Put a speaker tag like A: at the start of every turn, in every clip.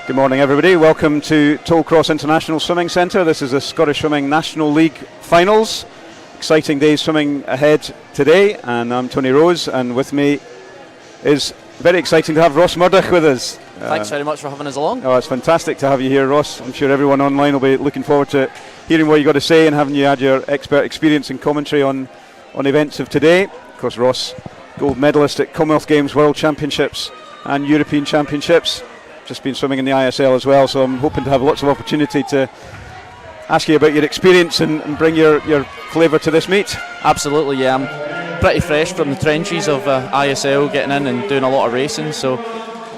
A: Good morning, everybody. Welcome to Tollcross International Swimming Centre. This is the Scottish Swimming National League Finals. Exciting day swimming ahead today, and I'm Tony Rose, and with me is very exciting to have Ross Murdoch with us.
B: Thanks very much for having us along.
A: Oh, it's fantastic to have you here, Ross. I'm sure everyone online will be looking forward to hearing what you've got to say and having you add your expert experience and commentary on events of today. Of course, Ross, gold medalist at Commonwealth Games, World Championships and European Championships. Just been swimming in the ISL as well, so I'm hoping to have lots of opportunity to ask you about your experience and bring your flavour to this meet.
B: Absolutely, yeah. I'm pretty fresh from the trenches of ISL, getting in and doing a lot of racing, so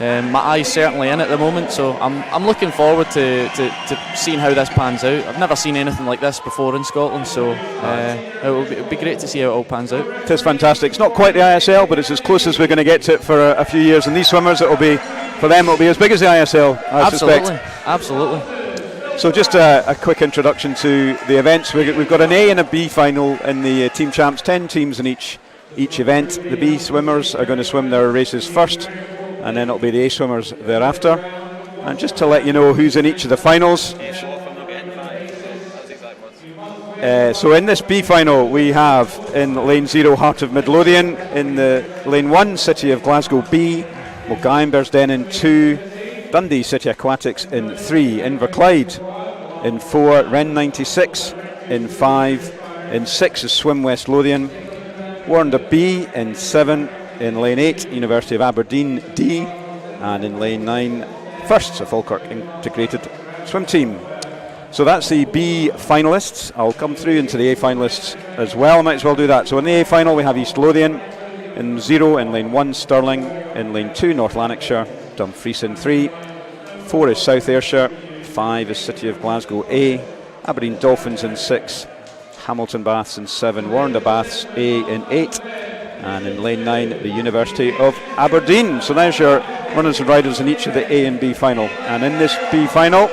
B: my eye's certainly in at the moment, so I'm looking forward to seeing how this pans out. I've never seen anything like this before in Scotland, so it'll be great to see how it all pans out.
A: It is fantastic. It's not quite the ISL, but it's as close as we're going to get to it for a few years, and these swimmers, for them it'll be as big as the ISL, I suspect.
B: Absolutely.
A: So just a quick introduction to the events. We've got an A and a B final in the Team Champs, 10 teams in each event. The B swimmers are going to swim their races first, and then it'll be the A swimmers thereafter. And just to let you know who's in each of the finals. So in this B final we have in lane 0 Heart of Midlothian, in the lane 1 City of Glasgow B, Mulgine Bearsden in 2, Dundee City Aquatics in 3, Inverclyde in 4, Ren 96 in 5, in 6 is Swim West Lothian, Warrender B in 7, in lane 8 University of Aberdeen D, and in lane 9 Firsts of Falkirk Integrated Swim Team. So that's the B finalists. I'll come through into the A finalists as well. I might as well do that. So in the A final we have East Lothian in 0, in lane 1 Stirling, in lane 2 North Lanarkshire, Dumfries in 3, 4 is South Ayrshire, 5 is City of Glasgow A, Aberdeen Dolphins in 6, Hamilton Baths in 7, Warrender Baths A in 8, and in lane 9 the University of Aberdeen. So there's your runners and riders in each of the A and B final. And in this B final,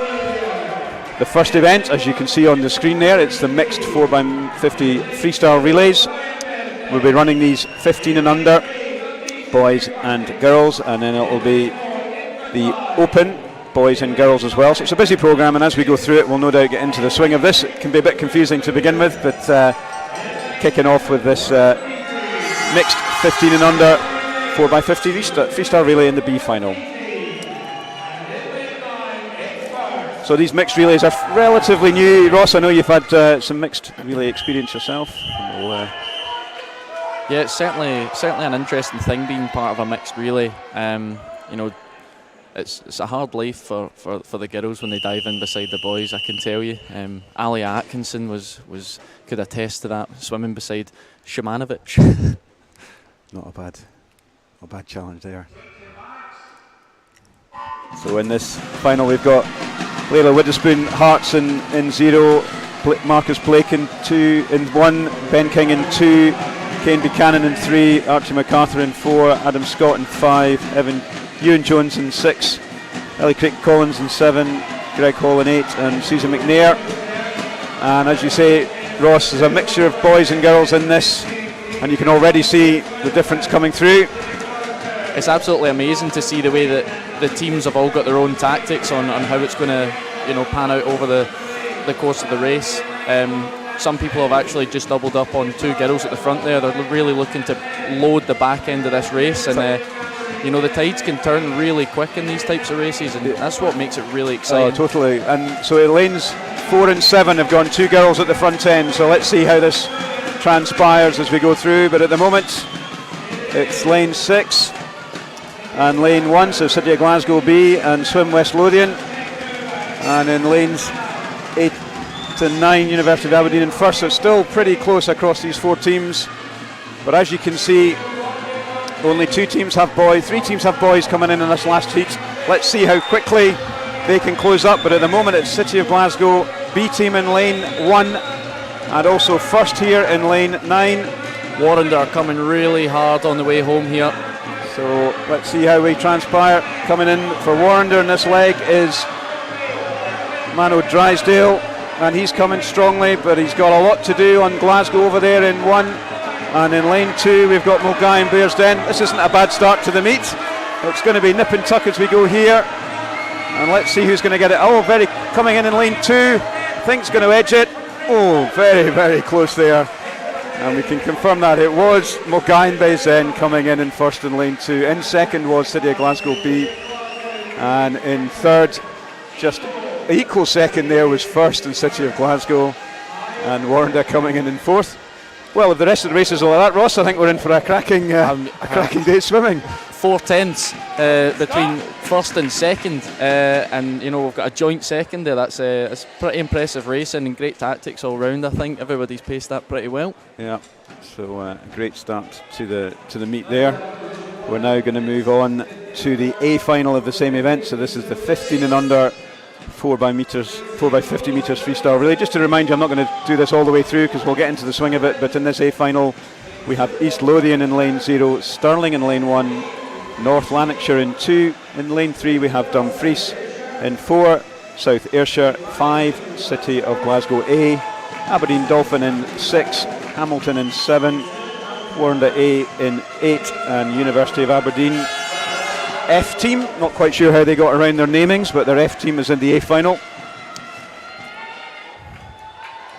A: the first event, as you can see on the screen there, it's the mixed 4x50 freestyle relays. We'll be running these 15 and under, boys and girls, and then it will be the open, boys and girls as well. So it's a busy programme, and as we go through it we'll no doubt get into the swing of this. It can be a bit confusing to begin with, but kicking off with this mixed 15 and under 4x50 freestyle relay in the B final. So these mixed relays are relatively new. Ross, I know you've had some mixed relay experience yourself.
B: Yeah, it's certainly an interesting thing being part of a mixed relay. It's a hard life for the girls when they dive in beside the boys, I can tell you. Ali Atkinson could attest to that, swimming beside Shimanovic.
A: Not a bad challenge there. So in this final we've got Layla Witherspoon Hearts in 0, Marcus Blake in 1, Ben King in 2, Kane Buchanan in 3, Archie MacArthur in 4, Adam Scott in 5, Ewan Jones in 6, Ellie Craig Collins in 7, Greg Hall in 8, and Susan McNair. And as you say, Ross, there's a mixture of boys and girls in this, and you can already see the difference coming through.
B: It's absolutely amazing to see the way that the teams have all got their own tactics on how it's going to pan out over the course of the race. Some people have actually just doubled up on 2 girls at the front there. They're really looking to load the back end of this race, and the tides can turn really quick in these types of races, and that's what makes it really exciting.
A: Oh, totally. And so lanes 4 and 7 have gone 2 girls at the front end, so let's see how this transpires as we go through. But at the moment it's lane 6 and lane 1, so City of Glasgow B and Swim West Lothian, and in lanes 8 to 9 University of Aberdeen in first. So it's still pretty close across these 4 teams, but as you can see, only 2 teams have boys, 3 teams have boys coming in this last heat. Let's see how quickly they can close up, but at the moment it's City of Glasgow B team in lane 1 and also first here in lane 9.
B: Warrender are coming really hard on the way home here.
A: So let's see how we transpire. Coming in for Warrender in this leg is Mano Drysdale, and he's coming strongly, but he's got a lot to do on Glasgow over there in 1. And in lane 2 we've got Mulgine Bearsden. This isn't a bad start to the meet. It's going to be nip and tuck as we go here. And let's see who's going to get it. Oh, very coming in lane 2. Think's going to edge it. Oh, very, very close there. And we can confirm that it was Mogain Bezen coming in first in lane 2. In second was City of Glasgow B. And in third, just equal second there, was first in City of Glasgow. And Warrender coming in fourth. Well, if the rest of the race is all like that, Ross, I think we're in for a cracking day swimming.
B: 4/10 between first and second, and we've got a joint second there. That's it's pretty impressive racing and great tactics all round. I think everybody's paced that pretty well.
A: Yeah, so a great start to the meet there. We're now going to move on to the A final of the same event. So this is the 15 and under 4x50 meters freestyle relay. Just to remind you, I'm not going to do this all the way through because we'll get into the swing of it. But in this A final, we have East Lothian in lane 0, Stirling in lane 1. North Lanarkshire in 2. In lane 3 we have Dumfries in 4, South Ayrshire 5, City of Glasgow A, Aberdeen Dolphin in 6, Hamilton in 7, Warrender A in 8, and University of Aberdeen F team. Not quite sure how they got around their namings, but their F team is in the A final.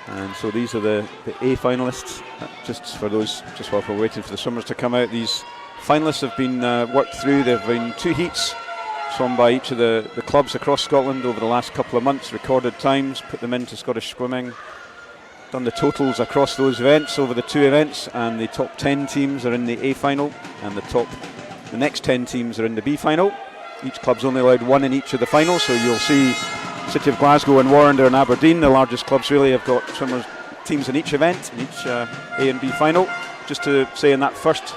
A: And so these are the A finalists. Just for those, just while we're waiting for the swimmers to come out, these finalists have been worked through. There have been 2 heats swum by each of the clubs across Scotland over the last couple of months, recorded times, put them into Scottish Swimming, done the totals across those events over the 2 events, and the top 10 teams are in the A final, and the next 10 teams are in the B final. Each club's only allowed 1 in each of the finals, so you'll see City of Glasgow and Warrender and Aberdeen, the largest clubs really, have got swimmers teams in each event, in each A and B final. Just to say, in that first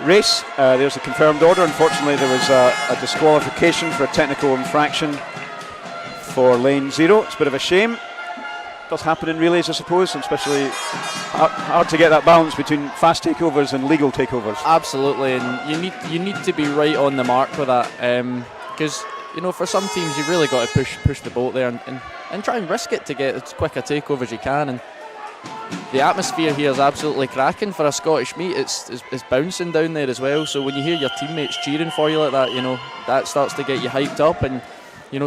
A: race, there's a confirmed order. Unfortunately, there was a disqualification for a technical infraction for lane 0. It's a bit of a shame. It does happen in relays, I suppose, and especially hard to get that balance between fast takeovers and legal takeovers.
B: Absolutely, and you need to be right on the mark with that, because for some teams you've really got to push the boat there and try and risk it to get as quick a takeover as you can. And the atmosphere here is absolutely cracking for a Scottish meet. It's bouncing down there as well. So when you hear your teammates cheering for you like that, that starts to get you hyped up. And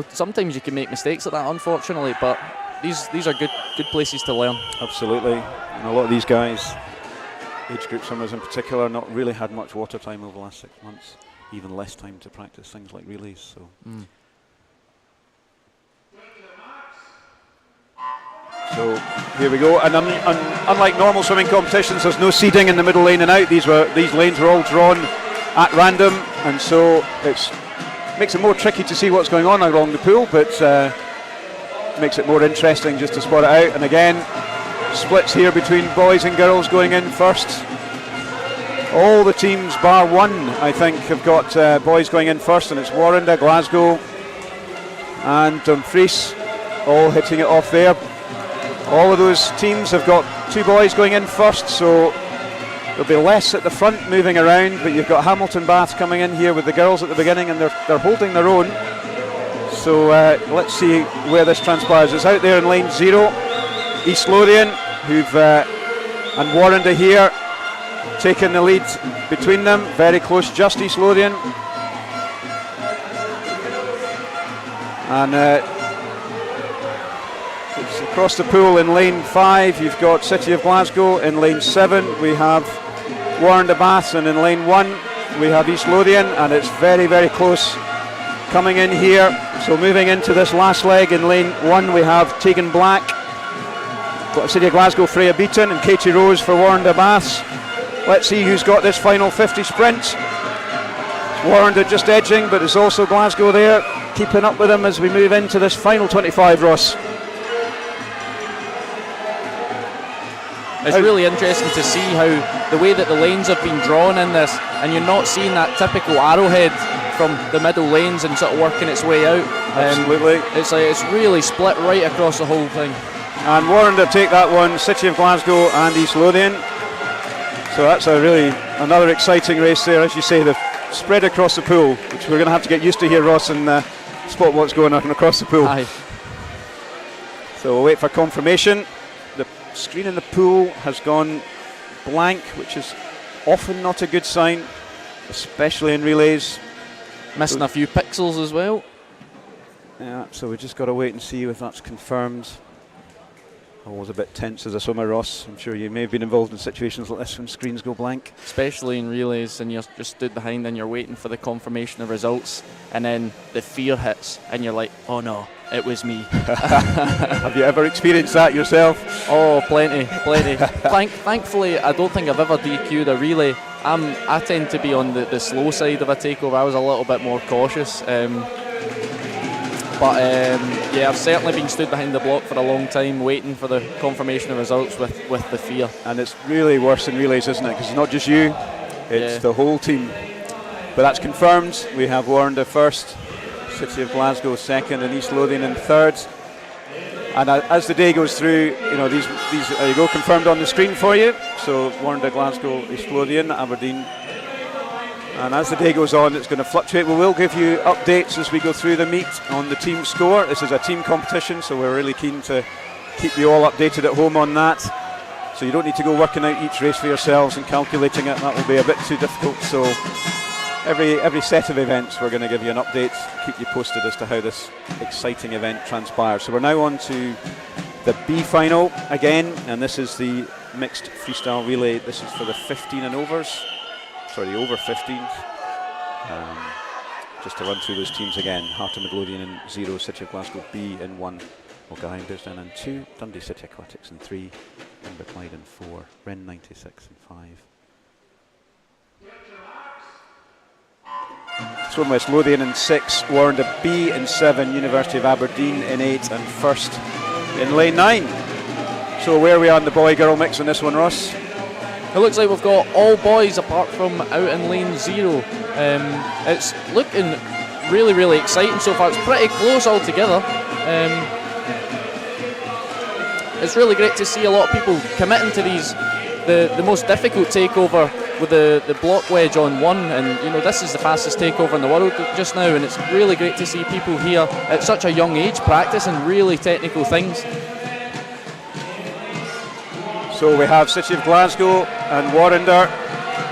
B: sometimes you can make mistakes like that, unfortunately. But these are good places to learn.
A: Absolutely. And a lot of these guys, age group swimmers in particular, not really had much water time over the last 6 months. Even less time to practice things like relays. So. So here we go, and unlike normal swimming competitions, there's no seeding in the middle lane and out. These lanes were all drawn at random, and so it makes it more tricky to see what's going on along the pool, but makes it more interesting just to spot it out. And again, splits here between boys and girls going in first. All the teams bar 1, I think, have got boys going in first, and it's Warrender, Glasgow and Dumfries all hitting it off there. All of those teams have got 2 boys going in first, so there'll be less at the front moving around, but you've got Hamilton Bath coming in here with the girls at the beginning, and they're holding their own. So let's see where this transpires. It's out there in lane 0, East Lothian, and Warrender here taking the lead between them, very close, just East Lothian. And it's across the pool in lane 5, you've got City of Glasgow. In lane 7 we have Warrender Bath, and in lane 1 we have East Lothian, and it's very, very close coming in here. So moving into this last leg, in lane 1 we have Tegan Black, City of Glasgow, Freya Beaton, and Katie Rose for Warrender Baths. Let's see who's got this final 50 sprint. It's Warrender just edging, but it's also Glasgow there, keeping up with them as we move into this final 25, Ross.
B: It's really interesting to see how the way that the lanes have been drawn in this, and you're not seeing that typical arrowhead from the middle lanes and sort of working its way out.
A: Absolutely.
B: It's really split right across the whole thing.
A: And Warrender take that one, City of Glasgow and East Lothian. So that's another exciting race there. As you say, the spread across the pool, which we're going to have to get used to here, Ross, and spot what's going on across the pool.
B: Aye.
A: So we'll wait for confirmation. The screen in the pool has gone blank, which is often not a good sign, especially in relays.
B: Missing a few pixels as well.
A: Yeah, so we just got to wait and see if that's confirmed. Always a bit tense as a swimmer, Ross. I'm sure you may have been involved in situations like this when screens go blank.
B: Especially in relays, and you're just stood behind and you're waiting for the confirmation of results, and then the fear hits, and you're like, oh no, it was me.
A: Have you ever experienced that yourself?
B: Oh, plenty. Thankfully, I don't think I've ever DQ'd a relay. I tend to be on the slow side of a takeover. I was a little bit more cautious. Yeah, I've certainly been stood behind the block for a long time, waiting for the confirmation of results with the fear.
A: And it's really worse in relays, isn't it? Because it's not just you, it's the whole team. But that's confirmed. We have Warrender first, City of Glasgow second, and East Lothian in third. And as the day goes through, you know, these there you go, confirmed on the screen for you. So Warrender, Glasgow, East Lothian, Aberdeen. And as the day goes on, it's going to fluctuate. We will give you updates as we go through the meet on the team score. This is a team competition, so we're really keen to keep you all updated at home on that. So you don't need to go working out each race for yourselves and calculating it. That will be a bit too difficult. So every set of events, we're going to give you an update, keep you posted as to how this exciting event transpires. So we're now on to the B final again, and this is the mixed freestyle relay. This is for the 15 and overs. Sorry, the over 15s. Just to run through those teams again: Heart of Midlothian in 0, City of Glasgow B in 1, Mulgahy Bearsden in 2, Dundee City Aquatics in 3, Inverclyde in 4, Wren 96 in 5. Swim West Lothian in 6, Warrender B in 7, University of Aberdeen in 8, and first in lane 9. So where are we on the boy-girl mix on this one, Ross?
B: It looks like we've got all boys apart from out in lane 0. It's looking really, really exciting so far. It's pretty close altogether. It's really great to see a lot of people committing to these, the most difficult takeover with the block wedge on 1, and you know, this is the fastest takeover in the world just now, and it's really great to see people here at such a young age practicing really technical things.
A: So we have City of Glasgow and Warrender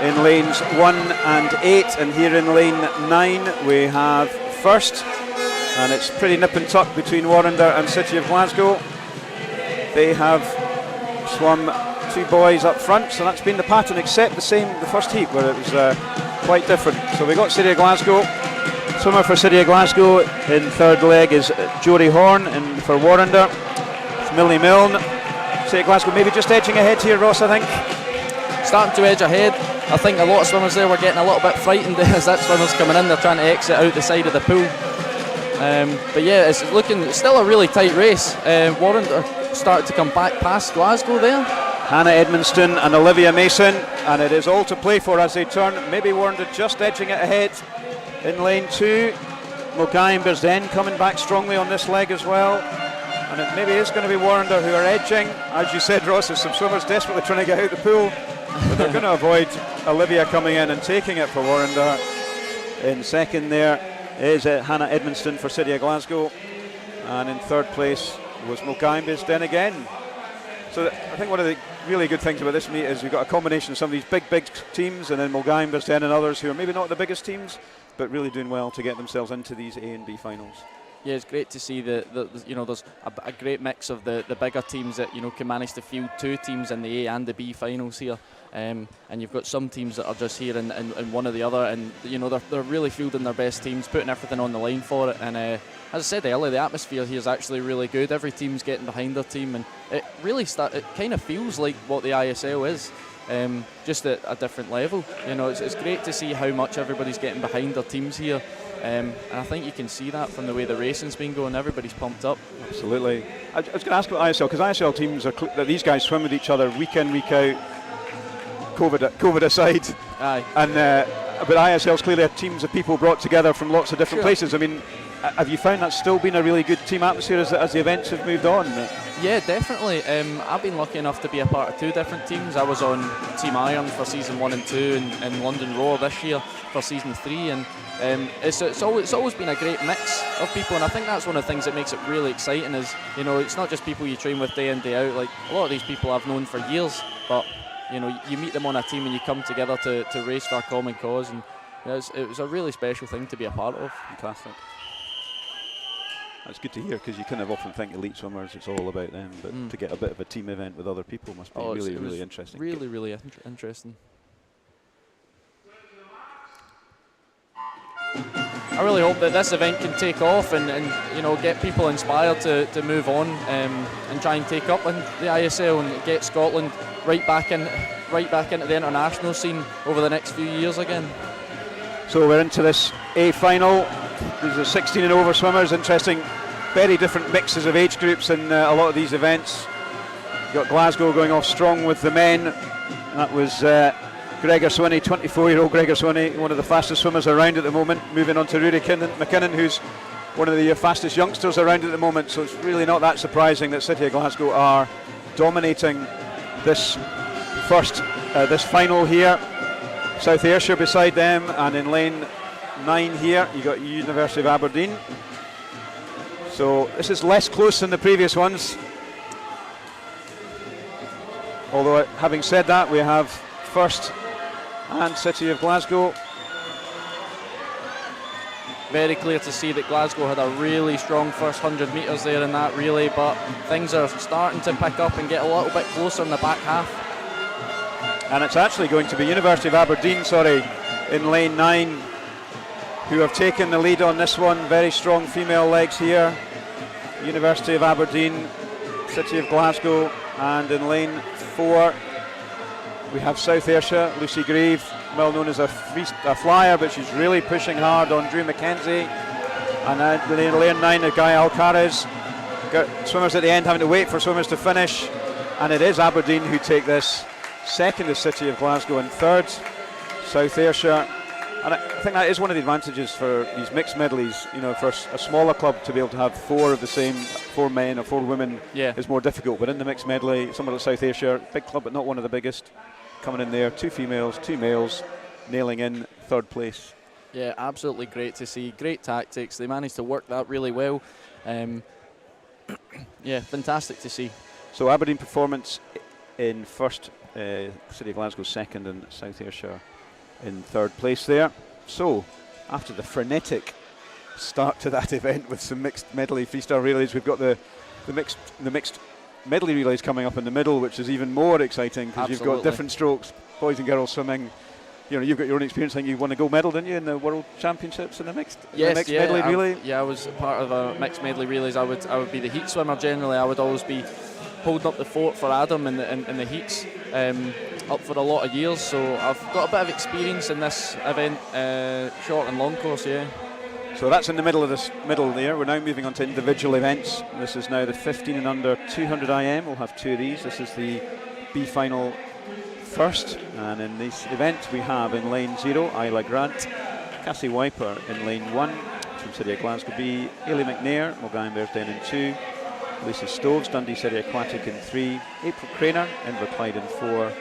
A: in lanes 1 and 8, and here in lane 9 we have first, and it's pretty nip and tuck between Warrender and City of Glasgow. They have swum 2 boys up front, so that's been the pattern, except the first heat where it was quite different. So we got City of Glasgow. Swimmer for City of Glasgow in third leg is Jory Horn, and for Warrender it's Millie Milne. City of Glasgow maybe just edging ahead here, Ross, I think.
B: Starting to edge ahead. I think a lot of swimmers there were getting a little bit frightened as that swimmer's coming in. They're trying to exit out the side of the pool. But yeah, it's looking still a really tight race. Warrender started to come back past Glasgow there.
A: Hannah Edmonston and Olivia Mason, and it is all to play for as they turn. Maybe Warrender just edging it ahead in lane 2. Mulgahy and Bearsden coming back strongly on this leg as well. And it maybe is going to be Warrender who are edging. As you said, Ross, there's some swimmers desperately trying to get out the pool, but they're going to avoid Olivia coming in and taking it for Warrender. In second there is Hannah Edmonston for City of Glasgow, and in third place was Mulgahy and Bearsden again. So I think one of the really good things about this meet is we've got a combination of some of these big teams, and then Mulgahy and Bearsden and others who are maybe not the biggest teams, but really doing well to get themselves into these A and B finals.
B: Yeah, it's great to see the you know, there's a great mix of the bigger teams that, you know, can manage to field 2 teams in the A and the B finals here, and you've got some teams that are just here in one or the other, and you know, they're really fielding their best teams, putting everything on the line for it. And as I said earlier, the atmosphere here is actually really good. Every team's getting behind their team, and it really it kind of feels like what the ISL is. Just at a different level. You know, it's great to see how much everybody's getting behind their teams here. And I think you can see that from the way the racing's been going. Everybody's pumped up.
A: Absolutely. I was going to ask about ISL, because ISL teams these guys swim with each other week in, week out, COVID aside.
B: Aye.
A: And but ISL's clearly teams of people brought together from lots of different places. I mean, have you found that's still been a really good team atmosphere as the events have moved on?
B: Yeah, definitely. I've been lucky enough to be a part of 2 different teams. I was on Team Iron for season 1 and 2, and London Roar this year for season 3, and it's always been a great mix of people, and I think that's one of the things that makes it really exciting. Is, you know, it's not just people you train with day in, day out. Like, a lot of these people I've known for years, but you know, you meet them on a team and you come together to race for a common cause, and you know, it was a really special thing to be a part of.
A: Fantastic. That's good to hear, because you kind of often think elite swimmers, it's all about them, but to get a bit of a team event with other people must be really interesting.
B: Really interesting. I really hope that this event can take off and you know, get people inspired to move on and try and take up in the ISL and get Scotland right back into the international scene over the next few years again.
A: So we're into this A final. These are 16 and over swimmers. Interesting, very different mixes of age groups in a lot of these events. You've got Glasgow going off strong with the men. That was Gregor Swinney, 24-year-old Gregor Swinney, one of the fastest swimmers around at the moment, moving on to Rory McKinnon, who's one of the fastest youngsters around at the moment. So it's really not that surprising that City of Glasgow are dominating this final here. South Ayrshire beside them, and in lane 9 here you got University of Aberdeen. So this is less close than the previous ones. Although having said that, we have First and City of Glasgow.
B: Very clear to see that Glasgow had a really strong first 100 metres there in that relay, but things are starting to pick up and get a little bit closer in the back half.
A: And it's actually going to be University of Aberdeen, in lane 9, who have taken the lead on this one. Very strong female legs here. University of Aberdeen, City of Glasgow, and in lane 4 we have South Ayrshire, Lucy Grieve, well known as a flyer, but she's really pushing hard on Drew McKenzie. And in lane 9, Guy Alcaraz. Got swimmers at the end having to wait for swimmers to finish, and it is Aberdeen who take this. Second is City of Glasgow, and third South Ayrshire. And I think that is one of the advantages for these mixed medleys. You know, for a smaller club to be able to have 4 of the same, 4 men or 4 women is more difficult. But in the mixed medley, someone at South Ayrshire, big club but not one of the biggest, coming in there, 2 females, 2 males, nailing in third place.
B: Yeah, absolutely great to see. Great tactics. They managed to work that really well. Yeah, fantastic to see.
A: So Aberdeen performance in first, City of Glasgow second, and South Ayrshire in third place there. So after the frenetic start to that event with some mixed medley freestyle relays, we've got the mixed medley relays coming up in the middle, which is even more exciting because you've got different strokes, boys and girls swimming. You know, you've got your own experience. I think you won a gold medal, didn't you, in the World Championships in the mixed medley relay?
B: Yeah, I was part of a mixed medley relays. I would be the heat swimmer generally. I would always be holding up the fort for Adam in the heats up for a lot of years. So I've got a bit of experience in this event, short and long course. Yeah.
A: So that's in the middle there. We're now moving on to individual events. This is now the 15 and under 200 IM. We'll have 2 of these. This is the B final first, and in this event we have in lane 0 Isla Grant, Cassie Wiper in lane 1 from City of Glasgow B, Ailey McNair, Mulgine Bearsden in 2, Lisa Stoves, Dundee City Aquatic in 3, April Craner, Inverclyde in 4,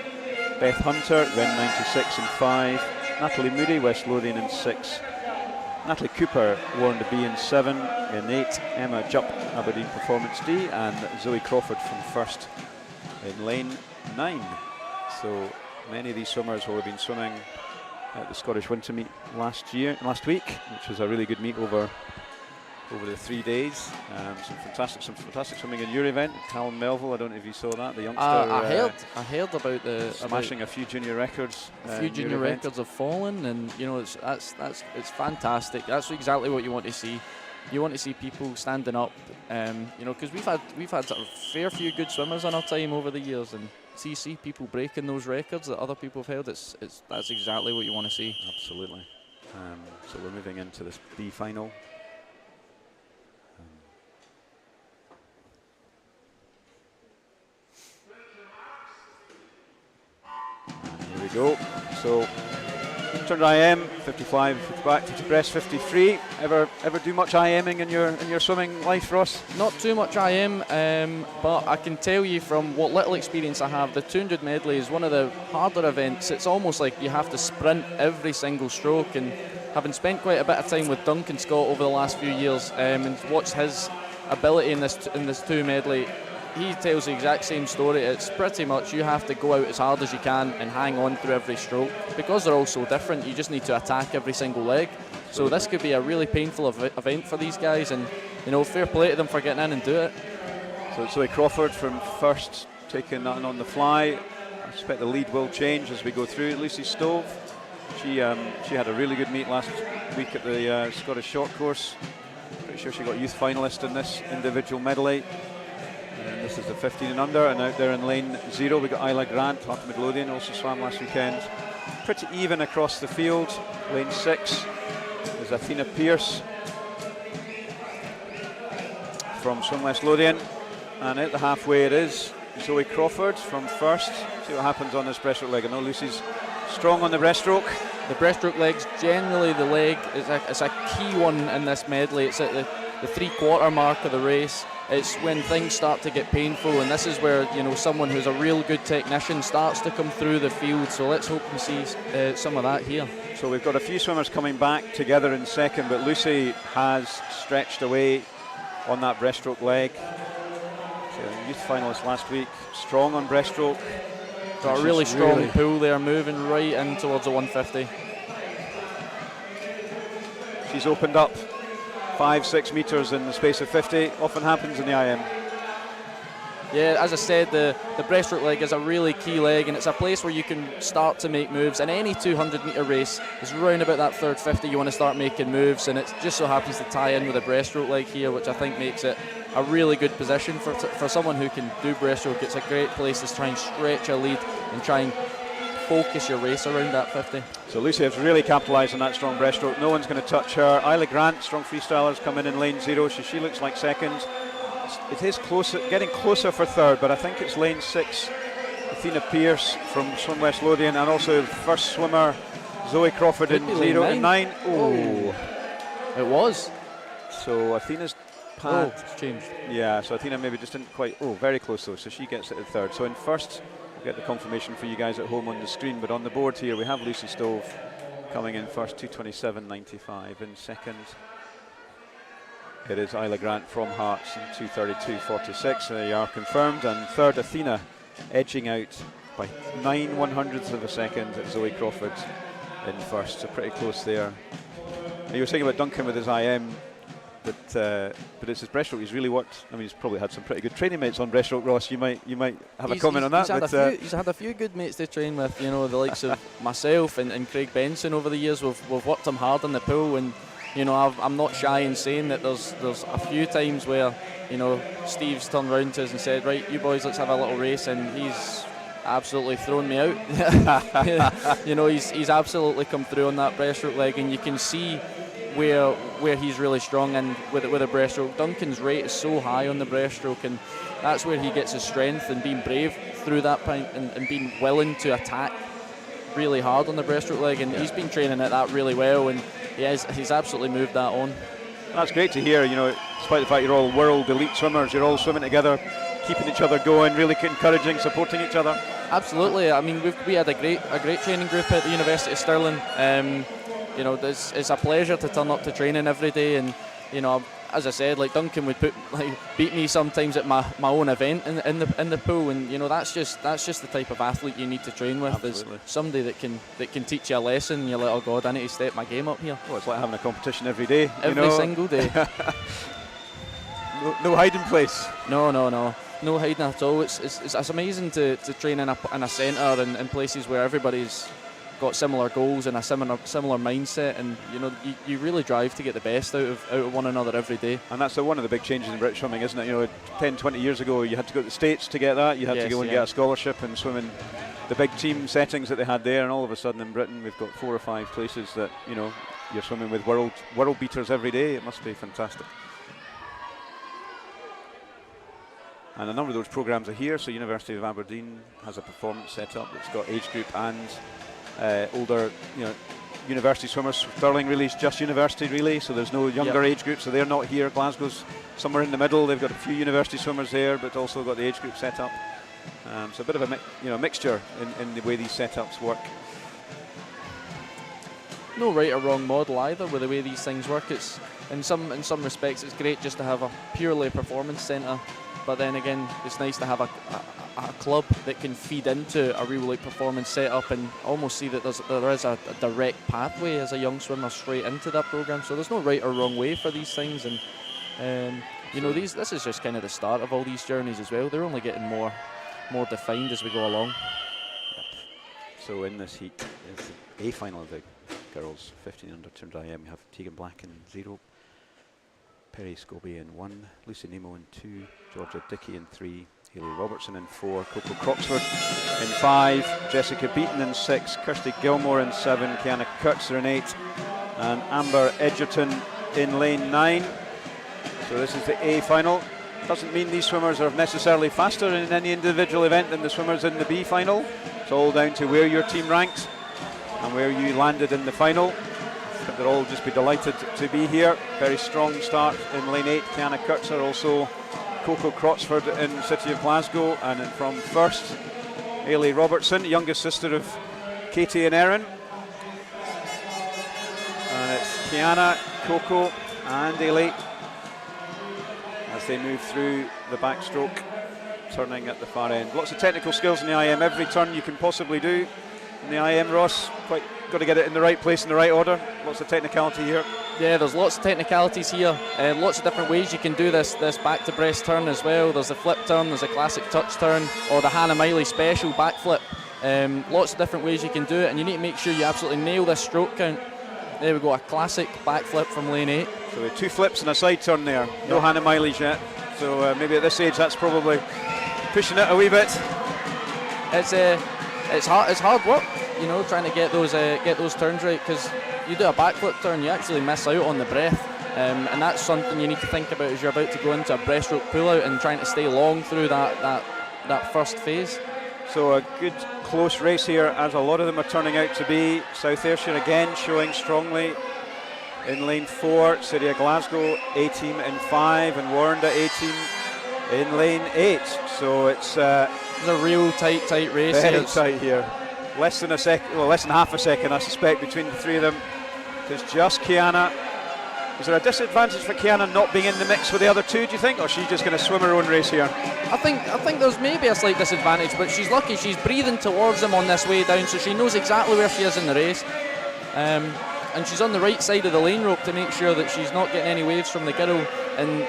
A: Beth Hunter, Ren 96 in 5, Natalie Moody, West Lothian in 6, Natalie Cooper, Warren de B in 7, in 8, Emma Jupp, Aberdeen Performance D, and Zoe Crawford from first in lane 9. So many of these swimmers will have been swimming at the Scottish Winter Meet last week, which was a really good meet over the 3 days. Some fantastic swimming in your event. Callum Melville, I don't know if you saw that, the youngster.
B: I heard about the
A: smashing a few junior records.
B: A few junior records have fallen, and you know it's fantastic. That's exactly what you want to see. You want to see people standing up, you know, because we've had sort of fair few good swimmers in our time over the years, and see people breaking those records that other people have held. That's exactly what you want to see.
A: Absolutely. So we're moving into this B final. Here we go. So 200 IM, 55, 50 back, 50 breast, 53. Ever do much IMing in your swimming life, Ross?
B: Not too much IM, but I can tell you from what little experience I have, the 200 medley is one of the harder events. It's almost like you have to sprint every single stroke, and having spent quite a bit of time with Duncan Scott over the last few years and watched his ability in this 2 medley, he tells the exact same story. It's pretty much you have to go out as hard as you can and hang on through every stroke. Because they're all so different, you just need to attack every single leg. So this could be a really painful event for these guys, and fair play to them for getting in and do it.
A: So it's Zoe Crawford from first, taking that on the fly. I expect the lead will change as we go through. Lucy Stove, she had a really good meet last week at the Scottish Short Course. Pretty sure she got youth finalist in this individual medley. And this is the 15 and under, and out there in lane 0 we got Isla Grant, Heart of Midlothian, also swam last weekend. Pretty even across the field. Lane 6 is Athena Pearce from Swim West Lothian, and at the halfway it is Zoe Crawford from first. See what happens on this breaststroke leg. I know Lucy's strong on the breaststroke.
B: The breaststroke leg's generally the leg. It's a key one in this medley. It's at the 3/4 mark of the race. It's when things start to get painful, and this is where someone who's a real good technician starts to come through the field. So let's hope we see some of that here.
A: So we've got a few swimmers coming back together in second, but Lucy has stretched away on that breaststroke leg. So youth finalist last week, strong on breaststroke.
B: Got a really strong pull there, moving right in towards the 150.
A: She's opened up 5-6 metres in the space of 50. Often happens in the IM.
B: Yeah, as I said, the breaststroke leg is a really key leg, and it's a place where you can start to make moves. In any 200-metre race, it's round about that third 50 you want to start making moves, and it just so happens to tie in with a breaststroke leg here, which I think makes it a really good position for someone who can do breaststroke. It's a great place to try and stretch a lead and try and focus your race around that 50.
A: So Lucy has really capitalised on that strong breaststroke. No one's going to touch her. Isla Grant, strong freestylers, come in lane 0. She looks like second. It is closer, getting closer for third, but I think it's lane 6. Athena Pearce from Swim West Lothian, and also first swimmer Zoe Crawford in 0 and 9. Oh,
B: it was.
A: So Athena's pad.
B: It's changed.
A: Yeah, so Athena maybe just didn't quite. Oh, very close though. So she gets it at third. So in first, we'll get the confirmation for you guys at home on the screen. But on the board here, we have Lucy Stove coming in first, 2:27.95. In second, it is Isla Grant from Hearts in 2:32.46. They are confirmed. And third, Athena edging out by 9/100ths of a second at Zoe Crawford in first. So pretty close there. And you were saying about Duncan with his IM. But it's his breaststroke. He's really worked. I mean, he's probably had some pretty good training mates on breaststroke. Ross, you might have a comment on that.
B: He's had a few good mates to train with. The likes of myself and Craig Benson over the years. We've worked him hard on the pool, and I'm not shy in saying that there's a few times where Steve's turned round to us and said, right, you boys, let's have a little race, and he's absolutely thrown me out. He's absolutely come through on that breaststroke leg, and you can see where he's really strong and with a breaststroke. Duncan's rate is so high on the breaststroke, and that's where he gets his strength, and being brave through that point and being willing to attack really hard on the breaststroke leg, and he's been training at that really well, and he's absolutely moved that on.
A: That's great to hear. Despite the fact you're all world elite swimmers, you're all swimming together, keeping each other going, really encouraging, supporting each other.
B: Absolutely. I mean, we had a great training group at the University of Stirling. It's a pleasure to turn up to training every day, and as I said, like Duncan would beat me sometimes at my own event in the pool, and that's just the type of athlete you need to train with.
A: Absolutely.
B: Is somebody that can teach you a lesson, and you're like, oh God, I need to step my game up here.
A: Well, it's like having a competition every day.
B: Every single day.
A: No hiding place.
B: No hiding at all. It's amazing to train in a centre and in places where everybody's got similar goals and a similar mindset, and you really drive to get the best out of one another every day.
A: And that's one of the big changes in British swimming, isn't it? 10-20 years ago you had to go to the States to get that. You had to go and get a scholarship and swim in the big team settings that they had there, and all of a sudden in Britain we've got 4 or 5 places that you're swimming with world beaters every day. It must be fantastic. And a number of those programs are here. So University of Aberdeen has a performance set up that's got age group and older, university swimmers. Stirling Relay's just university relay, so there's no younger age group, so they're not here. Glasgow's somewhere in the middle. They've got a few university swimmers there, but also got the age group set up. So a bit of a mixture in the way these setups work.
B: No right or wrong model either with the way these things work. It's in some respects it's great just to have a purely performance centre, but then again it's nice to have a club that can feed into a real performance setup and almost see that there is a direct pathway as a young swimmer straight into that programme. So there's no right or wrong way for these things, and You know, this is just kind of the start of all these journeys as well. They're only getting more defined as we go along.
A: Yep. So in this heat is the A final of the girls 15 under 200 IM. We have Tegan Black in 0, Perry Scobie in 1, Lucy Nemo in 2, Georgia Dickey in 3, Hayley Robertson in 4, Coco Croxford in 5, Jessica Beaton in 6, Kirsty Gilmore in 7, Kiana Kurtzer in 8, and Amber Edgerton in lane 9. So this is the A final. Doesn't mean these swimmers are necessarily faster in any individual event than the swimmers in the B final. It's all down to where your team ranks and where you landed in the final. But they'll all just be delighted to be here. Very strong start in lane 8, Kiana Kurtzer, also Coco Croxford in City of Glasgow, and from first, Hayley Robertson, youngest sister of Katie and Erin. And it's Kiana, Coco and Hayley as they move through the backstroke, turning at the far end. Lots of technical skills in the IM, every turn you can possibly do in the IM, Ross. Quite got to get it in the right place, in the right order. Lots of technicality here.
B: Yeah, there's lots of technicalities here. Lots of different ways you can do this back to breast turn as well. There's a flip turn, there's a classic touch turn, or the Hannah Miley special backflip. Lots of different ways you can do it, and you need to make sure you absolutely nail this stroke count. There we go, a classic backflip from lane 8. So
A: we have 2 flips and a side turn there. Yep. No Hannah Miley's yet. So maybe at this age that's probably pushing it a wee bit.
B: It's hard work, you know, trying to get those turns right, because you do a backflip turn, you actually miss out on the breath, and that's something you need to think about as you're about to go into a breaststroke pullout and trying to stay long through that first phase. So
A: a good close race here, as a lot of them are turning out to be. South Ayrshire again showing strongly in lane 4, City of Glasgow A-team in 5, and Warrender A-team in lane 8. So it's a
B: real tight race.
A: Very tight here. Less than half a second, I suspect, between the three of them. It's just Kiana. Is there a disadvantage for Kiana not being in the mix with the other two, do you think, or is she just going to swim her own race here?
B: I think there's maybe a slight disadvantage, but she's lucky. She's breathing towards them on this way down, so she knows exactly where she is in the race. And she's on the right side of the lane rope to make sure that she's not getting any waves from the girl in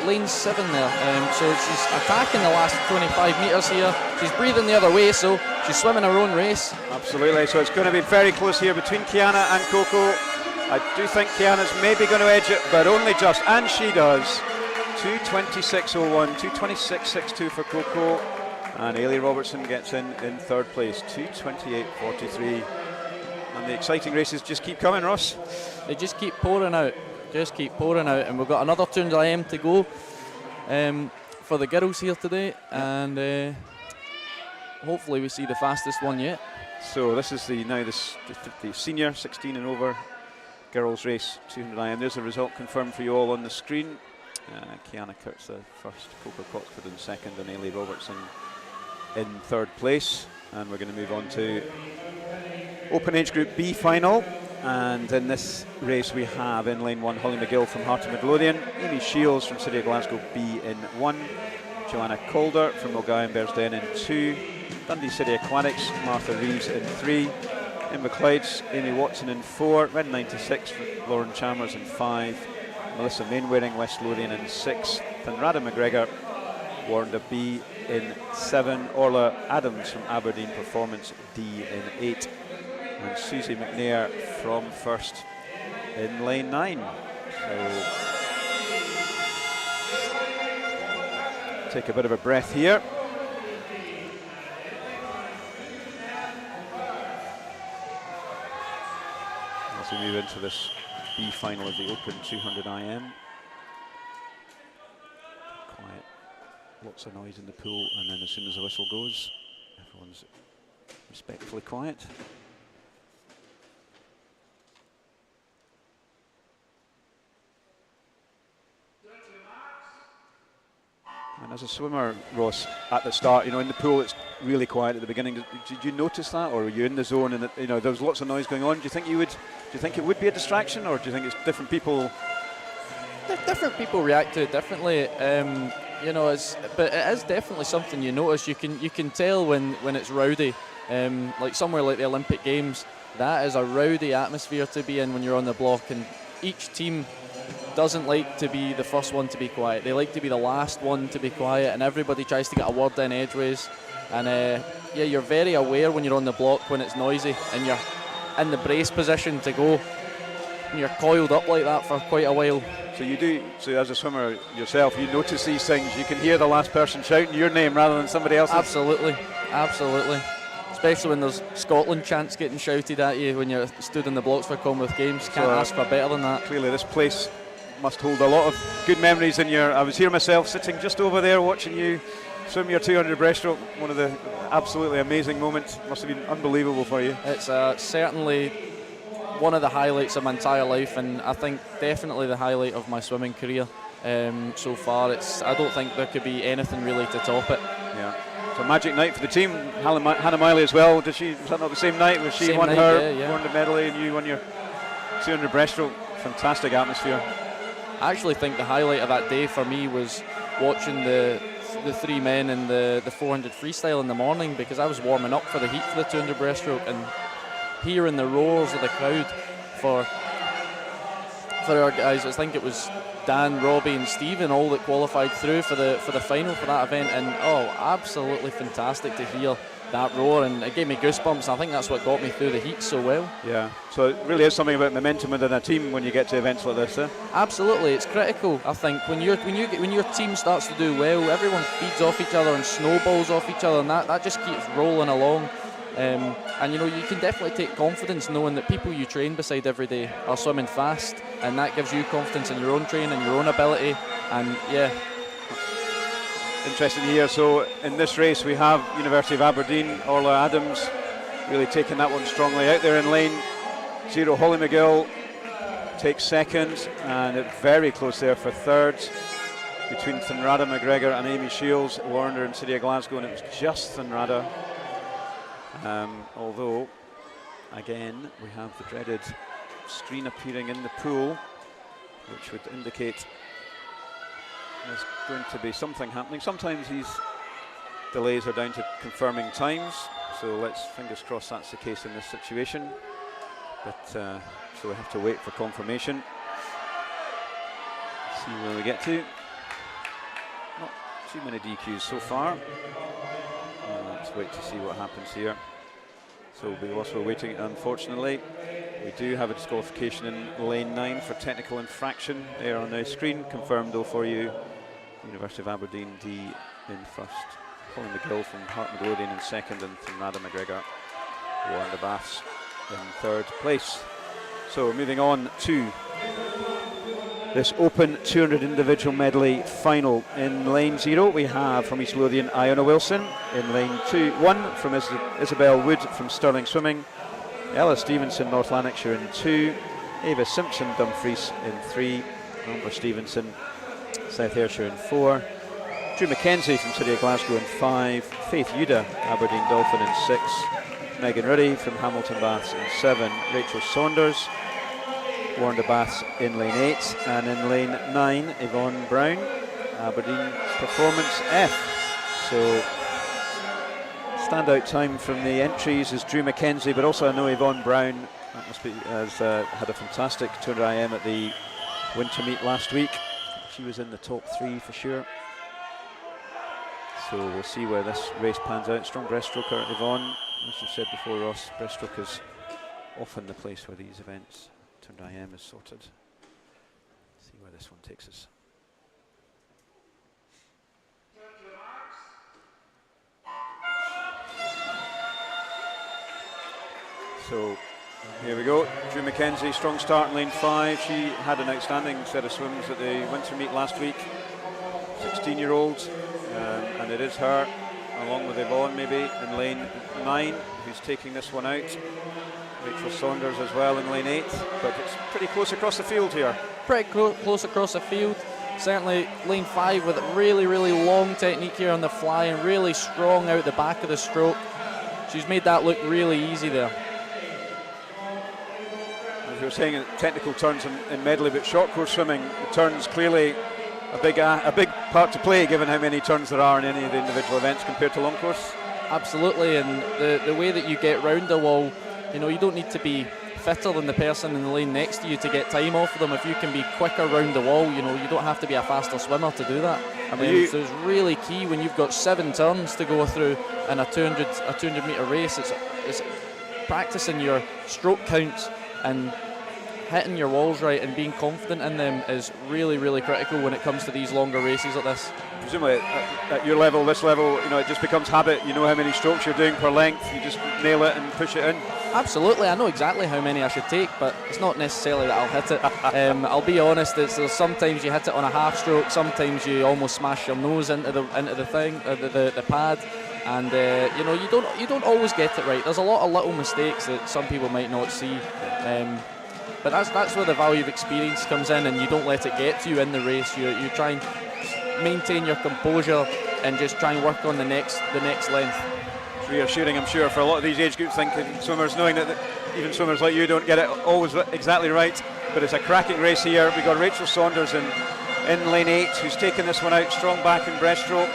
B: lane 7 there. So she's attacking the last 25 metres here. She's breathing the other way, so she's swimming her own race.
A: Absolutely, so it's going to be very close here between Kiana and Coco. I do think Kiana's maybe going to edge it, but only just, and she does. 2:26.01, 2:26.62 for Coco, and Hayley Robertson gets in third place, 2:28.43. And the exciting races just keep coming, Ross.
B: They just keep pouring out, and we've got another 200 IM to go for the girls here today, and hopefully we see the fastest one yet.
A: So this is the senior 16 and over girls race 200 IM. There's a result confirmed for you all on the screen. Kiana Kurtzer first, Coco Croxford in second, and Hayley Robertson in third place. And we're going to move on to Open Age Group B final. And in this race we have in lane 1 Holly McGill from Heart of Midlothian, Amy Shields from City of Glasgow B in 1, Joanna Calder from Mulgowan Bearsden in 2, Dundee City Aquatics Martha Reeves in 3, in McLeod's Amy Watson in 4, Red 96 Lauren Chalmers in 5, Melissa Mainwaring West Lothian in 6, and Rada McGregor Warrender B in 7, Orla Adams from Aberdeen Performance D in 8, and Susie McNair from first in lane 9. So take a bit of a breath here. As we move into this B final of the Open 200 IM. Quiet, lots of noise in the pool, and then as soon as the whistle goes, everyone's respectfully quiet. And as a swimmer, Ross, at the start, in the pool it's really quiet at the beginning. Did you notice that, or were you in the zone and there was lots of noise going on? Do you think it would be a distraction, or do you think it's different people?
B: Different people react to it differently. But it is definitely something you notice. You can tell when it's rowdy. Like somewhere like the Olympic Games, that is a rowdy atmosphere to be in when you're on the block, and each team doesn't like to be the first one to be quiet. They like to be the last one to be quiet, and everybody tries to get a word in edgeways. And yeah, you're very aware when you're on the block when it's noisy and you're in the brace position to go, and you're coiled up like that for quite a while.
A: So as a swimmer yourself, you notice these things. You can hear the last person shouting your name rather than somebody else's.
B: Absolutely. Especially when there's Scotland chants getting shouted at you when you're stood in the blocks for Commonwealth Games. Can't ask for better than that.
A: Clearly this place must hold a lot of good memories in I was here myself, sitting just over there watching you swim your 200 breaststroke. One of the absolutely amazing moments. Must have been unbelievable for you.
B: It's certainly one of the highlights of my entire life, and I think definitely the highlight of my swimming career so far. I don't think there could be anything really to top it.
A: Yeah. It's a magic night for the team. Hannah Miley as well. Was that not the same night where she won won the Medley and you won your 200 breaststroke? Fantastic atmosphere.
B: I actually think the highlight of that day for me was watching the three men in the 400 freestyle in the morning, because I was warming up for the heat for the 200 breaststroke, and hearing the roars of the crowd for our guys. I think it was Dan, Robbie and Stephen all that qualified through for the final for that event, and absolutely fantastic to hear that roar, and it gave me goosebumps. I think that's what got me through the heat so well.
A: Yeah, so it really is something about momentum within a team when you get to events like this.
B: Absolutely, it's critical. I think when your team starts to do well, everyone feeds off each other and snowballs off each other, and that just keeps rolling along. And you can definitely take confidence knowing that people you train beside every day are swimming fast, and that gives you confidence in your own training, your own ability, and yeah.
A: Interesting here. So in this race we have University of Aberdeen, Orla Adams really taking that one strongly out there in lane 0. Holly McGill takes second, and it very close there for third between Thunrada McGregor and Amy Shields. Warner in City of Glasgow, and it was just Thunrada. Although, again, we have the dreaded screen appearing in the pool, which would indicate there's going to be something happening. Sometimes these delays are down to confirming times, so let's fingers crossed that's the case in this situation. But so we have to wait for confirmation. See where we get to. Not too many DQs so far. Let's wait to see what happens here. So whilst we're waiting, unfortunately, we do have a disqualification in lane 9 for technical infraction there on the screen. Confirmed though for you. University of Aberdeen D in first. Colin McGill from Hart Midlothian in second, and Thunrada McGregor, Warren de Baths in third place. So moving on to this open 200 individual medley final. In lane 0 we have from East Lothian Iona Wilson. In lane 1 from Isabel Wood from Stirling Swimming. Ella Stevenson, North Lanarkshire in 2. Ava Simpson, Dumfries in 3. Amber Stevenson, South Ayrshire in 4. Drew McKenzie from City of Glasgow in 5. Faith Yuda, Aberdeen Dolphin in 6. Megan Ruddy from Hamilton Baths in 7. Rachel Saunders, Warren de Baths in lane 8. And in lane 9, Yvonne Brown, Aberdeen Performance F. So standout time from the entries is Drew McKenzie, but also I know Yvonne Brown has had a fantastic 200 IM at the winter meet last week. She was in the top 3 for sure. So we'll see where this race pans out. Strong breaststroker Yvonne, as you said before, Ross, breaststroke is often the place where these events, 200 IM is sorted. See where this one takes us. So here we go. Drew McKenzie, strong start in lane 5. She had an outstanding set of swims at the winter meet last week. 16-year-old, and it is her, along with Yvonne maybe, in lane 9, who's taking this one out. Rachel Saunders as well in lane 8, but it's pretty close across the field here.
B: Pretty close across the field. Certainly lane 5 with a really, really long technique here on the fly, and really strong out the back of the stroke. She's made that look really easy there.
A: As we were saying, technical turns in medley, but short course swimming, the turns clearly a big part to play, given how many turns there are in any of the individual events compared to long course.
B: Absolutely, and the way that you get round the wall, you don't need to be fitter than the person in the lane next to you to get time off of them. If you can be quicker round the wall, you don't have to be a faster swimmer to do that. So it's really key when you've got 7 turns to go through in a 200 metre race. It's practicing your stroke counts and hitting your walls right and being confident in them is really, really critical when it comes to these longer races like this.
A: Presumably at your level, this level, it just becomes habit. You know how many strokes you're doing per length. You just nail it and push it in.
B: Absolutely, I know exactly how many I should take, but it's not necessarily that I'll hit it. I'll be honest. There's sometimes you hit it on a half stroke. Sometimes you almost smash your nose into the thing, the pad, and you don't always get it right. There's a lot of little mistakes that some people might not see. But that's where the value of experience comes in, and you don't let it get to you in the race. You try and maintain your composure and just try and work on the next length.
A: It's reassuring, I'm sure, for a lot of these age groups thinking swimmers, knowing that even swimmers like you don't get it always exactly right. But it's a cracking race here. We've got Rachel Saunders in lane 8, who's taken this one out strong back in breaststroke.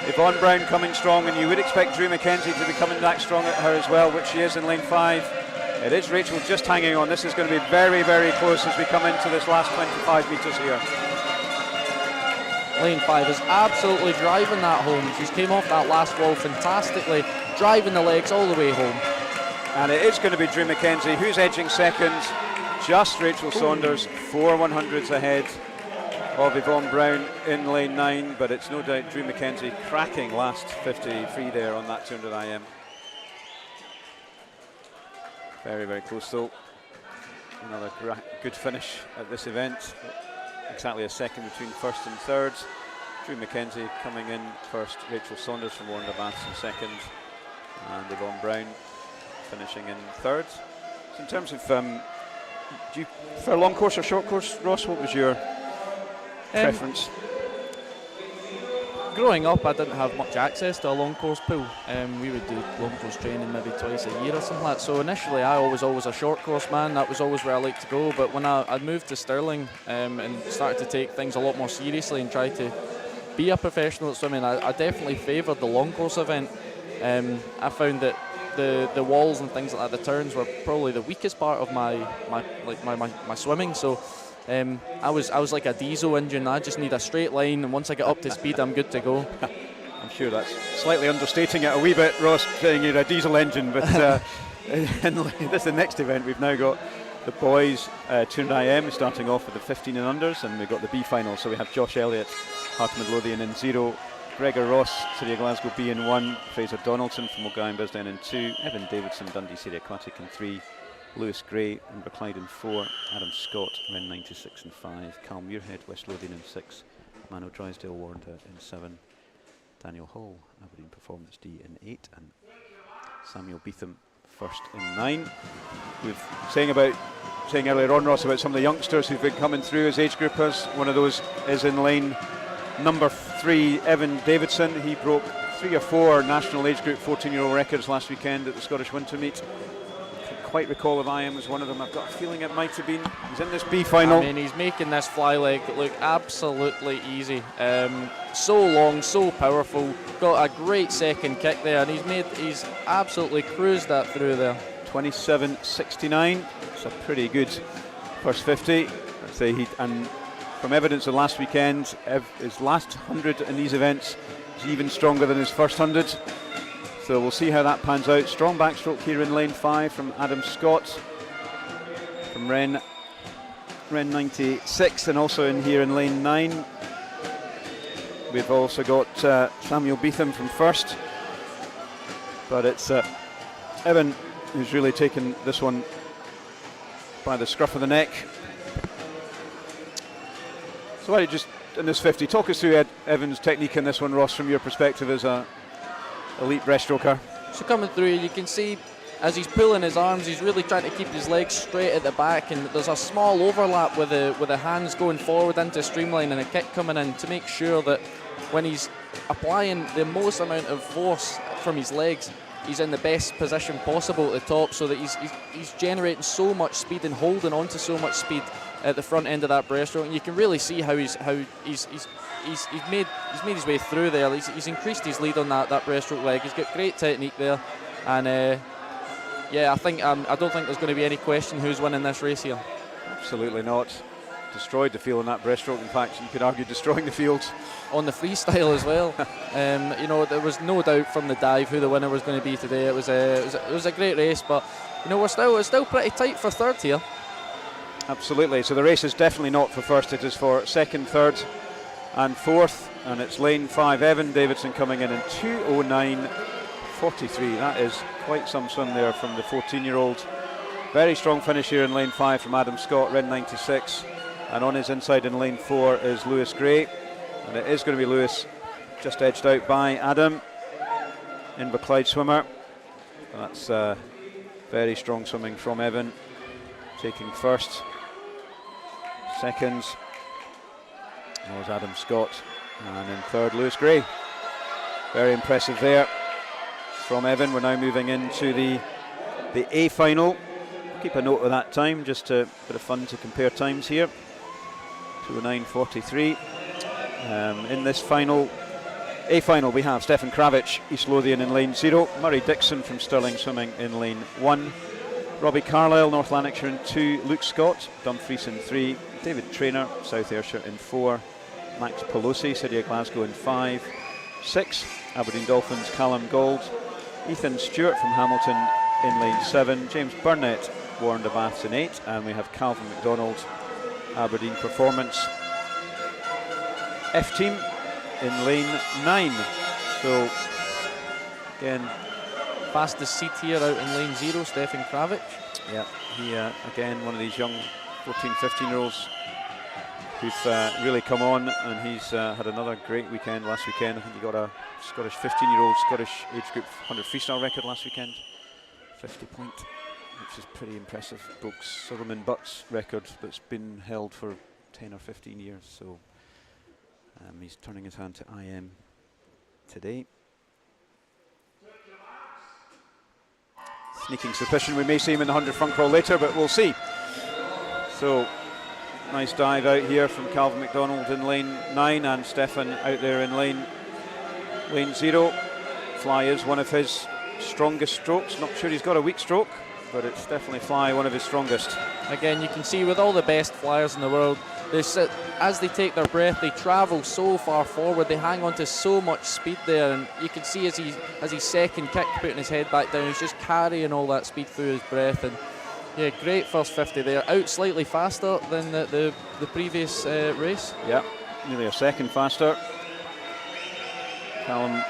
A: Yvonne Brown coming strong, and you would expect Drew McKenzie to be coming back strong at her as well, which she is in lane 5. It is Rachel just hanging on. This is going to be very, very close as we come into this last 25 metres here.
B: Lane 5 is absolutely driving that home. She's came off that last wall fantastically, driving the legs all the way home.
A: And it is going to be Drew McKenzie who's edging second. Just Rachel Saunders, 4 100s ahead of Yvonne Brown in lane 9, but it's no doubt Drew McKenzie cracking last 50 free there on that 200 IM. Very, very close though. Another good finish at this event. Exactly a second between first and third. Drew McKenzie coming in first, Rachel Saunders from Warner Baths in second, and Yvonne Brown finishing in third. So in terms of, do you prefer long course or short course, Ross? What was your preference?
B: Growing up, I didn't have much access to a long course pool. We would do long course training maybe twice a year or something like that. So initially, I was always a short course man. That was always where I liked to go. But when I moved to Stirling and started to take things a lot more seriously and try to be a professional at swimming, I definitely favoured the long course event. I found that the walls and things like that, the turns, were probably the weakest part of my swimming. So I was like a diesel engine. I just need a straight line, and once I get up to speed, I'm good to go.
A: I'm sure that's slightly understating it a wee bit, Ross, saying you're a diesel engine, but in this the next event we've now got the boys 200 IM starting off with the 15 and unders, and we've got the B final. So we have Josh Elliott, Heart of Midlothian in 0, Gregor Ross, City of Glasgow B in 1, Fraser Donaldson from Mulgine Bearsden in 2, Evan Davidson, Dundee City Aquatic in 3, Lewis Gray, Inverclyde in 4, Adam Scott, Ren 96 in 5, Cal Muirhead, West Lothian in 6, Mano Drysdale, Warnda in 7, Daniel Hall, Aberdeen Performance D in 8, and Samuel Beetham first in 9. We've saying earlier on, Ross, about some of the youngsters who've been coming through as age groupers. One of those is in lane number 3, Evan Davidson. He broke 3 or 4 national age group 14-year-old records last weekend at the Scottish Winter Meet. Quite recall if IM was one of them. I've got a feeling it might have been. He's in this B final.
B: I mean, he's making this fly leg look absolutely easy. So long, so powerful. Got a great second kick there, and he's absolutely cruised that through there.
A: 27.69. It's a pretty good first 50. I'd say and from evidence of last weekend, his last 100 in these events is even stronger than his first 100. So we'll see how that pans out. Strong backstroke here in lane 5 from Adam Scott, from Ren 96, and also in here in lane 9. We've also got Samuel Beetham from first, but it's Evan who's really taken this one by the scruff of the neck. So why don't you just, in this 50, talk us through Evan's technique in this one, Ross, from your perspective as a elite breaststroker.
B: So coming through, you can see as he's pulling his arms, he's really trying to keep his legs straight at the back, and there's a small overlap with the hands going forward into streamline and a kick coming in to make sure that when he's applying the most amount of force from his legs, he's in the best position possible at the top, so that he's generating so much speed and holding on to so much speed at the front end of that breaststroke. And you can really see how he's made his way through there. He's increased his lead on that breaststroke leg. He's got great technique there, and Yeah, I don't think there's going to be any question who's winning this race here.
A: Absolutely not. Destroyed the field in that breaststroke. In fact, you could argue destroying the field
B: on the freestyle as well. You know, there was no doubt from the dive who the winner was going to be today. It was a great race, but you know, we're still pretty tight for third here.
A: Absolutely. So the race is definitely not for first. It is for second, third, and fourth. And it's lane 5. Evan Davidson coming in 2:09.43. That is quite some swim there from the 14-year-old. Very strong finish here in lane 5 from Adam Scott, Red 96. And on his inside in lane 4 is Lewis Gray. And it is going to be Lewis just edged out by Adam, Inverclyde swimmer. That's very strong swimming from Evan, taking first. Second was Adam Scott, and in third Lewis Gray. Very impressive there from Evan. We're now moving into the A final. Keep a note of that time, just a bit of fun to compare times here. 2:09.43. In this final, A final, we have Stefan Kravic, East Lothian in lane 0, Murray Dixon from Stirling Swimming in lane 1, Robbie Carlisle, North Lanarkshire in 2, Luke Scott, Dumfries in 3, David Traynor, South Ayrshire in 4, Max Pelosi, City of Glasgow in 5, 6, Aberdeen Dolphins, Callum Gold, Ethan Stewart from Hamilton in lane 7, James Burnett, Warren de Baths in 8, and we have Calvin MacDonald, Aberdeen Performance. F team in lane 9. So again,
B: fastest seat here out in lane 0, Stefan Kravic.
A: Yeah, he again one of these young 14, 15-year-olds who've really come on, and he's had another great weekend last weekend. I think he got a Scottish 15-year-old Scottish age group 100 freestyle record last weekend, 50 point, which is pretty impressive. Broke Silverman Butt's record that's been held for 10 or 15 years. So he's turning his hand to IM today. Sneaking suspicion we may see him in the 100 front crawl later, but we'll see. So nice dive out here from Calvin MacDonald in lane 9, and Stefan out there in lane 0. Fly is one of his strongest strokes. Not sure he's got a weak stroke, but it's definitely Fly, one of his strongest.
B: Again, you can see with all the best flyers in the world, they sit, as they take their breath, they travel so far forward, they hang on to so much speed there, and you can see as he's second kick, putting his head back down, he's just carrying all that speed through his breath. And yeah, great first 50 there, out slightly faster than the previous race.
A: Yeah, nearly a second faster. Callum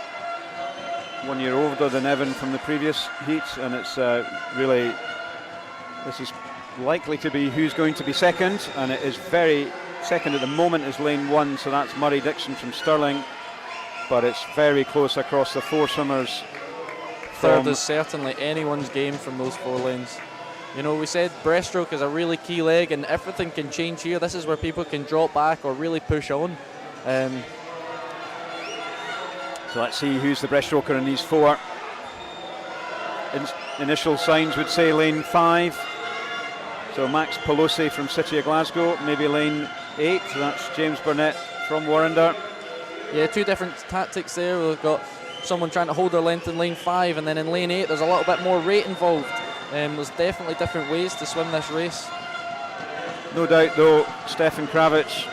A: 1 year older than Evan from the previous heat, and it's really, this is likely to be who's going to be second, and it is very second at the moment is lane 1, so that's Murray Dixon from Stirling, but it's very close across the 4 swimmers.
B: Third is certainly anyone's game from those 4 lanes. You know, we said breaststroke is a really key leg, and everything can change here. This is where people can drop back or really push on.
A: So let's see who's the breaststroker in these 4. Initial signs would say lane 5. So Max Pelosi from City of Glasgow, maybe lane 8. So that's James Burnett from Warrender.
B: Yeah, 2 different tactics there. We've got someone trying to hold their length in lane 5, and then in lane 8 there's a little bit more rate involved. There's definitely different ways to swim this race.
A: No doubt though, Stefan Kravic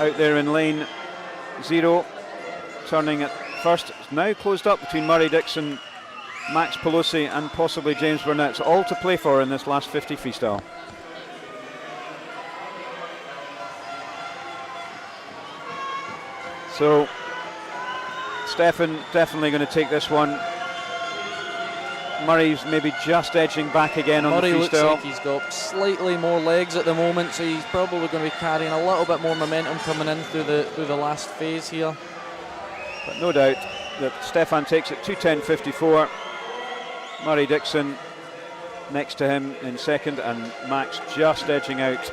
A: out there in lane 0, turning at first. It's now closed up between Murray Dixon, Max Pelosi and possibly James Burnett. It's all to play for in this last 50 freestyle. So Stefan definitely going to take this one. Murray's maybe just edging back again on
B: Murray
A: the freestyle.
B: Looks like he's got slightly more legs at the moment, so he's probably going to be carrying a little bit more momentum coming in through the last phase here.
A: But no doubt that Stefan takes it 2:10.54. Murray Dixon next to him in second, and Max just edging out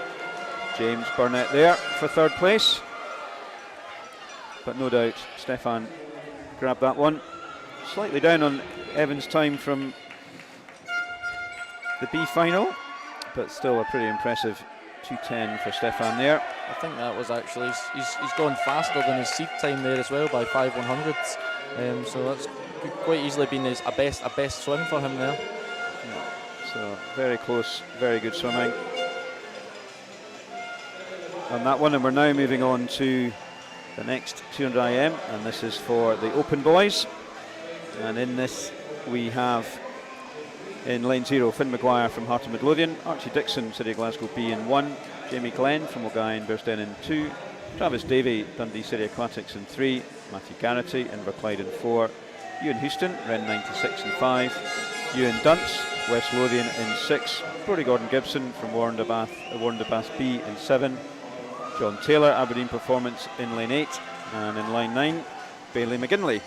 A: James Burnett there for third place. But no doubt Stefan grabbed that one. Slightly down on Evan's time from the B final, but still a pretty impressive 2:10 for Stefan there.
B: I think that was actually, he's gone faster than his seed time there as well by 5/100ths. So that's quite easily been a best swim for him there.
A: Yeah. So very close, very good swimming on that one. And we're now moving on to the next 200 IM, and this is for the open boys. And in this we have, in lane 0, Finn Maguire from Heart of Midlothian, Archie Dixon, City of Glasgow B in 1, Jamie Glenn from Mulgine Bearsden in 2, Travis Davey, Dundee City Aquatics in 3, Matthew Garrity in Inverclyde in 4, Ewan Houston, Ren 96 in 5, Ewan Dunce, West Lothian in 6, Brody Gordon Gibson from Warren de Bath B in 7, John Taylor, Aberdeen Performance in lane 8, and in line 9, Bailey McGinley.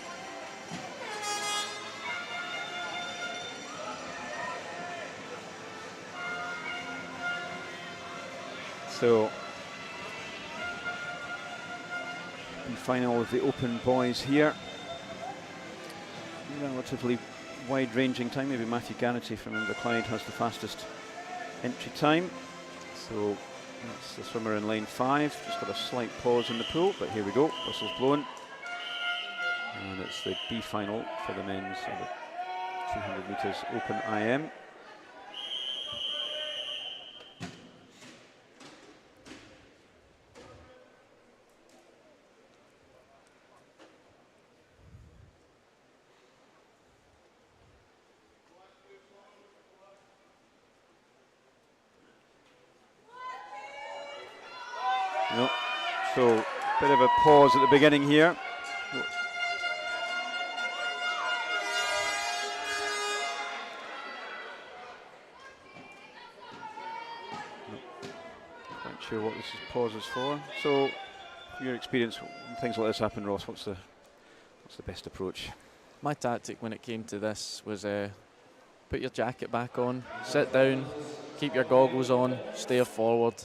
A: So, the final of the open boys here. Relatively wide-ranging time. Maybe Matthew Garrity from Inverclyde has the fastest entry time. So that's the swimmer in lane 5. Just got a slight pause in the pool, but here we go. Whistle's blown, and it's the B final for the men's 200 metres open IM. No. So, bit of a pause at the beginning here. Quite sure what this pause is for. So, your experience when things like this happen, Ross, what's the best approach?
B: My tactic when it came to this was put your jacket back on, sit down, keep your goggles on, stare forward.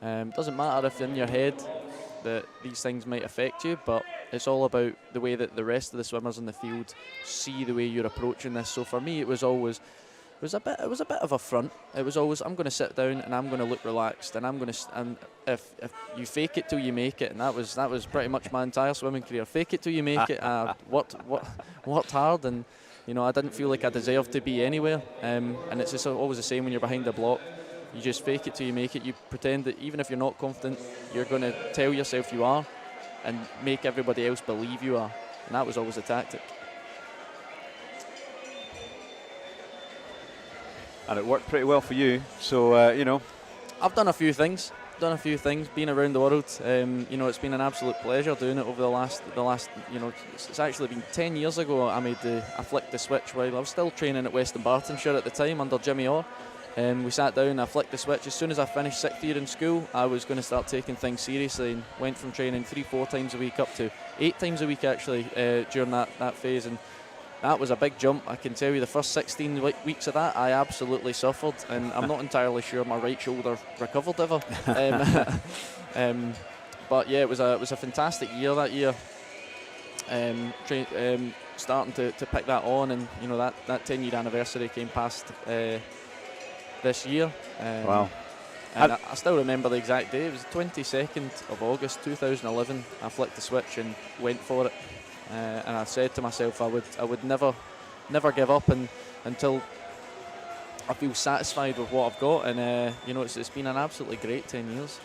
B: Doesn't matter if in your head that these things might affect you, but it's all about the way that the rest of the swimmers in the field see the way you're approaching this. So for me, it was a bit of a front. It was always, I'm going to sit down and I'm going to look relaxed, and and if you fake it till you make it, and that was pretty much my entire swimming career. Fake it till you make it. Worked hard, and I didn't feel like I deserved to be anywhere. And it's just always the same when you're behind the block. You just fake it till you make it. You pretend that even if you're not confident, you're going to tell yourself you are and make everybody else believe you are. And that was always the tactic.
A: And it worked pretty well for you. So,
B: I've done a few things. Been around the world. It's been an absolute pleasure doing it over the last. It's actually been 10 years ago. I flicked the switch while I was still training at Western Bartonshire at the time under Jimmy Orr. We sat down, I flicked the switch. As soon as I finished 6th year in school, I was going to start taking things seriously, and went from training 3-4 times a week up to 8 times a week actually during that phase. And that was a big jump. I can tell you the first 16 weeks of that, I absolutely suffered, and I'm not entirely sure my right shoulder recovered ever. But yeah, it was a fantastic year that year. Starting to pick that on, and that 10-year anniversary came past this year.
A: Wow.
B: And I still remember the exact day. It was the 22nd of August 2011. I flicked the switch and went for it. And I said to myself I would never give up until I feel satisfied with what I've got. And it's been an absolutely great 10 years.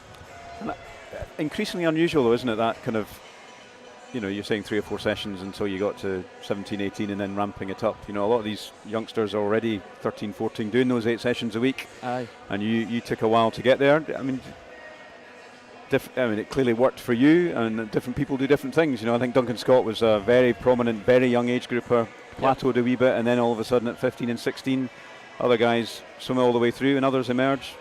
A: Increasingly unusual though, isn't it, that kind of, you're saying 3 or 4 sessions until you got to 17, 18 and then ramping it up. A lot of these youngsters are already 13, 14 doing those 8 sessions a week.
B: Aye.
A: And you took a while to get there. It clearly worked for you, and different people do different things. I think Duncan Scott was a very prominent, very young age grouper, plateaued a wee bit, and then all of a sudden at 15 and 16, other guys swim all the way through and others emerge.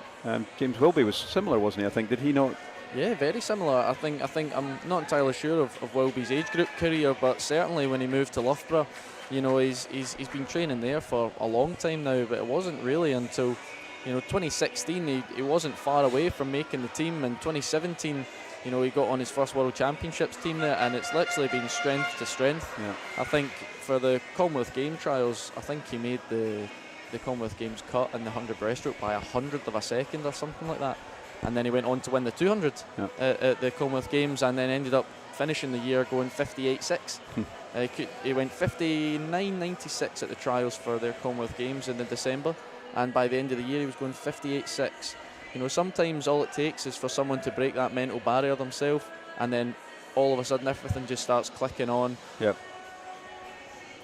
A: James Wilby was similar, wasn't he? I think, did he not?
B: Yeah, very similar. I think I'm not entirely sure of Wilby's age group career, but certainly when he moved to Loughborough, he's been training there for a long time now. But it wasn't really until 2016 he wasn't far away from making the team. In 2017, he got on his first World Championships team there, and it's literally been strength to strength. Yeah. I think for the Commonwealth Game trials, I think he made the Commonwealth Games cut in the 100 breaststroke by 100th of a second or something like that. And then he went on to win the 200 at the Commonwealth Games, and then ended up finishing the year going 58.6. He went 59.96 at the trials for their Commonwealth Games in the December, and by the end of the year he was going 58.6. You know, sometimes all it takes is for someone to break that mental barrier themselves, and then all of a sudden everything just starts clicking on.
A: Yep.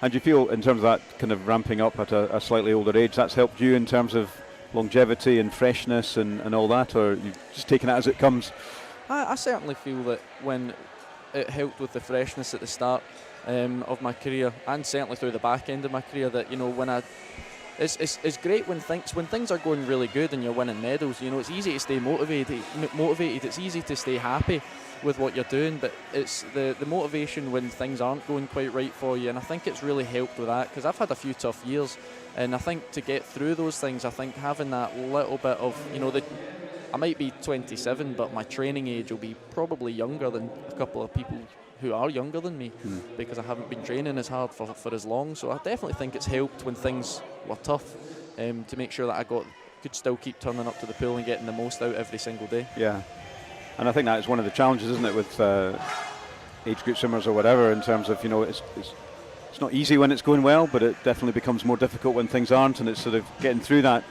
A: And do you feel, in terms of that kind of ramping up at a slightly older age, that's helped you in terms of longevity and freshness and all that, or you've just taken it as it comes?
B: I certainly feel that when it helped with the freshness at the start of my career, and certainly through the back end of my career, that, you know, when it's great when things are going really good and you're winning medals. You know, it's easy to stay motivated. It's easy to stay happy with what you're doing, but it's the motivation when things aren't going quite right for you. And I think it's really helped with that, because I've had a few tough years, and I think to get through those things, I think having that little bit of, you know, I might be 27, but my training age will be probably younger than a couple of people who are younger than me, because I haven't been training as hard for as long. So I definitely think it's helped when things were tough, to make sure that I could still keep turning up to the pool and getting the most out every single day.
A: Yeah, and I think that is one of the challenges, isn't it, with age group swimmers or whatever, in terms of, you know, it's not easy when it's going well, but it definitely becomes more difficult when things aren't, and it's sort of getting through that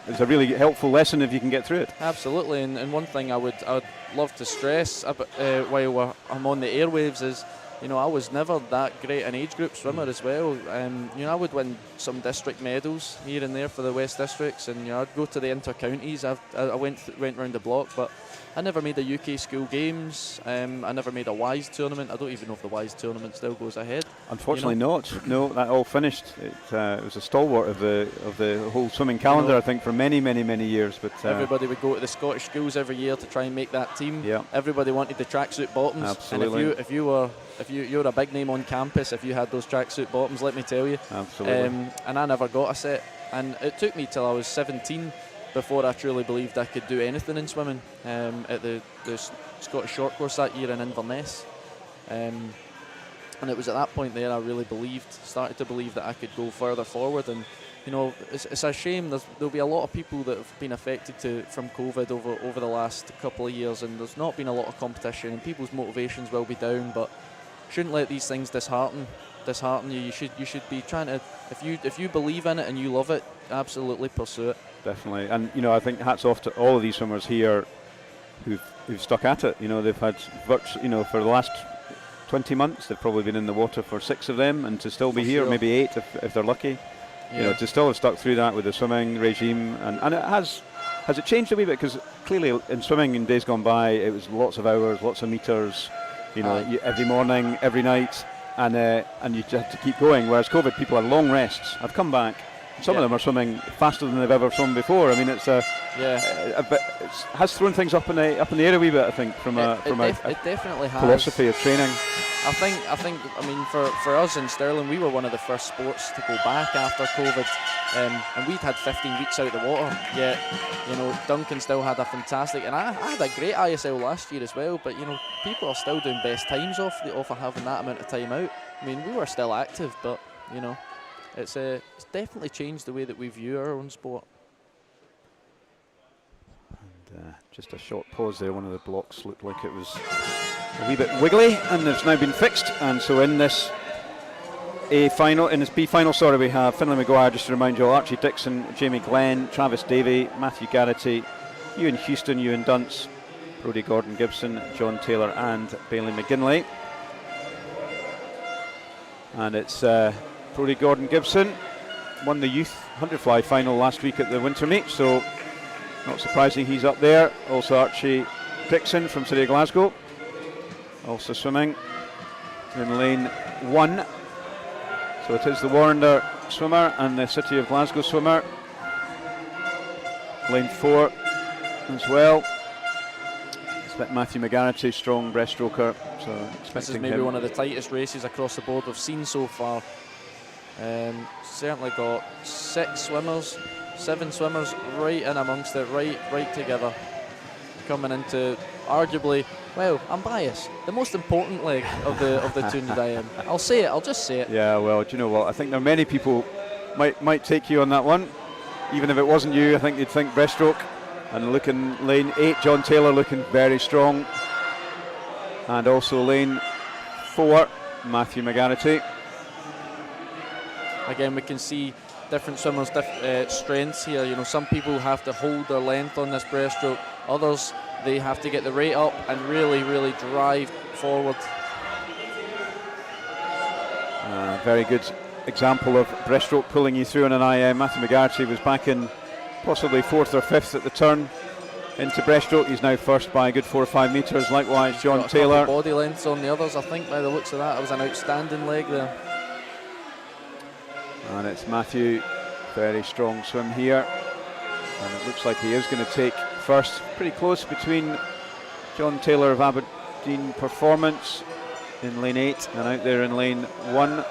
A: is a really helpful lesson if you can get through it.
B: Absolutely, and one thing I would love to stress while I'm on the airwaves is, you know, I was never that great an age group swimmer as well. You know, I would win some district medals here and there for the West Districts, and, you know, I'd go to the inter-counties. I went round the block, but I never made a UK school games. I never made a WISE tournament. I don't even know if the WISE tournament still goes ahead.
A: Unfortunately, you know? Not. No, that all finished. It was a stalwart of the whole swimming calendar, you know, I think, for many, many, many years. But
B: everybody would go to the Scottish schools every year to try and make that team.
A: Yeah.
B: Everybody wanted the tracksuit bottoms.
A: Absolutely.
B: And if you're a big name on campus, if you had those tracksuit bottoms, let me tell you.
A: Absolutely.
B: And I never got a set, and it took me till I was 17 before I truly believed I could do anything in swimming, at the Scottish short course that year in Inverness. And it was at that point there I really started to believe that I could go further forward. And, you know, it's a shame. There'll be a lot of people that have been affected from COVID over the last couple of years, and there's not been a lot of competition, and people's motivations will be down, but shouldn't let these things dishearten you. You should be trying to, if you believe in it and you love it, absolutely pursue it.
A: Definitely. And, you know, I think hats off to all of these swimmers here who've stuck at it. You know, they've had you know, for the last 20 months they've probably been in the water for 6 of them, and to still be here, maybe 8 if they're lucky. Yeah. You know, to still have stuck through that with the swimming regime, and it has it changed a wee bit? Because clearly in swimming in days gone by it was lots of hours, lots of meters, you know, every morning, every night, and you just have to keep going. Whereas COVID, people had long rests. I've come back. Some of them are swimming faster than they've ever swum before. I mean, it has thrown things up in the air a wee bit, I think, from a
B: definitely has.
A: Philosophy of training.
B: I think. I mean, for us in Stirling, we were one of the first sports to go back after COVID, and we'd had 15 weeks out of the water. Yet, you know, Duncan still had a fantastic, and I had a great ISL last year as well. But, you know, people are still doing best times off of having that amount of time out. I mean, we were still active, but, you know, it's definitely changed the way that we view our own sport.
A: And just a short pause there. One of the blocks looked like it was a wee bit wiggly, and it's now been fixed. And so in this B final, we have Finlay Maguire, just to remind you all, Archie Dixon, Jamie Glenn, Travis Davey, Matthew Garrity, Ewan Houston, Ewan Dunce, Brodie Gordon-Gibson, John Taylor and Bailey McGinley. And it's Brodie Gordon-Gibson won the youth 100 fly final last week at the winter meet, so not surprising he's up there. Also Archie Dixon from City of Glasgow, also swimming in lane 1. So it is the Warrender swimmer and the City of Glasgow swimmer. Lane 4 as well. Expect Matthew McGarrity, strong breaststroker. So
B: this is maybe one of the tightest races across the board we've seen so far. Certainly got 7 swimmers right in amongst it, right together, coming into arguably, well, I'm biased, the most important leg of the Toon. I'll just say it.
A: Yeah, well, do you know what? I think there are many people might take you on that one. Even if it wasn't you, I think you'd think breaststroke. And looking lane 8, John Taylor looking very strong. And also lane 4, Matthew McGarrity.
B: Again, we can see different swimmers' strengths here. You know, some people have to hold their length on this breaststroke. Others, they have to get the rate up and really, really drive forward.
A: Very good example of breaststroke pulling you through on an IM. Matthew McGarty was back in possibly 4th or 5th at the turn into breaststroke. He's now first by a good 4 or 5 metres. Likewise, John
B: Got a
A: Taylor.
B: couple body lengths on the others, I think, by the looks of that. It was an outstanding leg there.
A: And it's Matthew, very strong swim here. And it looks like he is going to take first. Pretty close between John Taylor of Aberdeen Performance in lane 8 and out there in lane 1,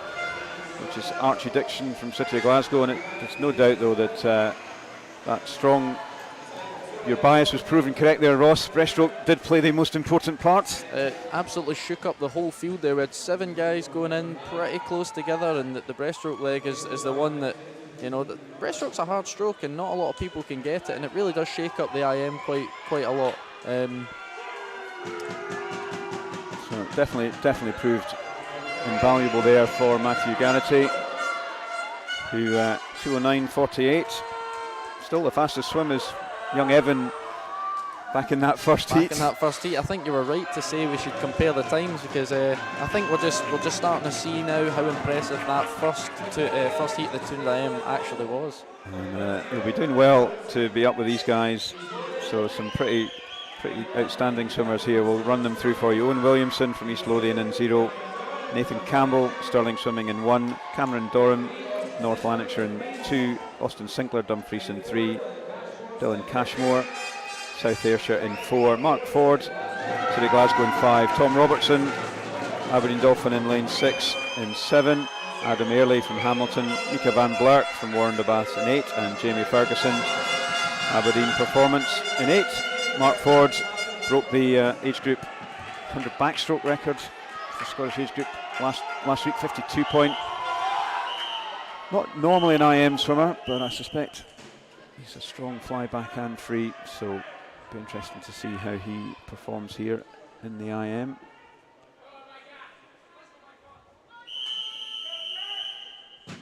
A: which is Archie Dixon from City of Glasgow. And there's no doubt though that that strong, your bias was proven correct there, Ross. Breaststroke did play the most important part.
B: It absolutely shook up the whole field there. We had 7 guys going in pretty close together, and the breaststroke leg is the one that, you know, the breaststroke's a hard stroke and not a lot of people can get it, and it really does shake up the IM quite a lot.
A: So definitely proved invaluable there for Matthew Garrity, who 2:09.48. Still the fastest swim is young Evan back in that first heat.
B: I think you were right to say we should compare the times, because I think we're just starting to see now how impressive that first heat of the 200 IM actually was.
A: And you'll be doing well to be up with these guys. So some pretty outstanding swimmers here. We'll run them through for you. Owen Williamson from East Lothian in 0. Nathan Campbell, Stirling Swimming in 1. Cameron Doran, North Lanarkshire in 2. Austin Sinclair, Dumfries in 3. Dylan Cashmore, South Ayrshire in 4. Mark Ford, City Glasgow in 5. Tom Robertson, Aberdeen Dolphin in lane 6 in 7. Adam Airley from Hamilton. Mika Van Blerk from Warren-de-Bath in 8. And Jamie Ferguson, Aberdeen Performance in 8. Mark Ford broke the age group 100 backstroke record for Scottish age group last week, 52 point. Not normally an IM swimmer, but I suspect he's a strong fly backhand free, so it'll be interesting to see how he performs here in the IM. I'm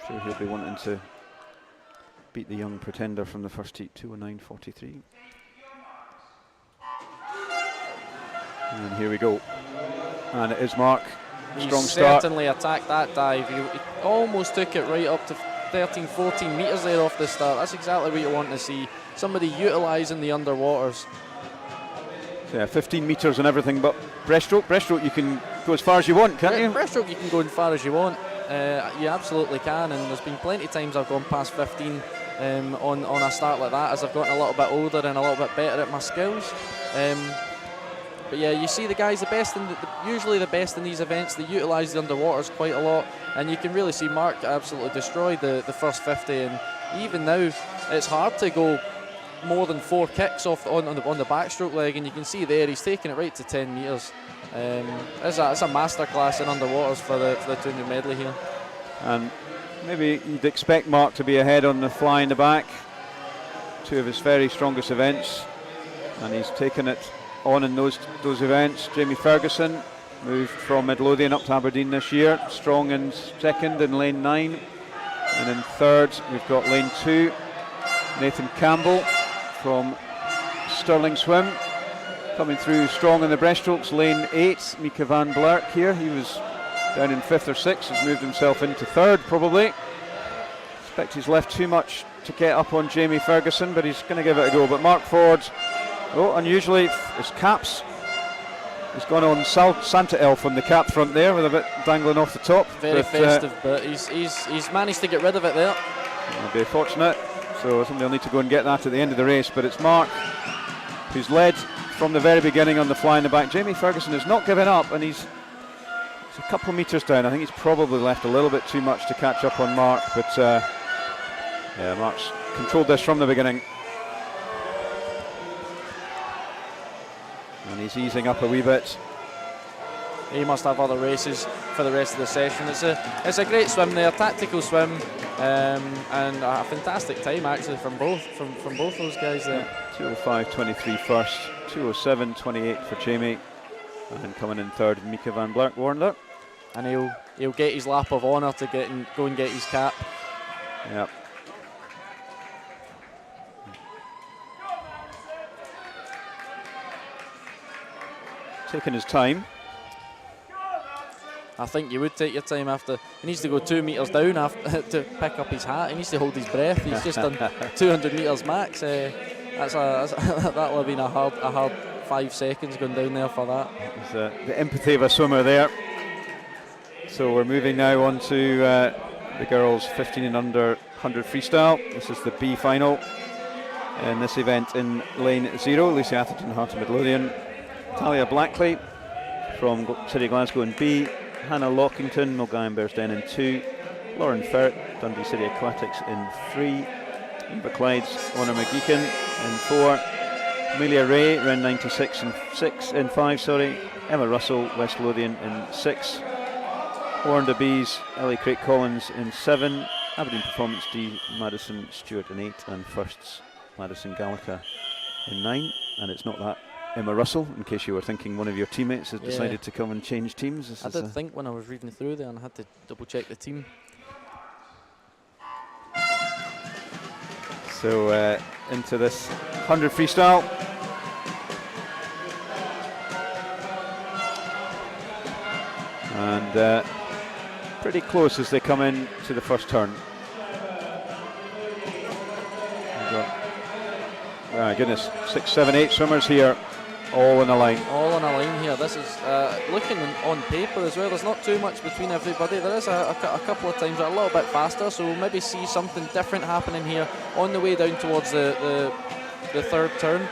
A: sure he'll be wanting to beat the young pretender from the first heat, 2:09.43. And here we go. And it is Mark. Strong start.
B: Certainly attacked that dive. He almost took it right up to 13, 14 metres there off the start. That's exactly what you want to see. Somebody utilising the underwaters.
A: So yeah, 15 metres and everything, but breaststroke you can go as far as you want, can't you?
B: Breaststroke you can go as far as you want. You absolutely can, and there's been plenty of times I've gone past 15 on a start like that as I've gotten a little bit older and a little bit better at my skills. But yeah, you see the guys, usually the best in these events, they utilise the underwaters quite a lot, and you can really see Mark absolutely destroyed the first 50, and even now it's hard to go more than 4 kicks off on the backstroke leg, and you can see there he's taking it right to 10 metres. It's a masterclass in underwaters for the 200 medley here. And
A: maybe you'd expect Mark to be ahead on the fly in the back, 2 of his very strongest events, and he's taken it on in those events. Jamie Ferguson moved from Midlothian up to Aberdeen this year, strong in 2nd in lane 9, and in 3rd we've got lane 2, Nathan Campbell from Stirling Swim, coming through strong in the breaststrokes. Lane 8, Mika Van Blerk here, he was down in 5th or 6th, has moved himself into 3rd probably. Expect he's left too much to get up on Jamie Ferguson, but he's going to give it a go. But Mark Ford, unusually, his caps, he's gone on Santa Elf on the cap front there with a bit dangling off the top.
B: Very festive, but he's managed to get rid of it there.
A: He'll be fortunate, so somebody will need to go and get that at the end of the race. But it's Mark who's led from the very beginning on the fly in the back. Jamie Ferguson has not given up, and he's a couple of metres down. I think he's probably left a little bit too much to catch up on Mark, but yeah, Mark's controlled this from the beginning. And he's easing up a wee bit.
B: He must have other races for the rest of the session. It's a great swim there, tactical swim, and a fantastic time actually from both those guys there.
A: 2:05.23 first, 2:07.28 for Jamie, and coming in 3rd, Mika Van Blerk Warner.
B: and he'll get his lap of honour to go and get his cap.
A: Yep. Taking his time.
B: I think you would take your time after. He needs to go 2 metres down after to pick up his hat. He needs to hold his breath. He's just done 200 metres max. That'll have been a hard 5 seconds going down there for that.
A: It's, the empathy of a swimmer there. So we're moving now on to the girls 15 and under 100 freestyle. This is the B final in this event in lane 0. Lucy Atherton, Heart of Midlothian. Talia Blackley from City of Glasgow in B. Hannah Lockington, Mulgine Bearsden in 2. Lauren Ferret, Dundee City Aquatics in 3. Eva Clyde's Honor McGeechan in 4. Amelia Ray, Ren 96 in 5. Emma Russell, West Lothian in 6. Warren Bees, Ellie Craig Collins in 7. Aberdeen Performance D, Madison Stewart in 8. And Firsts, Madison Gallica in 9. And it's not that Emma Russell, in case you were thinking one of your teammates has decided to come and change teams.
B: I did think when I was reading through there, and I had to double check the team.
A: So into this 100 freestyle. And pretty close as they come in to the first turn. My goodness, 6, 7, 8 swimmers here, all in a line.
B: All in a line here. This is looking on paper as well. There's not too much between everybody. There is a couple of times that are a little bit faster, so we'll maybe see something different happening here on the way down towards the third turn.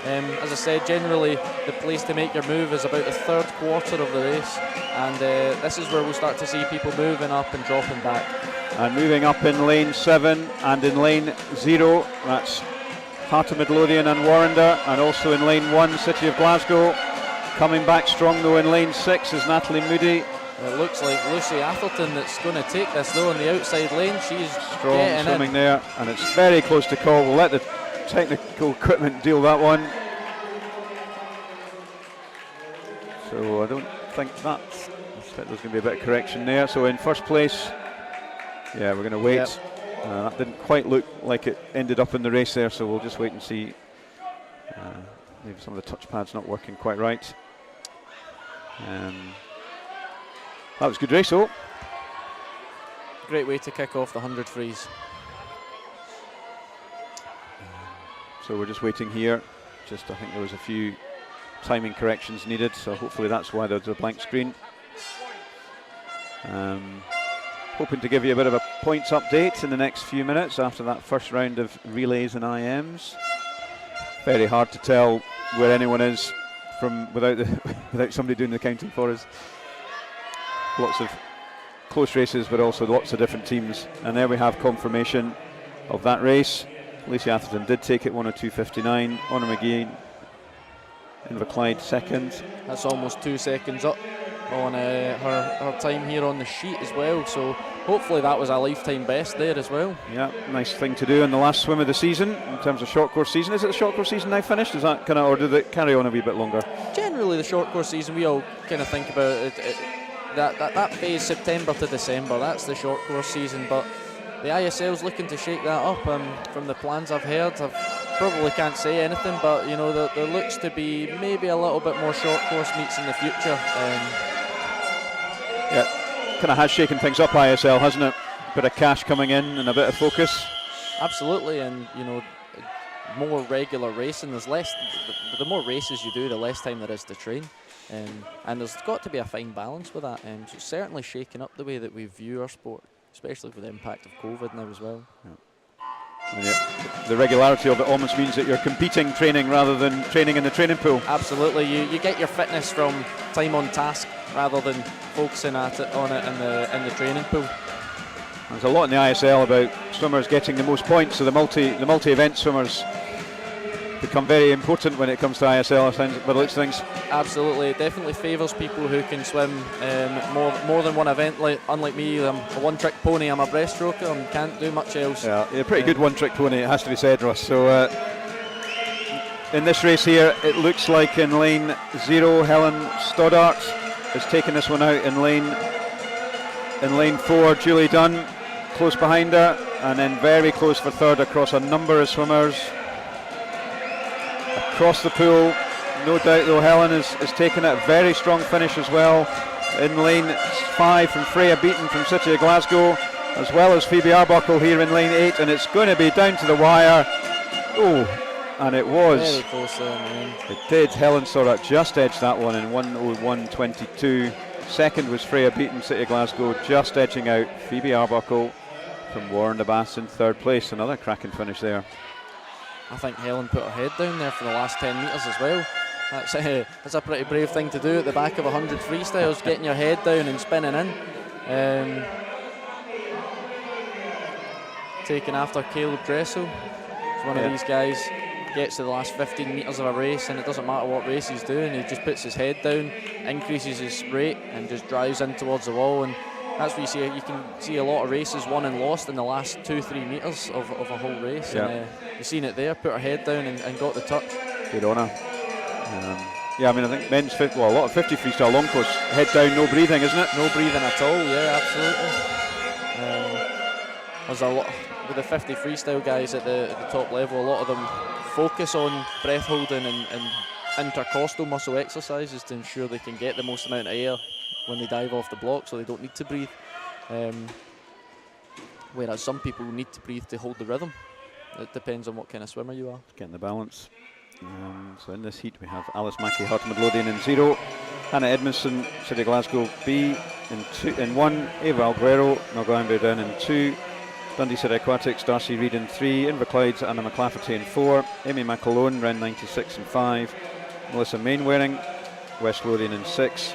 B: As I said, generally the place to make your move is about the third quarter of the race, and this is where we'll start to see people moving up and dropping back.
A: And moving up in lane 7 and in lane 0, that's Heart of Midlothian and Warrender, and also in lane 1, City of Glasgow. Coming back strong though in lane 6 is Natalie Moody.
B: It looks like Lucy Atherton that's going to take this though in the outside lane. She's
A: strong swimming in there, and it's very close to call. We'll let the technical equipment deal that one. So I don't think I expect there's going to be a bit of correction there. So in first place, yeah, we're going to wait. Yep. That didn't quite look like it ended up in the race there, so we'll just wait and see. Maybe some of the touchpad's not working quite right. That was a good race, though.
B: Great way to kick off the 100 freeze.
A: So we're just waiting here. I think there was a few timing corrections needed, so hopefully that's why there's a blank screen. Hoping to give you a bit of a points update in the next few minutes after that first round of relays and IMs. Very hard to tell where anyone is from without somebody doing the counting for us. Lots of close races, but also lots of different teams. And there we have confirmation of that race. Lucy Atherton did take it 1:02.59. Honor McGee in Clyde second.
B: That's almost 2 seconds up on her time here on the sheet as well, so hopefully that was a lifetime best there as well.
A: Yeah, nice thing to do in the last swim of the season in terms of short course season. Is it the short course season now finished? Is that kind of, or did it carry on a wee bit longer?
B: Generally the short course season, we all kind of think about it, that phase September to December, that's the short course season, but the ISL's looking to shake that up. From the plans I've heard, I probably can't say anything, but you know there looks to be maybe a little bit more short course meets in the future.
A: Yeah, kind of has shaken things up, ISL, hasn't it? Bit of cash coming in and a bit of focus.
B: Absolutely, and you know, more regular racing. There's less. The more races you do, the less time there is to train, and there's got to be a fine balance with that. So it's certainly shaking up the way that we view our sport, especially with the impact of COVID now as well.
A: Yeah. And yet, the regularity of it almost means that you're competing training rather than training in the training pool.
B: Absolutely, you get your fitness from time on task rather than focusing on it in the training pool.
A: There's a lot in the ISL about swimmers getting the most points, so the multi-event swimmers become very important when it comes to ISL, by the looks of things.
B: Absolutely, it definitely favours people who can swim more than one event. Unlike me, I'm a one-trick pony. I'm a breaststroker and can't do much else.
A: Yeah, you're a pretty good one-trick pony, it has to be said, Ross. So in this race here, it looks like in lane 0, Helen Stoddart has taken this one out in lane in lane 4, Julie Dunn close behind her, and then very close for third across a number of swimmers. Across the pool, no doubt though, Helen is taking it. A very strong finish as well. In lane 5 from Freya Beaton from City of Glasgow, as well as Phoebe Arbuckle here in lane 8, and it's going to be down to the wire. Oh, and it was.
B: Very close there, man.
A: It did. Helen Sorat just edged that one in 1:01.22. Second was Freya Beaton, City of Glasgow, just edging out Phoebe Arbuckle from Warren de Bass in third place. Another cracking finish there.
B: I think Helen put her head down there for the last 10 metres as well. That's a pretty brave thing to do at the back of 100 freestyles, getting your head down and spinning in. Taking after Caleb Dressel. It's one of these guys, gets to the last 15 metres of a race, and it doesn't matter what race he's doing, he just puts his head down, increases his rate, and just drives in towards the wall. And that's what you see. You can see a lot of races won and lost in the last 2-3 metres of a whole race.
A: Yeah.
B: And you've seen it there, put her head down and got the touch.
A: Good on her. Yeah, I mean, I think men's a lot of 50 freestyle long course, head down, no breathing, isn't it?
B: No breathing at all, yeah, absolutely. There's a lot, with the 50 freestyle guys at the top level, a lot of them focus on breath holding and intercostal muscle exercises to ensure they can get the most amount of air when they dive off the block, so they don't need to breathe. Whereas some people need to breathe to hold the rhythm. It depends on what kind of swimmer you are.
A: Getting the balance. So in this heat we have Alice Mackey, Heart of Midlothian in 0, Hannah Edmondson, City Glasgow B in 1, Ava Alguero, Milgrimber down in 2, Dundee City Aquatics, Darcy Reid in 3, Inverclyde's Anna McLafferty in 4, Amy McAlone, round 96 in 5, Melissa Mainwaring, West Lothian in 6,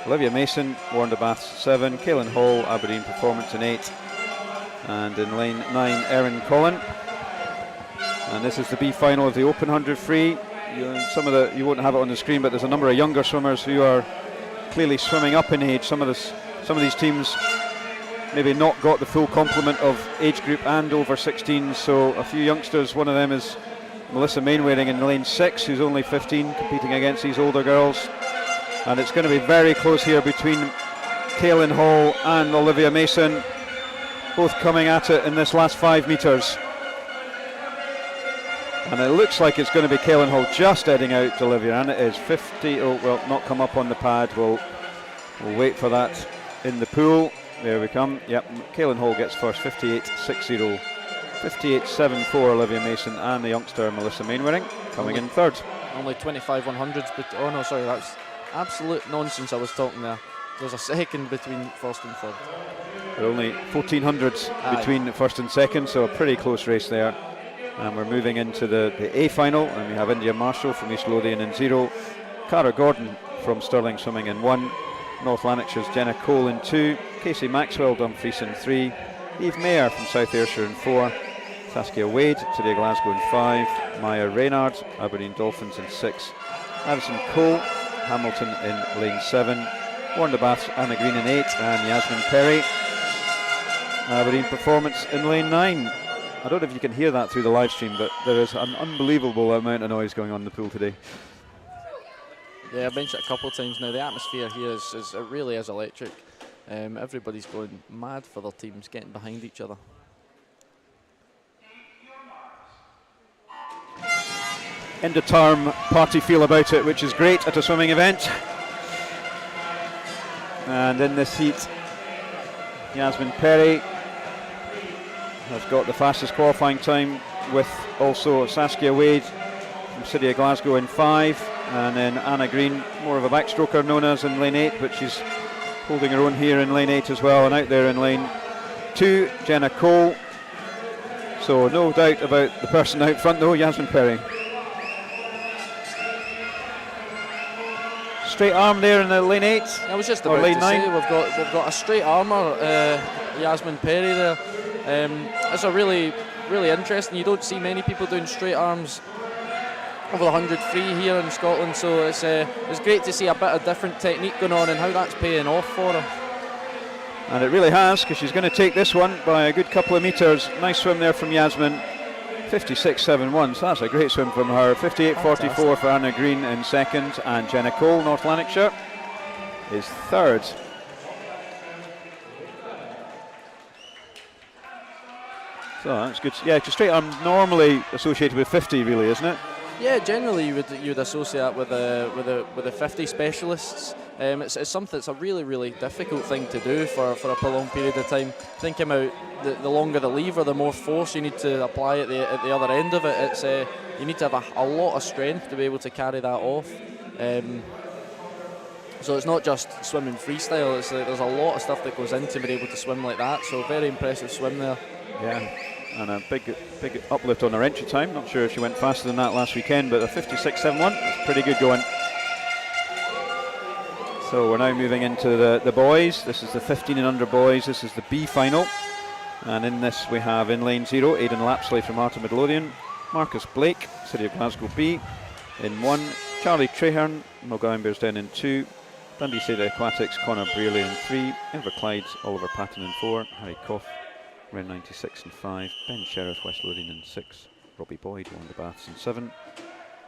A: Olivia Mason, Warren de Bath 7, Kaylin Hall, Aberdeen Performance in 8, and in lane 9, Erin Collin. And this is the B final of the Open 100 free. You won't have it on the screen, but there's a number of younger swimmers who are clearly swimming up in age. Some of these teams maybe not got the full complement of age group and over 16. So a few youngsters. One of them is Melissa Mainwaring in lane 6, who's only 15, competing against these older girls. And it's going to be very close here between Kaylin Hall and Olivia Mason, both coming at it in this last 5 metres. And it looks like it's going to be Kaylin Hall just heading out to Olivia, and it is 50. Oh, well, not come up on the pad. We'll wait for that in the pool. There we come. Yep, Kaylin Hall gets first, 58.60. 58.74 Olivia Mason, and the youngster Melissa Mainwaring coming in third.
B: Only 25 100s, but oh no, sorry, that's absolute nonsense I was talking there. There's a second between first and third.
A: There are only 1400s between first and second, so a pretty close race there. And we're moving into the A final, and we have India Marshall from East Lothian in 0, Cara Gordon from Stirling Swimming in 1, North Lanarkshire's Jenna Cole in 2, Casey Maxwell Dumfries in 3, Eve Mayer from South Ayrshire in 4, Saskia Wade, City of Glasgow in 5, Maya Reynard, Aberdeen Dolphins in 6, Addison Cole, Hamilton in lane 7, Warren de Bath's Anna Green in 8, and Yasmin Perry, Aberdeen Performance in lane 9. I don't know if you can hear that through the live stream, but there is an unbelievable amount of noise going on in the pool today.
B: Yeah, I've mentioned it a couple of times now. The atmosphere here it really is electric. Everybody's going mad for their teams, getting behind each other.
A: End of term party feel about it, which is great at a swimming event. And in this heat, Yasmin Perry has got the fastest qualifying time, with also Saskia Wade from City of Glasgow in 5, and then Anna Green, more of a backstroker known as, in lane 8, but she's holding her own here in lane 8 as well. And out there in lane 2, Jenna Cole. So no doubt about the person out front though, Yasmin Perry. Straight arm there in the lane 8.
B: I was just about to say, we've got a straight armour, Yasmin Perry there. It's a really interesting. You don't see many people doing straight arms over the 100 free here in Scotland, so it's great to see a bit of different technique going on and how that's paying off for her.
A: And it really has, because she's going to take this one by a good couple of metres. Nice swim there from Yasmin. 56.71, so that's a great swim from her. 58.44 for Anna Green in second, and Jenna Cole, North Lanarkshire, is third. So that's good. Yeah, because straight arm normally associated with 50, really, isn't it?
B: Yeah, generally you would associate that with the 50 specialists. It's something. It's a really difficult thing to do for a prolonged period of time. Think about the longer the lever, the more force you need to apply at the other end of it. It's you need to have a lot of strength to be able to carry that off. So it's not just swimming freestyle. There's a lot of stuff that goes into being able to swim like that. So very impressive swim there.
A: Yeah. And a big uplift on her entry time. Not sure if she went faster than that last weekend, but a 56.71 is pretty good going. So we're now moving into the boys. This is the 15 and under boys. This is the B final. And in this we have in lane 0, Aidan Lapsley from Heart of Midlothian, Marcus Blake, City of Glasgow B. In 1, Charlie Traherne, Mulgowan Bearsden in 2, Dundee City Aquatics, Conor Brearley in 3, Inverclyde, Oliver Patton in 4, Harry Cough, Ren 96 in 5, Ben Sheriff, West Lothian in 6, Robbie Boyd, Wonder Baths in 7,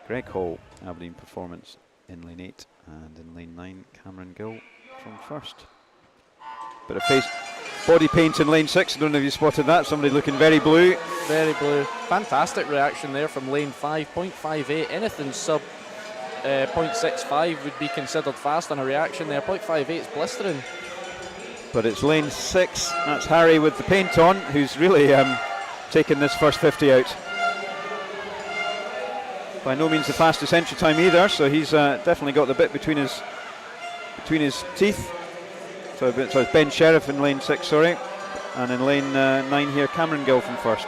A: Greg Hall, Aberdeen Performance in lane 8, and in lane 9, Cameron Gill from first. Bit of face body paint in lane 6, I don't know if you spotted that, somebody looking very blue.
B: Very blue. Fantastic reaction there from lane 5, 0.58, anything sub 0.65 would be considered fast on a reaction there. 0.58 is blistering.
A: But it's lane 6, that's Harry with the paint on, who's really taken this first 50 out. By no means the fastest entry time either, so he's definitely got the bit between his teeth. So it's Ben Sheriff in lane 6, sorry. And in lane 9 here, Cameron Gill from first.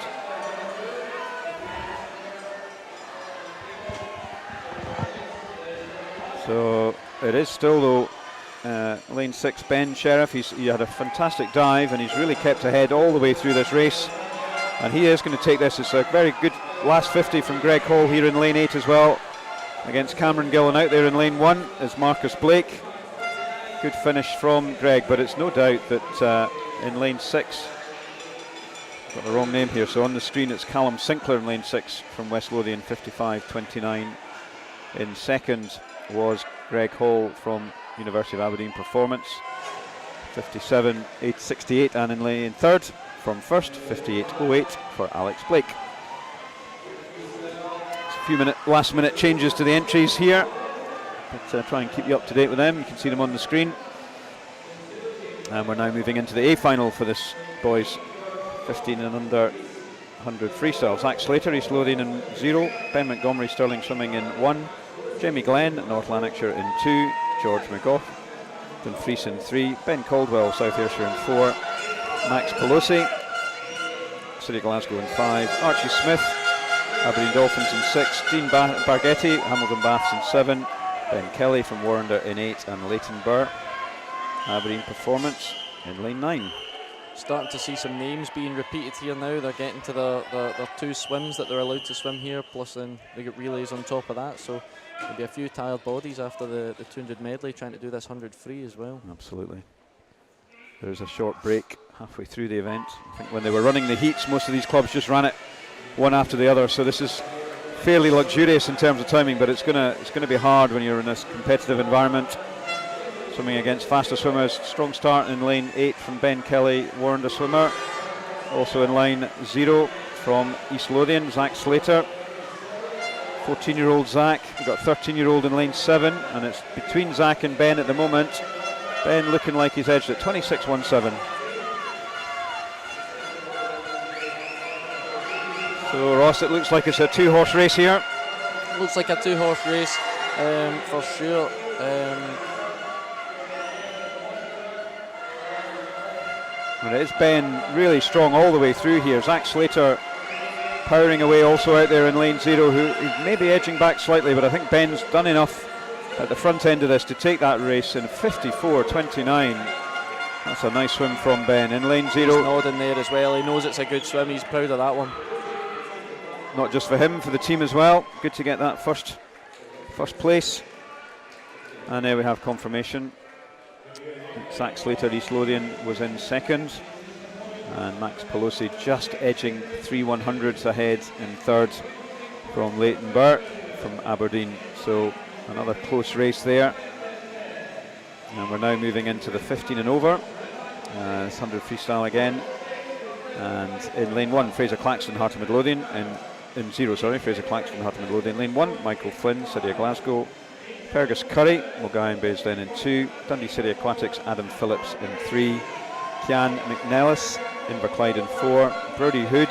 A: So it is still though lane 6, Ben Sheriff. He had a fantastic dive and he's really kept ahead all the way through this race. And he is going to take this. It's a very good last 50 from Greg Hall here in lane 8 as well against Cameron Gill. And out there in lane 1 is Marcus Blake. Good finish from Greg, but it's no doubt that in lane 6, I've got the wrong name here, so on the screen it's Callum Sinclair in lane 6 from West Lothian, 55.29. In second was Greg Hall from University of Aberdeen Performance, 57.868, and in lane third from first, 58.08 for Alex Blake. It's a few last minute changes to the entries here, but try and keep you up to date with them. You can see them on the screen. And we're now moving into the A final for this boys 15 and under 100 freestyle. Zach Slater, East Lothian in 0, Ben Montgomery, Stirling Swimming in 1, Jamie Glenn, North Lanarkshire in 2, George McGough, Dunfries in 3, Ben Caldwell, South Ayrshire in 4, Max Pelosi, City of Glasgow in 5, Archie Smith, Aberdeen Dolphins in 6, Dean Bargetti, Hamilton Baths in 7, Ben Kelly from Warrender in 8, and Leighton Burr, Aberdeen Performance in lane 9.
B: Starting to see some names being repeated here now. They're getting to the 2 swims that they're allowed to swim here, plus then they get relays on top of that. So there'll be a few tired bodies after the 200 medley trying to do this 100 free as well.
A: Absolutely. There's a short break halfway through the event. I think when they were running the heats, most of these clubs just ran it one after the other. So this is fairly luxurious in terms of timing, but it's gonna be hard when you're in this competitive environment. Swimming against faster swimmers. Strong start in lane 8 from Ben Kelly, Warrender swimmer. Also in line 0 from East Lothian, Zach Slater. 14-year-old Zach. We've got 13-year-old in lane 7, and it's between Zach and Ben at the moment. Ben looking like he's edged at 26.17. So Ross, it looks like it's a 2-horse race here.
B: Looks like a 2-horse race for sure.
A: And it is Ben really strong all the way through here. Zach Slater powering away also out there in lane 0, who is maybe edging back slightly, but I think Ben's done enough at the front end of this to take that race in 54.29. That's a nice swim from Ben in lane 0.
B: He's nodding there as well. He knows it's a good swim. He's proud of that one.
A: Not just for him, for the team as well. Good to get that first place. And there we have confirmation. Zach Slater, East Lothian, was in second, and Max Pelosi just edging 3/100ths ahead in third from Leighton Burr from Aberdeen. So another close race there. And we're now moving into the 15 and over. It's 100 freestyle again. And in lane 1, Fraser Claxton, Heart of Midlothian. In 0, Fraser Claxton, Heart of Midlothian. Lane 1, Michael Flynn, City of Glasgow. Fergus Curry, Mulgine Baysden in 2. Dundee City Aquatics, Adam Phillips in 3. Cian McNellis, Inverclyde in 4. Brody Hood,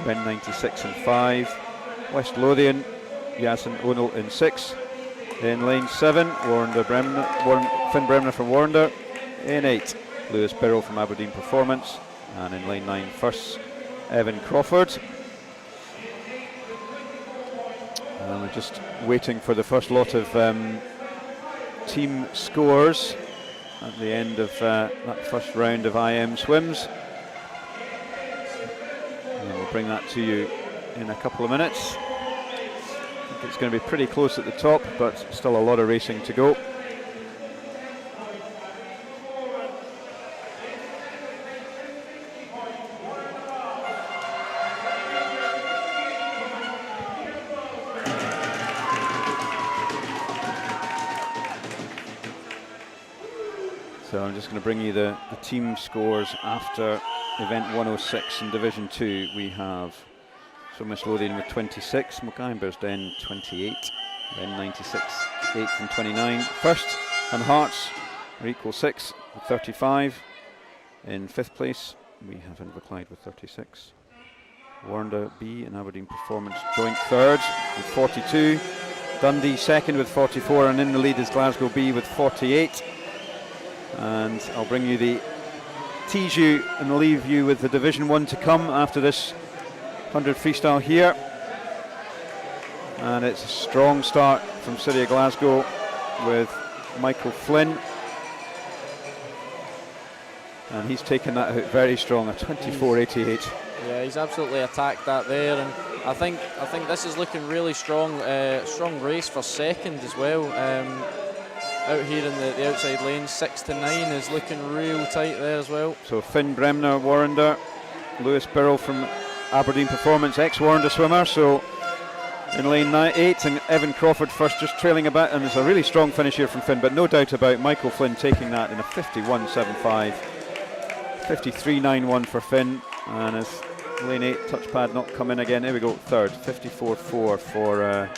A: Ben 96 in 5. West Lothian, Yasin O'Neill in 6. In lane 7, Finn Bremner from Warrender in 8. Lewis Birrell from Aberdeen Performance. And in lane 9, first Evan Crawford. And we're just waiting for the first lot of team scores at the end of that first round of IM swims. And we'll bring that to you in a couple of minutes. I think it's going to be pretty close at the top, but still a lot of racing to go. So I'm just going to bring you the team scores after event 106 in Division 2. We have West Lothian with 26, Mulgine Baysden 28, then 96, 8th and 29. First and Hearts are equal 6 with 35. In 5th place we have Inverclyde with 36. Warrender B and Aberdeen Performance joint 3rd with 42. Dundee 2nd with 44, and in the lead is Glasgow B with 48. And I'll bring you tease you and leave you with the Division 1 to come after this 100 freestyle here. And it's a strong start from City of Glasgow with Michael Flynn. And he's taken that out very strong, a 24.88.
B: Yeah, he's absolutely attacked that there, and I think this is looking really strong. Strong race for second as well. Out here in the outside lane, 6 to 9 is looking real tight there as well.
A: So Finn Bremner, Warrender, Lewis Birrell from Aberdeen Performance, ex-Warrender swimmer. So in lane 8, and Evan Crawford first, just trailing a bit, and it's a really strong finish here from Finn, but no doubt about Michael Flynn taking that in a 51.75, 53.91 for Finn, and as lane 8 touchpad not come in again, here we go, 3rd, 54.4 for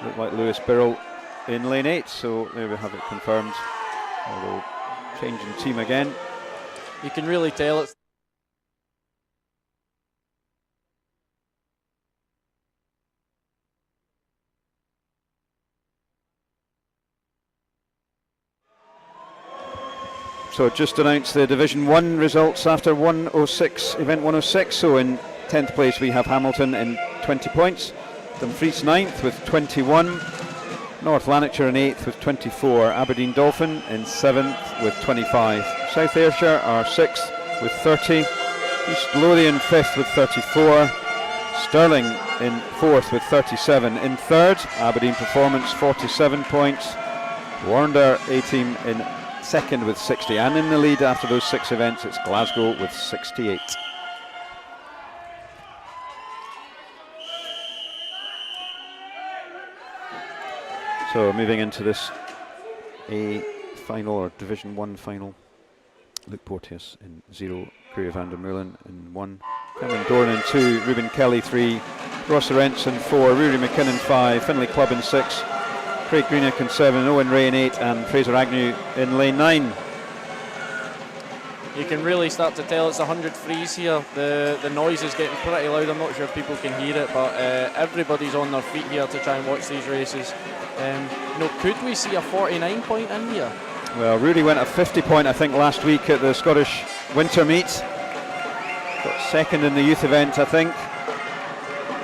A: look like Lewis Birrell in lane 8, so there we have it confirmed, although changing team again.
B: You can really tell it's
A: so just announced the Division 1 results after 106, event 106. So in 10th place we have Hamilton in 20 points, Dumfries 9th with 21, North Lanarkshire in 8th with 24, Aberdeen Dolphin in 7th with 25, South Ayrshire are 6th with 30, East Lothian 5th with 34, Stirling in 4th with 37, in 3rd Aberdeen Performance 47 points, Warrender A-Team in 2nd with 60, and in the lead after those 6 events it's Glasgow with 68. So moving into this A final, or Division 1 final, Luke Porteous in 0, Greer van der Meulen in 1, Cameron Dorn in 2, Ruben Kelly 3, Ross Arentz in 4, Rory McKinnon 5, Finlay Clubb in 6, Craig Greenock in 7, Owen Ray in 8, and Fraser Agnew in lane 9.
B: You can really start to tell it's 100 freeze here. The noise is getting pretty loud. I'm not sure if people can hear it, but everybody's on their feet here to try and watch these races. Could we see a 49 point in here?
A: Well, Rudy went a 50 point, I think, last week at the Scottish Winter Meet. Got 2nd in the youth event, I think.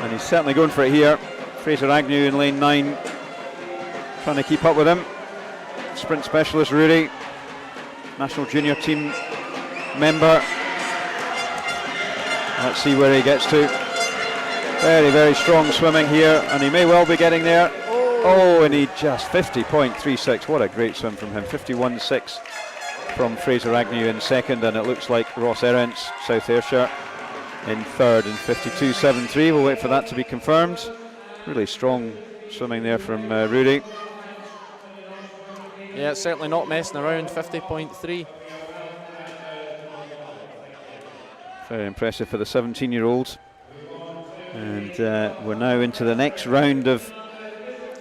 A: And he's certainly going for it here. Fraser Agnew in lane 9, trying to keep up with him. Sprint specialist Rudy, national junior team member. Let's see where he gets to. Very, very strong swimming here, and he may well be getting there. Oh, and he just 50.36. What a great swim from him. 51.6 from Fraser Agnew in 2nd, and it looks like Ross Arentz, South Ayrshire, in 3rd in 52.73. We'll wait for that to be confirmed. Really strong swimming there from Rudy.
B: Yeah, it's certainly not messing around. 50.3.
A: Very impressive for the 17-year-olds. And we're now into the next round of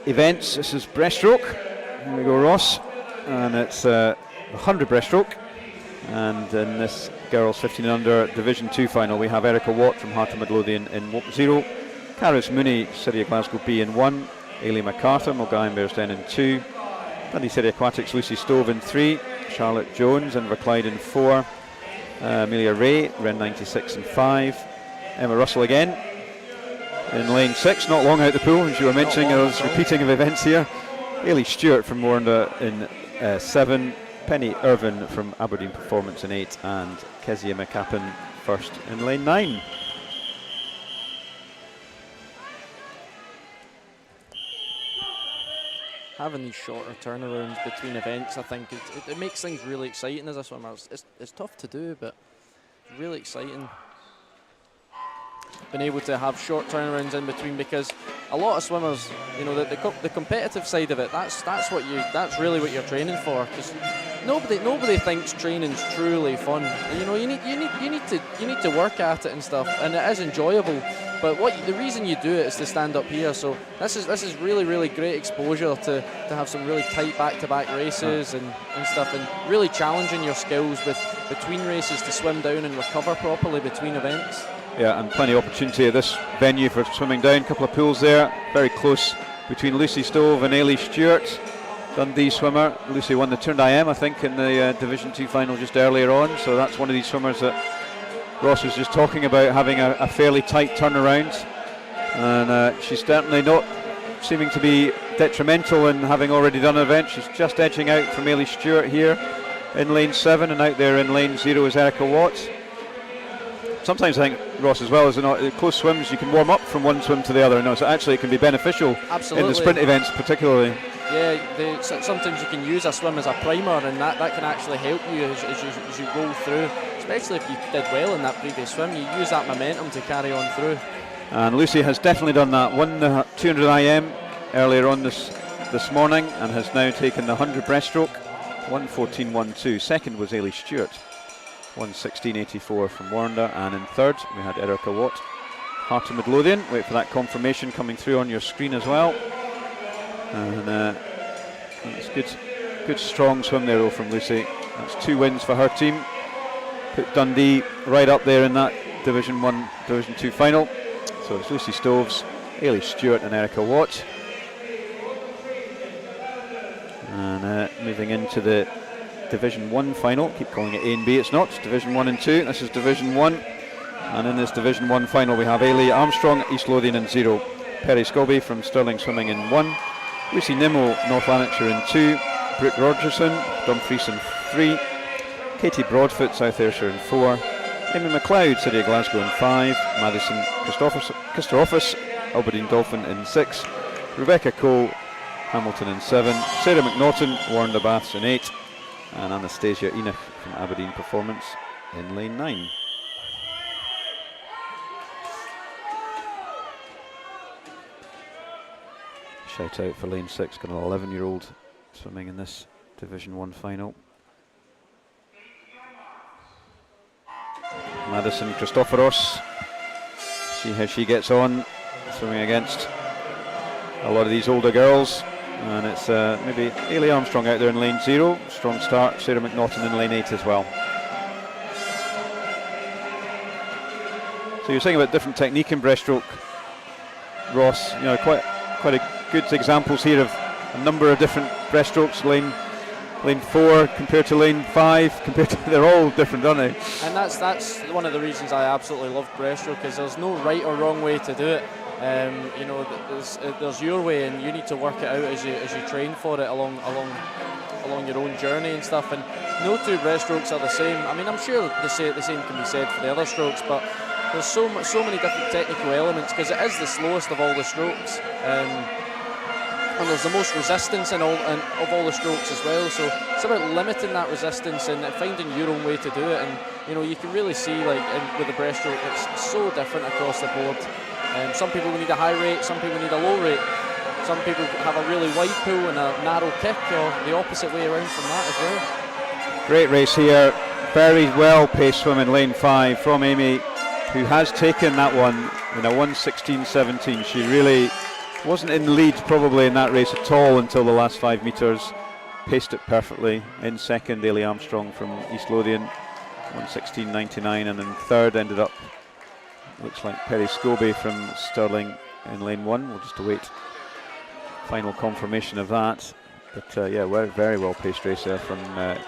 A: events. This is breaststroke. Here we go, Ross. And it's 100 breaststroke. And in this girls 15 and under Division 2 final, we have Erica Watt from Heart of Midlothian in 0, Caris Mooney, City of Glasgow B in 1, Ailey MacArthur, Mulgine Bearsden in 2, Dundee City Aquatics Lucy Stove in 3, Charlotte Jones and Inverclyde in 4, Amelia Ray, Ren 96 in 5, Emma Russell again in lane 6, not long out the pool, as you were mentioning. There was repeating of events here. Ailey Stewart from Warrender in 7, Penny Irvin from Aberdeen Performance in 8, and Kezia McCappin first in lane 9.
B: Having these shorter turnarounds between events, I think it makes things really exciting as a swimmer. It's tough to do, but really exciting. Been able to have short turnarounds in between, because a lot of swimmers, you know, the competitive side of it, that's really what you're training for. Because nobody thinks training's truly fun. You know, you need to work at it and stuff, and it is enjoyable. But the reason you do it is to stand up here. So this is really great exposure to have some really tight back-to-back races and stuff, and really challenging your skills between races to swim down and recover properly between events.
A: Yeah, and plenty of opportunity at this venue for swimming down. A couple of pools there, very close between Lucy Stove and Ailey Stewart. Dundee swimmer. Lucy won the Turned IM, I think, in the Division 2 final just earlier on. So that's one of these swimmers that Ross was just talking about, having a fairly tight turnaround. And she's certainly not seeming to be detrimental in having already done an event. She's just edging out from Ailey Stewart here in lane 7, and out there in lane 0 is Erica Watt. Sometimes I think, Ross, as well, as close swims, you can warm up from one swim to the other. No, so actually it can be beneficial.
B: Absolutely.
A: In the sprint events particularly.
B: Yeah, sometimes you can use a swim as a primer, and that can actually help you as you roll through, especially if you did well in that previous swim. You use that momentum to carry on through. And
A: Lucy has definitely done that. Won the 200 IM earlier on this morning, and has now taken the 100 breaststroke. 1:14.12. Second was Ailey Stewart. 1:16.84 from Warrender, and in third we had Erica Watt, Heart of Midlothian. Wait for that confirmation coming through on your screen as well. And that's good strong swim there though from Lucy. That's 2 wins for her team. Put Dundee right up there in that Division 1, Division 2 final. So it's Lucy Stoves, Ailey Stewart and Erica Watt. And moving into the Division 1 final. Keep calling it A and B, it's not. It's Division 1 and 2. This is Division 1. And in this Division 1 final we have Ailey Armstrong, East Lothian in 0. Perry Scobie from Stirling Swimming in 1. Lucy Nimmo, North Lanarkshire in 2. Brooke Rogerson, Dumfries in 3. Katie Broadfoot, South Ayrshire in 4. Amy McLeod, City of Glasgow in 5. Madison Christophus, Aberdeen Dolphin in 6. Rebecca Cole, Hamilton in 7. Sarah McNaughton, Warrender Baths in 8. And Anastasia Enoch from Aberdeen Performance in lane 9. Shout out for lane 6, got an 11-year-old swimming in this Division 1 final. Madison Christopheros, see how she gets on, swimming against a lot of these older girls. And it's maybe Ailey Armstrong out there in lane 0. Strong start. Sarah McNaughton in lane 8 as well. So you're saying about different technique in breaststroke, Ross. You know, quite a good examples here of a number of different breaststrokes. Lane 4 compared to lane 5, they're all different, aren't they?
B: And that's one of the reasons I absolutely love breaststroke, is there's no right or wrong way to do it. You know, there's your way, and you need to work it out as you train for it along your own journey and stuff. And no 2 breaststrokes are the same. I mean, I'm sure the same can be said for the other strokes, but there's so many different technical elements, because it is the slowest of all the strokes, and there's the most resistance of all the strokes as well. So it's about limiting that resistance and finding your own way to do it. And you know, you can really see, like with the breaststroke, it's so different across the board. Some people need a high rate, some people need a low rate. Some people have a really wide pool and a narrow kick, or the opposite way around from that as well.
A: Great race here. Very well paced swim in lane 5 from Amy, who has taken that one in a 1:16.17. She really wasn't in the lead probably in that race at all until the last 5 metres. Paced it perfectly. In second, Ailey Armstrong from East Lothian, 1:16.99, and in third ended up, looks like Perry Scobie from Stirling in lane 1. We'll just await final confirmation of that. But yeah, very well paced race there from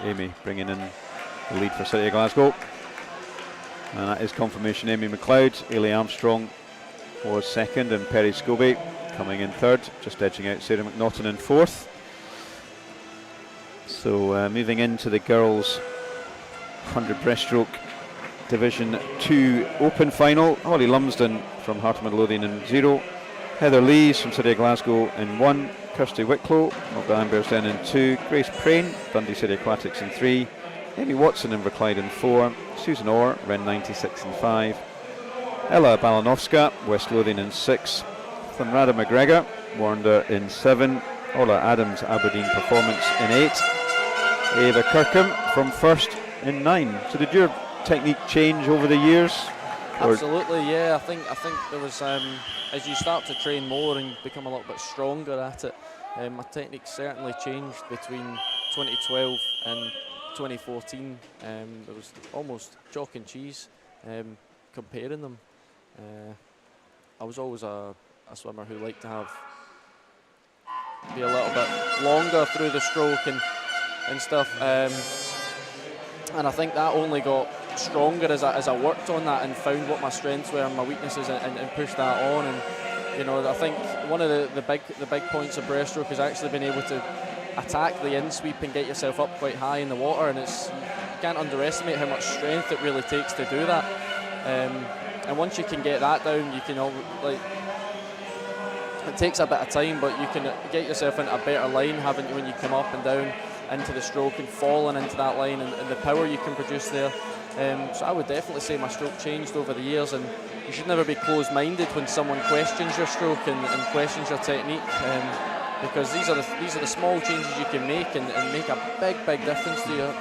A: Amy, bringing in the lead for City of Glasgow. And that is confirmation. Amy McLeod, Ailey Armstrong was second, and Perry Scobie coming in third, just edging out Sarah McNaughton in fourth. So moving into the girls 100 breaststroke Division 2 Open final. Holly Lumsden from Heart of Midlothian in 0, Heather Lees from City of Glasgow in 1, Kirsty Wicklow, Mulgine Bearsden in 2, Grace Prain, Dundee City Aquatics in 3, Amy Watson in Inverclyde in 4, Susan Orr, Ren 96 in 5, Ella Balanovska, West Lothian in 6, Thunrada McGregor, Warnder in 7, Ola Adams, Aberdeen Performance in 8, Ava Kirkham from first in 9. So did your technique change over the years?
B: Absolutely, yeah. I think there was, as you start to train more and become a little bit stronger at it, my technique certainly changed between 2012 and 2014. There was almost chalk and cheese comparing them. I was always a swimmer who liked to be a little bit longer through the stroke and stuff. And I think that only got stronger as I worked on that and found what my strengths were and my weaknesses and pushed that on. And you know, I think one of the big points of breaststroke is actually being able to attack the in sweep and get yourself up quite high in the water. And you can't underestimate how much strength it really takes to do that. And once you can get that down, you can it takes a bit of time, but you can get yourself into a better line when you come up and down into the stroke and falling into that line and the power you can produce there. So I would definitely say my stroke changed over the years, and you should never be closed-minded when someone questions your stroke and questions your technique, because these are the small changes you can make and make a big difference to your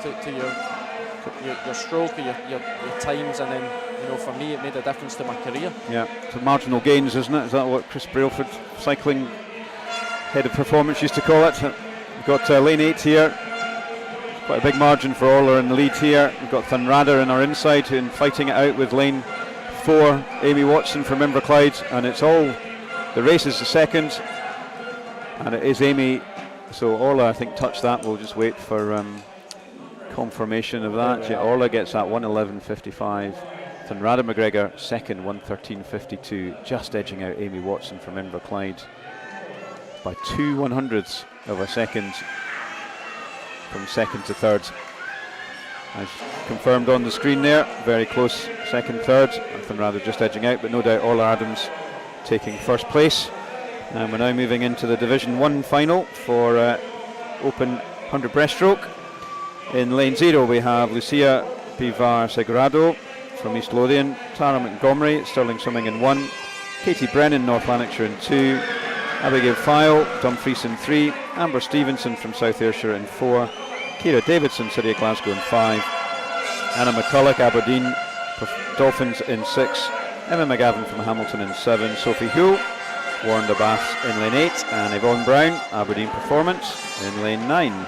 B: stroke or your times. And then, you know, for me it made a difference to my career. Yeah,
A: so marginal gains, isn't it? Is that what Chris Brailford, cycling head of performance, used to call it? We've got lane 8 here. Quite a big margin for Orla in the lead here. We've got Thunrada in our inside and fighting it out with lane 4, Amy Watson from Inverclyde, and it's all, the race is the second, and it is Amy. So Orla, I think, touched that. We'll just wait for confirmation of that. Yeah, Orla gets that 1:11.55. Thunrada McGregor second, 1:13.52, just edging out Amy Watson from Inverclyde by 2/100ths of a second from second to third. As confirmed on the screen there, very close second, third, and Thunrada just edging out, but no doubt Orla Adams taking first place. And we're now moving into the Division 1 final for Open 100 breaststroke. In lane 0 we have Lucia Pivar Segurado from East Lothian, Tara Montgomery, Stirling Swimming in 1, Katie Brennan, North Lanarkshire in 2, Abigail File, Dumfries in 3, Amber Stevenson from South Ayrshire in 4, Ciara Davidson, City of Glasgow in 5, Anna McCulloch, Aberdeen Dolphins in 6, Emma McGavin from Hamilton in 7, Sophie Hull, Warren de Baths in lane 8, and Yvonne Brown, Aberdeen Performance in lane 9.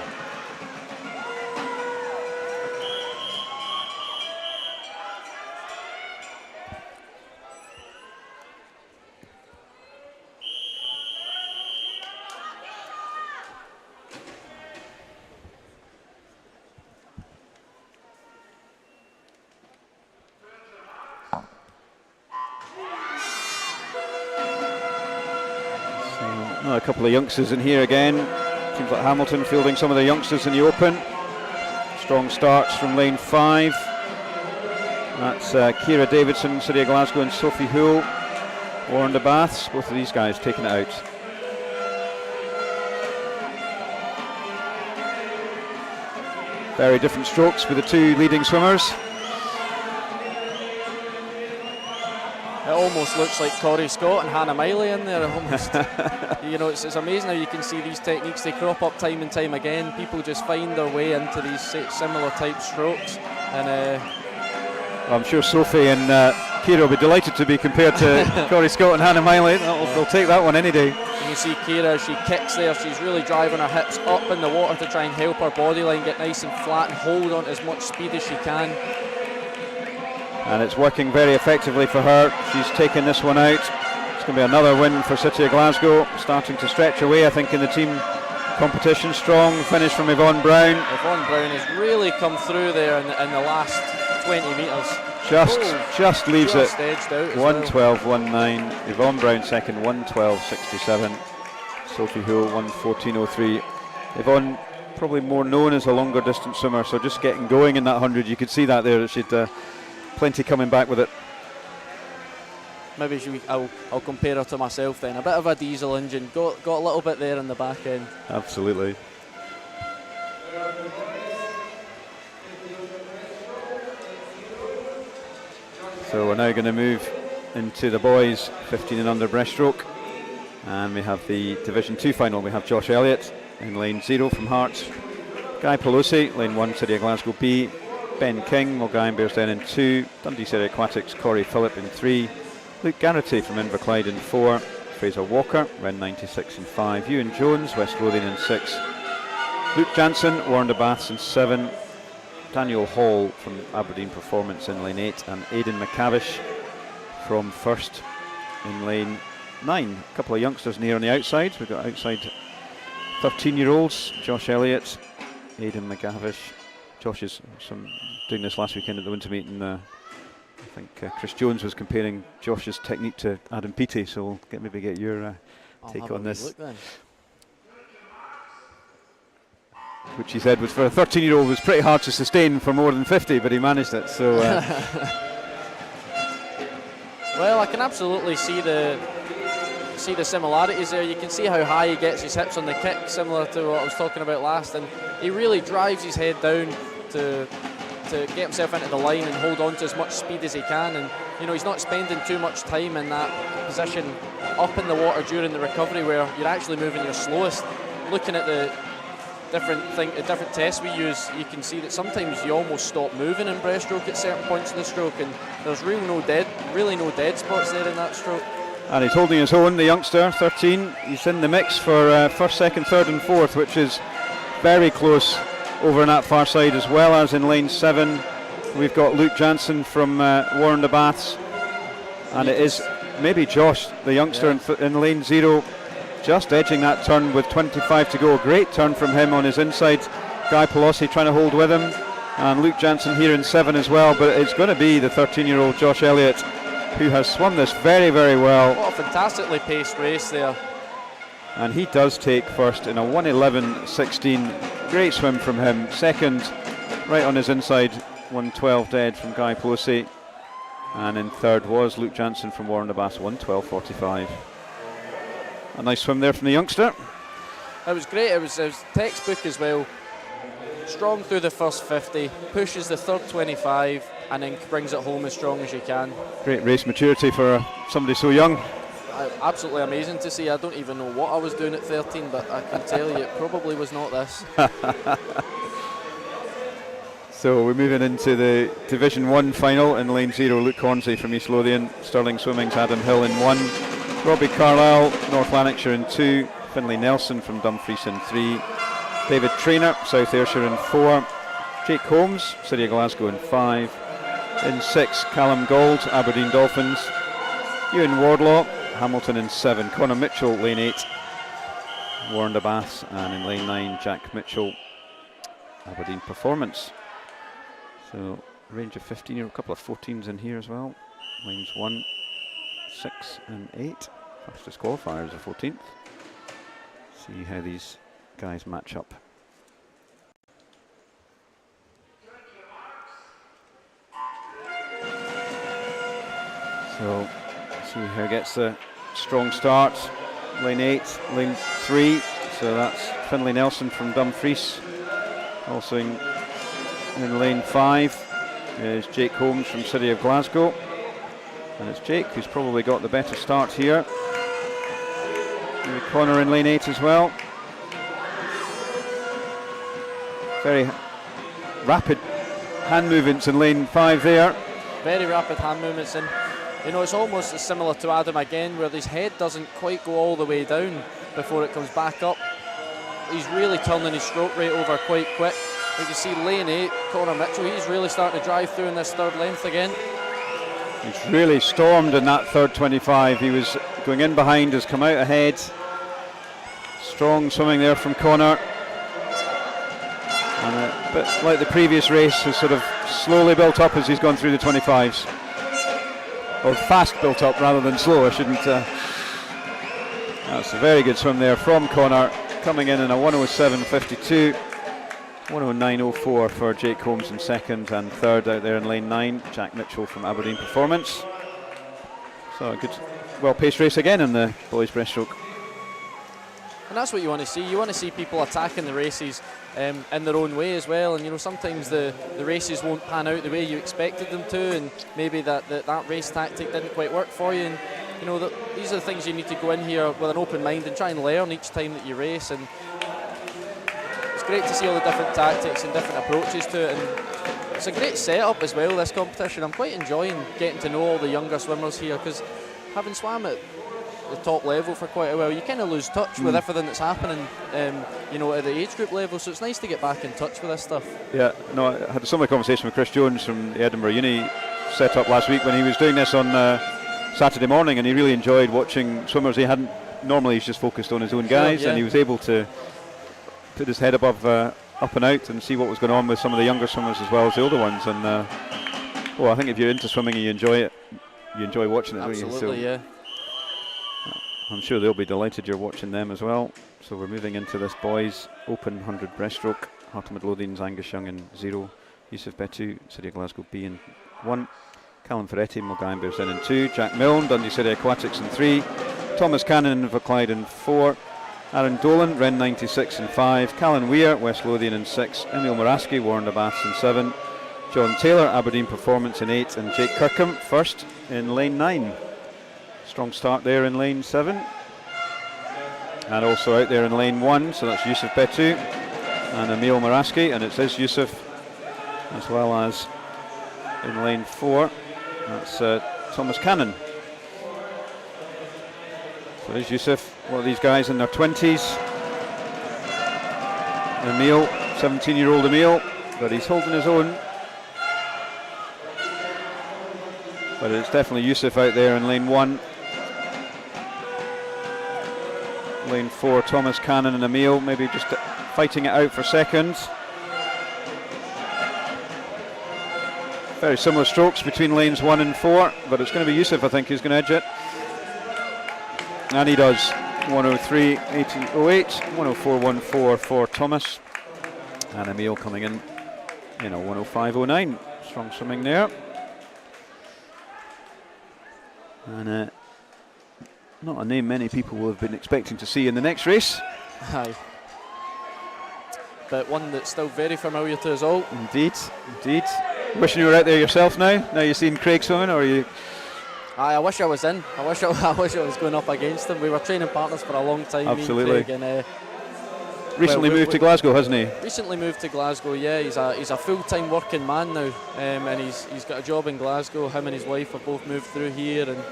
A: A couple of youngsters in here again. Seems like Hamilton fielding some of the youngsters in the Open. Strong starts from lane 5. That's Ciara Davidson, City of Glasgow, and Sophie Hull, Warren de Baths. Both of these guys taking it out. Very different strokes with the two leading swimmers.
B: It almost looks like Corey Scott and Hannah Miley in there almost. You know, it's amazing how you can see these techniques, they crop up time and time again. People just find their way into these similar type strokes. And
A: I'm sure Sophie and Kira will be delighted to be compared to Corey Scott and Hannah Miley. They'll take that one any day.
B: And you see Kira, she kicks there, she's really driving her hips up in the water to try and help her body line get nice and flat and hold on as much speed as she can.
A: And it's working very effectively for her. She's taken this one out. It's going to be another win for City of Glasgow, starting to stretch away, I think, in the team competition. Strong finish from Yvonne Brown. Yvonne
B: Brown has really come through there in the last 20 metres.
A: Just leaves
B: just
A: it.
B: Edged out
A: 1:12.19. Yvonne Brown second, 1:12.67. Sophie Hull 1:14.03. Yvonne probably more known as a longer distance swimmer, so just getting going in that 100, you could see that there. She'd plenty coming back with it.
B: Maybe I'll compare her to myself then. A bit of a diesel engine, got a little bit there in the back end.
A: Absolutely. So we're now going to move into the boys 15 and under breaststroke, and we have the Division 2 final. We have Josh Elliott in lane 0 from Hearts, Guy Pelosi, lane 1 City of Glasgow B, Ben King, Mulgine Bearsden in 2, Dundee City Aquatics, Corey Phillip in 3, Luke Garrity from Inverclyde in 4, Fraser Walker, Ren 96 in 5, Ewan Jones, West Lothian in 6, Luke Jansen, Warren Baths in 7, Daniel Hall from Aberdeen Performance in lane 8, and Aidan McCavish from First in lane 9. A couple of youngsters in here on the outside. We've got outside 13-year-olds, Josh Elliott, Aidan McCavish. Josh is doing this last weekend at the winter meet, and I think Chris Jones was comparing Josh's technique to Adam Peaty, so we'll maybe get your take on this.
B: Look then.
A: Which he said was, for a 13-year-old, was pretty hard to sustain for more than 50, but he managed it. So,
B: well, I can absolutely see the similarities there. You can see how high he gets his hips on the kick, similar to what I was talking about last, and he really drives his head down to get himself into the line and hold on to as much speed as he can. And you know, he's not spending too much time in that position up in the water during the recovery, where you're actually moving your slowest. Looking at the different tests we use, you can see that sometimes you almost stop moving in breaststroke at certain points of the stroke, and there's really no dead spots there in that stroke.
A: And he's holding his own, the youngster, 13. He's in the mix for first, second, third and fourth, which is very close over on that far side, as well as in lane 7. We've got Luke Jansen from Warren the Baths, and it is maybe Josh, the youngster, in lane 0, just edging that turn with 25 to go. Great turn from him on his inside. Guy Pelosi trying to hold with him, and Luke Jansen here in 7 as well, but it's going to be the 13-year-old Josh Elliott who has swum this very, very well.
B: What a fantastically paced race there.
A: And he does take first in a 1:11.16. Great swim from him. Second, right on his inside, 1:12 dead from Guy Pelosi. And in third was Luke Jansen from Warren the Bass, 1:12.45. A nice swim there from the youngster.
B: It was great. It was textbook as well. Strong through the first 50, pushes the third 25, and then brings it home as strong as you can.
A: Great race maturity for somebody so young.
B: Absolutely amazing to see. I don't even know what I was doing at 13, but I can tell you it probably was not this.
A: So we're moving into the Division 1 final. In lane 0, Luke Hornsey from East Lothian, Stirling Swimming's Adam Hill in 1, Robbie Carlisle, North Lanarkshire in 2, Finlay Nelson from Dumfries in 3, David Traynor, South Ayrshire in 4, Jake Holmes, City of Glasgow in 5, in 6, Callum Gold, Aberdeen Dolphins, Ewan Wardlaw, Hamilton in 7, Connor Mitchell, lane 8, Warren the Bass, and in lane 9, Jack Mitchell, Aberdeen Performance. So range of 15, a couple of 14s in here as well. Lanes 1, 6 and 8. Fastest qualifier is the 14th. See how these guys match up. So see who gets the strong start. Lane 8, lane 3. So that's Finlay Nelson from Dumfries. Also in lane 5 is Jake Holmes from City of Glasgow. And it's Jake who's probably got the better start here. Maybe Connor in lane 8 as well. Very rapid hand movements in lane 5 there.
B: Very rapid hand movements, and you know, it's almost similar to Adam again, where his head doesn't quite go all the way down before it comes back up. He's really turning his stroke rate over quite quick. You can see lane 8, Connor Mitchell, he's really starting to drive through in this third length again.
A: He's really stormed in that third 25. He was going in behind, has come out ahead. Strong swimming there from Connor. And a bit like the previous race, has sort of slowly built up as he's gone through the 25s. Or fast built up rather than slow, I shouldn't. That's a very good swim there from Connor, coming in a 107.52. 109.04 for Jake Holmes in second, and third out there in lane 9, Jack Mitchell from Aberdeen Performance. So a good, well-paced race again in the boys' breaststroke.
B: And that's what you want to see. You want to see people attacking the races in their own way as well. And you know, sometimes the races won't pan out the way you expected them to, and maybe that race tactic didn't quite work for you. And you know, these are the things you need to go in here with an open mind and try and learn each time that you race. And it's great to see all the different tactics and different approaches to it. And it's a great setup as well, this competition. I'm quite enjoying getting to know all the younger swimmers here, because having swam at the top level for quite a while, you kind of lose touch with everything that's happening, you know, at the age group level. So it's nice to get back in touch with this stuff. Yeah,
A: no, I had a similar conversation with Chris Jones from the Edinburgh Uni setup last week when he was doing this on Saturday morning, and he really enjoyed watching swimmers he hadn't. Normally he's just focused on his own guys, and he was able to put his head above up and out and see what was going on with some of the younger swimmers as well as the older ones. And well, I think if you're into swimming and you enjoy it, you enjoy watching it.
B: Absolutely,
A: don't you? So,
B: yeah.
A: I'm sure they'll be delighted you're watching them as well. So we're moving into this boys open 100 breaststroke. Heart of Midlothian's Angus Young in 0, Yusuf Betu, City of Glasgow B in 1, Callum Ferretti, Mulgine Bears in 2, Jack Milne, Dundee City Aquatics in 3, Thomas Cannon, Inverclyde in 4, Aaron Dolan, Ren 96 in 5, Callan Weir, West Lothian in 6, Emil Moraski, Warren de Baths in 7, John Taylor, Aberdeen Performance in 8, and Jake Kirkham first in lane 9. Strong start there in lane 7. And also out there in lane 1, so that's Yusuf Betu and Emil Moraski, and it says Yusuf, as well as in lane 4, that's Thomas Cannon. So there's Yusuf, one of these guys in their 20s. Emil, 17-year-old Emil, but he's holding his own. But it's definitely Yusuf out there in lane 1. Lane 4, Thomas Cannon and Emil, maybe just fighting it out for seconds. Very similar strokes between lanes 1 and 4, but it's going to be Yusuf, I think, who's going to edge it. And he does. 103.08, 104.14 for Thomas. And Emil coming in, 105.09. Strong swimming there. And not a name many people will have been expecting to see in the next race.
B: Aye. But one that's still very familiar to us all.
A: Indeed, indeed. Wishing you were out there yourself now you've seen Craig swimming, or are you?
B: Aye, I wish I was in. I wish I was going up against him. We were training partners for a long time.
A: Absolutely.
B: Me and Craig, and,
A: recently moved to Glasgow, hasn't he?
B: Recently moved to Glasgow, yeah. He's a full-time working man now, and he's got a job in Glasgow. Him and his wife have both moved through here, and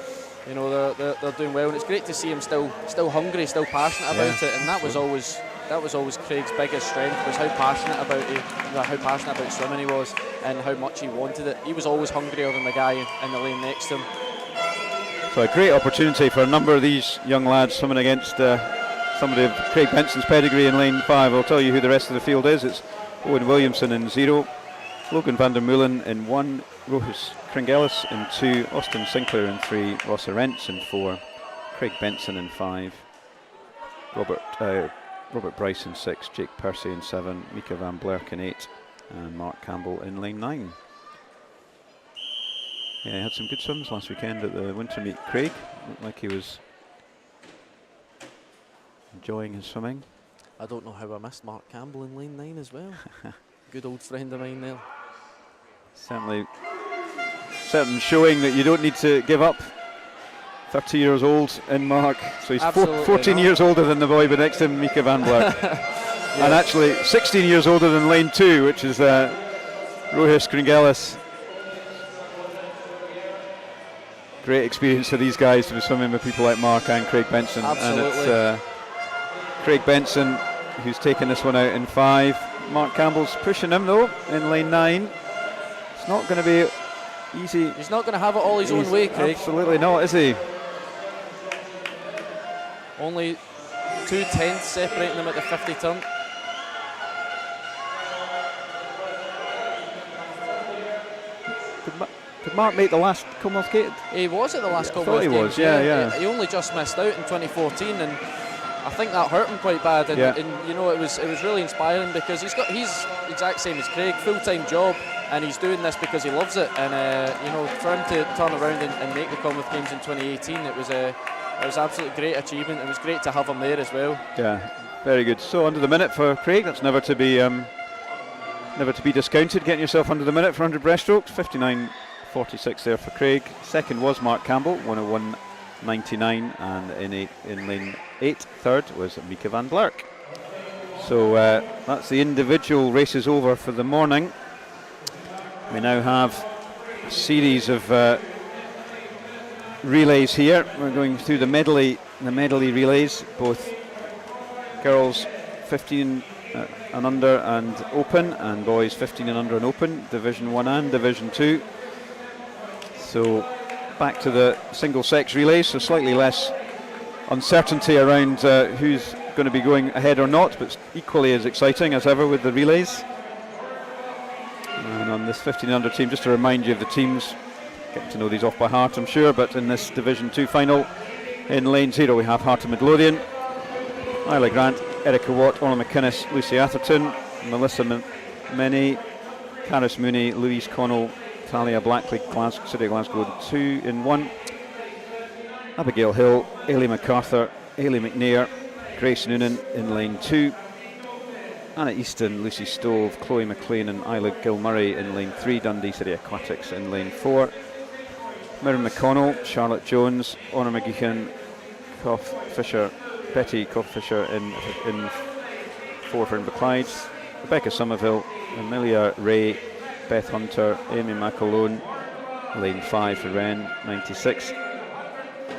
B: they're doing well. And it's great to see him still hungry, still passionate about it. And that was always Craig's biggest strength, was how passionate about swimming he was, and how much he wanted it. He was always hungrier than the guy in the lane next to him.
A: So a great opportunity for a number of these young lads swimming against somebody of Craig Benson's pedigree in lane 5. I'll tell you who the rest of the field is. It's Owen Williamson in 0, Logan van der Meulen in 1, Rochus Kringellis in 2, Austin Sinclair in 3, Ross Arentz in 4, Craig Benson in 5, Robert Bryce in 6, Jake Percy in 7, Mika van Blerk in 8, and Mark Campbell in lane 9. Yeah, he had some good swims last weekend at the winter meet. Craig looked like he was enjoying his swimming.
B: I don't know how I missed Mark Campbell in lane 9 as well. Good old friend of mine there.
A: Certainly Certainly showing that you don't need to give up. 30 years old in Mark, so he's 14 years older than the boy but next to him, Mika van Blerk. Yeah. And actually 16 years older than lane 2, which is Rohis Kringelis. Great experience for these guys to be swimming with people like Mark and Craig Benson.
B: Absolutely.
A: And it's Craig Benson who's taken this one out in 5. Mark Campbell's pushing him though in lane 9. It's not going to be easy.
B: He's not going to have it all his own way, Craig.
A: Absolutely not, is he?
B: Only 2/10 separating them at the 50 turn.
A: Did Mark make the last Commonwealth Games?
B: He was at the last Commonwealth Games.
A: He was, yeah.
B: He only just missed out in 2014, and I think that hurt him quite bad. And, and you know, it was really inspiring because he's exact same as Craig, full-time job, and he's doing this because he loves it. And you know, for him to turn around and make the Commonwealth Games in 2018, it was absolutely great achievement. It was great to have him there as well. Yeah,
A: very good. So under the minute for Craig. That's never to be discounted. Getting yourself under the minute for 100 breaststrokes. 59.46 there for Craig. Second was Mark Campbell, 101.99, and in lane 8, third was Mika van Blerk. So that's the individual races over for the morning. We now have a series of relays here. We're going through the medley relays, both girls 15 and under and open, and boys 15 and under and open, Division 1 and Division 2. So back to the single sex relays, so slightly less uncertainty around who's going to be going ahead or not, but equally as exciting as ever with the relays. And on this 15 under team, just to remind you of the teams, getting to know these off by heart I'm sure, but in this Division 2 final in lane 0 we have Heart of Midlothian, Isla Grant, Erica Watt, Orla McInnes, Lucy Atherton, Melissa Menny, Caris Mooney, Louise Connell, Talia Blackley, City of Glasgow 2 in 1, Abigail Hill, Ailey MacArthur, Ailey McNair, Grace Noonan in lane 2, Anna Easton, Lucy Stove, Chloe McLean and Isla Gilmurray in lane 3, Dundee City Aquatics in lane 4, Mirren McConnell, Charlotte Jones, Honor McGeechan, Betty Fisher in 4 for Inverclyde, Rebecca Somerville, Amelia Ray, Beth Hunter, Amy McAlone, lane 5 for Wren, 96,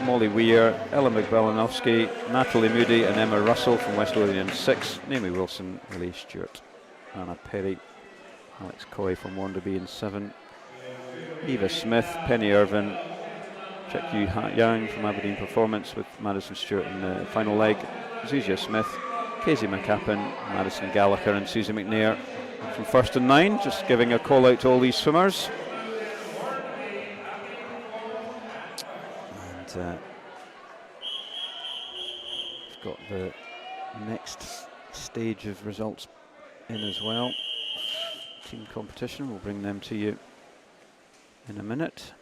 A: Molly Weir, Ella McBelanowski, Natalie Moody and Emma Russell from West Lothian 6, Naomi Wilson, Ellie Stewart, Anna Perry, Alex Coy from Wanderby in 7, Eva Smith, Penny Irvin, Jack Yu Yang from Aberdeen Performance with Madison Stewart in the final leg, Zuzia Smith, Casey McCappin, Madison Gallagher and Susie McNair from 1st and 9, just giving a call out to all these swimmers. And we've got the next stage of results in as well. Team competition, we'll bring them to you in a minute.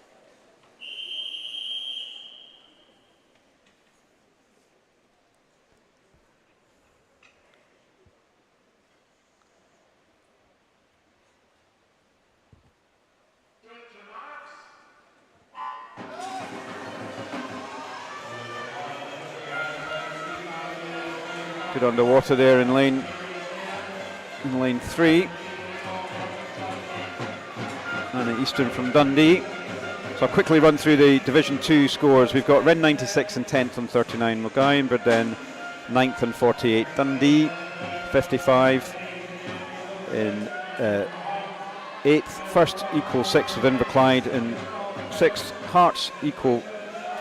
A: Good underwater there in lane 3. Anna Easton from Dundee. So I'll quickly run through the Division 2 scores. We've got Wren 96 and 10th on 39, Mulgai, Burden 9th and 48, Dundee 55 in 8th, first equal 6th with Inverclyde in 6th, Hearts equal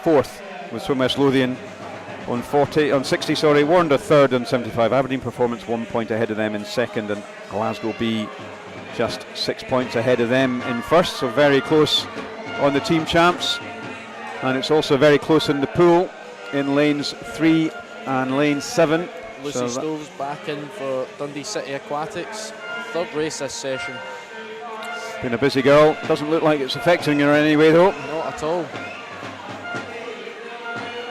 A: 4th with Swim West Lothian on 60, Warrender 3rd on 75, Aberdeen Performance 1 point ahead of them in 2nd, and Glasgow B just 6 points ahead of them in 1st, so very close on the team champs. And it's also very close in the pool in lanes 3 and lane 7.
B: Lucy Stove's back in for Dundee City Aquatics, 3rd race this session.
A: Been a busy girl, doesn't look like it's affecting her in any way though.
B: Not at all.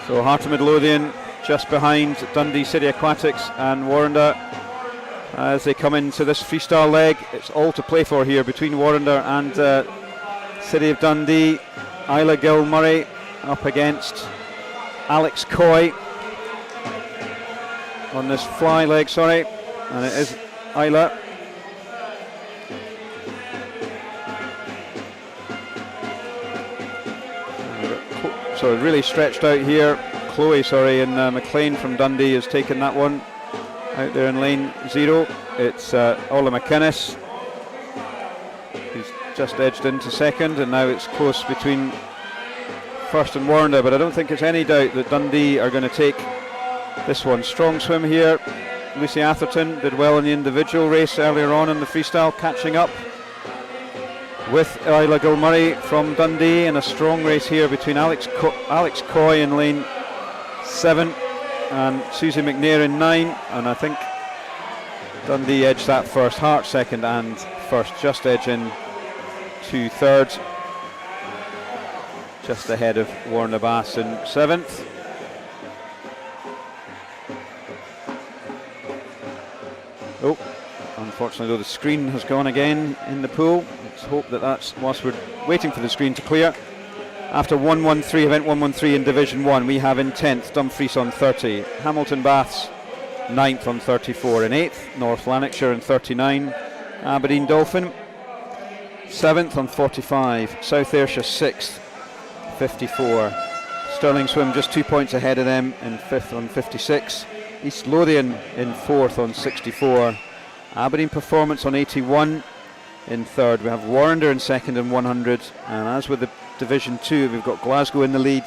A: So Heart of Midlothian just behind Dundee City Aquatics and Warrender as they come into this freestyle leg. It's all to play for here between Warrender and City of Dundee, Isla Gilmurray up against Alex Coy on this fly leg, sorry, and it is Isla. So really stretched out here. Chloe, sorry, and McLean from Dundee has taken that one out there in lane 0. It's Ola McInnes who's just edged into second, and now it's close between first and Warrender, but I don't think there's any doubt that Dundee are going to take this one. Strong swim here. Lucy Atherton did well in the individual race earlier on in the freestyle, catching up with Isla Gilmurray from Dundee, and a strong race here between Alex Coy in lane 7 and Susie McNair in 9, and I think Dundee edged that first. Hart second and first, just edging to third, just ahead of Warner Bass in 7th. Oh, unfortunately though, the screen has gone again in the pool. Let's hope that that's, whilst we're waiting for the screen to clear. After 113, event 113 in Division 1, we have in 10th Dumfries on 30, Hamilton Baths 9th on 34, in 8th North Lanarkshire on 39, Aberdeen Dolphin 7th on 45, South Ayrshire 6th 54, Stirling Swim just 2 points ahead of them in 5th on 56, East Lothian in 4th on 64, Aberdeen Performance on 81 in 3rd. We have Warrender in 2nd and 100, and as with the Division 2, we've got Glasgow in the lead,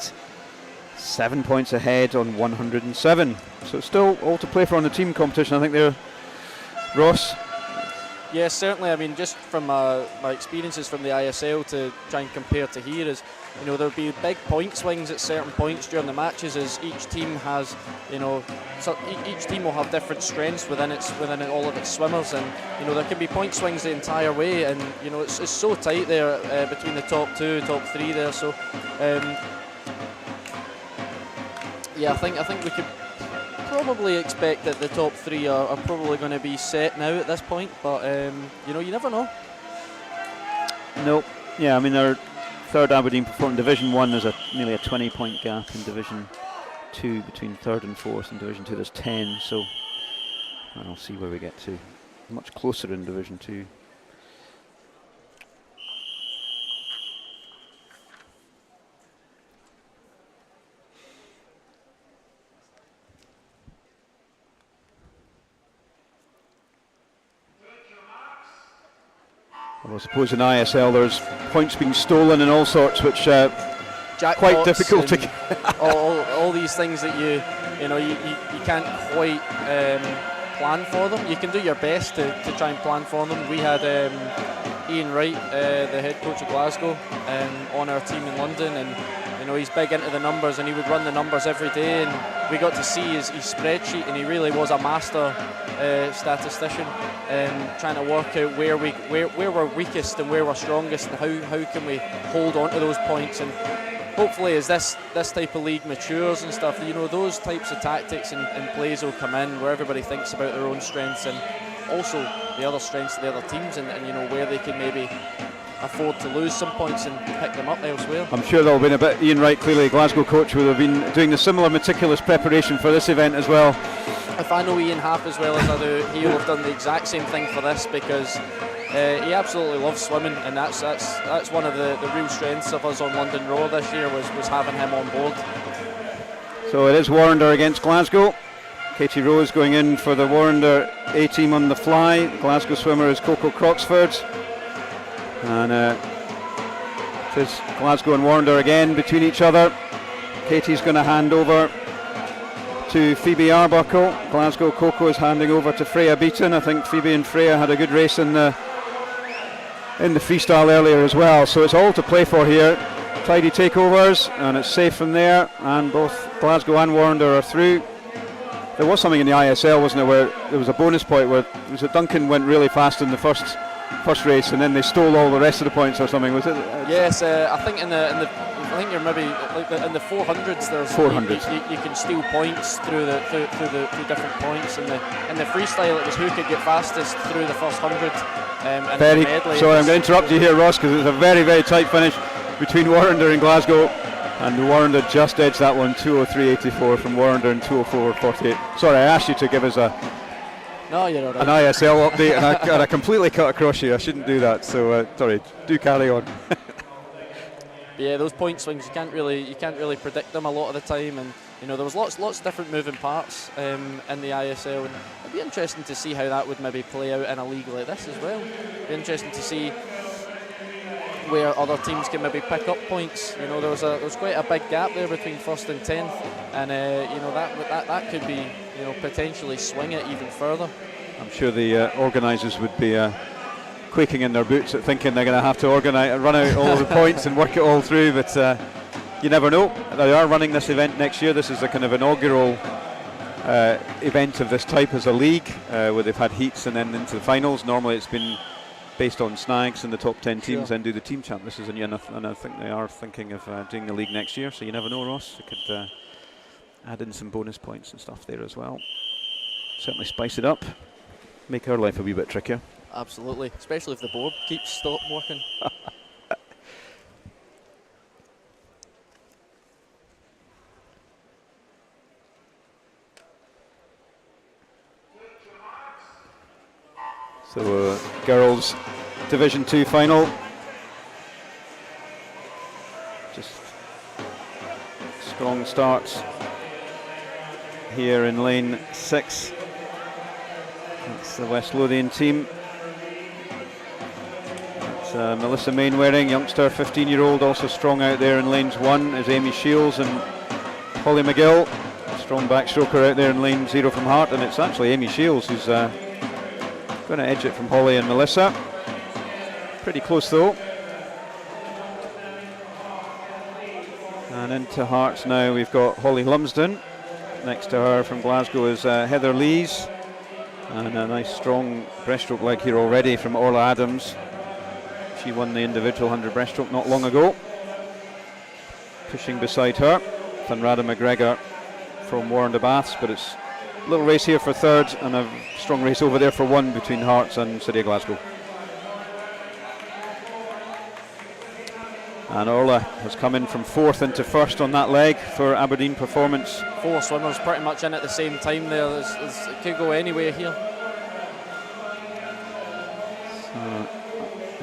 A: 7 points ahead on 107. So it's still all to play for on the team competition, I think there, Ross.
B: Yes, certainly. I mean, just from my experiences from the ISL to try and compare to here is, you know, there'll be big point swings at certain points during the matches, as each team has, you know, so each team will have different strengths within all of its swimmers, and you know there can be point swings the entire way, and you know it's so tight there between the top 2, top 3 there. So yeah, I think we could probably expect that the top 3 are probably going to be set now at this point, but you know, you never know.
A: No, yeah, I mean, our 3rd Aberdeen Performance Division 1, there's nearly a 20-point gap. In Division 2 between 3rd and 4th. In Division 2 there's 10, so I'll see where we get to. Much closer in Division 2. Well, I suppose in ISL there's points being stolen and all sorts, which quite difficult to get.
B: all these things that you can't quite plan for them. You can do your best to try and plan for them. We had Ian Wright, the head coach of Glasgow, on our team in London, and you know he's big into the numbers, and he would run the numbers every day, and we got to see his spreadsheet, and he really was a master statistician, trying to work out where we're weakest and where we're strongest, and how can we hold on to those points. And hopefully as this type of league matures and stuff, you know, those types of tactics and plays will come in where everybody thinks about their own strengths and also the other strengths of the other teams, and you know where they can maybe afford to lose some points and pick them up elsewhere. I'm
A: sure there'll have been a bit. Ian Wright, clearly Glasgow coach, would have been doing the similar meticulous preparation for this event as well.
B: If I know Ian half as well as I do, he will have done the exact same thing for this, because he absolutely loves swimming, and that's one of the real strengths of us on London Roar this year was having him on board.
A: So it is Warrender against Glasgow. Katie Rose going in for the Warrender A team on the fly. The Glasgow swimmer is Coco Croxford. And it is Glasgow and Warrender again between each other. Katie's going to hand over to Phoebe Arbuckle. Glasgow Coco is handing over to Freya Beaton. I think Phoebe and Freya had a good race in the freestyle earlier as well. So it's all to play for here. Tidy takeovers, and it's safe from there. And both Glasgow and Warrender are through. There was something in the ISL, wasn't there, where there was a bonus point where Duncan went really fast in the first first race, and then they stole all the rest of the points or something, was it?
B: Yes, I think I think you're maybe in the 400s. There's
A: 400s.
B: You can steal points through different points. In the freestyle, it was who could get fastest through the first 100. And
A: Very.
B: Medley,
A: Sorry, I'm going to interrupt you here, Ross, because it's a very, very tight finish between Warrender and Glasgow, and Warrender just edged that one, 2:03.84 from Warrender and 2:04.48. Sorry, I asked you to give us an ISL update, and I completely cut across you. I shouldn't do that, so sorry. Do carry on.
B: Yeah, those point swings you can't really predict them a lot of the time, and there was lots of different moving parts in the ISL, and it'd be interesting to see how that would maybe play out in a league like this as well. It'd be interesting to see where other teams can maybe pick up points. There was quite a big gap there between first and 10th, and that could be potentially swing it even further.
A: I'm sure the organisers would be quaking in their boots at thinking they're going to have to run out all the points and work it all through, but you never know. They are running this event next year. This is a kind of inaugural event of this type as a league, where they've had heats and then into the finals. Normally it's been based on snags and the top 10 teams, then do the team champ. This is and I think they are thinking of doing the league next year, so you never know, Ross. They could add in some bonus points and stuff there as well. Certainly spice it up, make our life a wee bit trickier.
B: Absolutely, especially if the board keeps working.
A: So girls Division 2 final. Just strong starts here in lane 6. That's the West Lothian team. That's Melissa Mainwaring, youngster, 15-year-old, also strong out there in lanes 1 is Amy Shields and Holly McGill. Strong backstroker out there in lane 0 from Hart, and it's actually Amy Shields who's going to edge it from Holly and Melissa. Pretty close though. And into Hearts now we've got Holly Lumsden. Next to her from Glasgow is Heather Lees. And a nice strong breaststroke leg here already from Orla Adams. She won the individual 100 breaststroke not long ago. Pushing beside her, Clanrada McGregor from Warren de Baths, but it's a little race here for third and a strong race over there for one between Hearts and City of Glasgow. And Orla has come in from fourth into first on that leg for Aberdeen Performance.
B: 4 swimmers pretty much in at the same time there. It could go anywhere here.
A: So,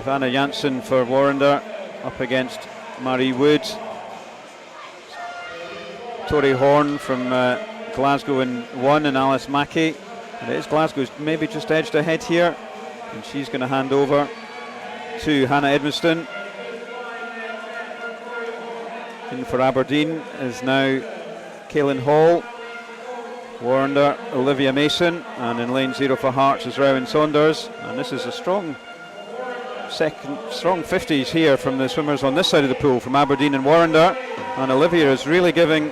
A: Ivana Janssen for Warrender up against Marie Wood. Tori Horn from Glasgow in 1 and Alice Mackey. And it is Glasgow's maybe just edged ahead here. And she's going to hand over to Hannah Edmiston. In for Aberdeen is now Kaylin Hall, Warrender, Olivia Mason, and in lane 0 for Hearts is Rowan Saunders. And this is a strong 50s here from the swimmers on this side of the pool from Aberdeen and Warrender. And Olivia is really giving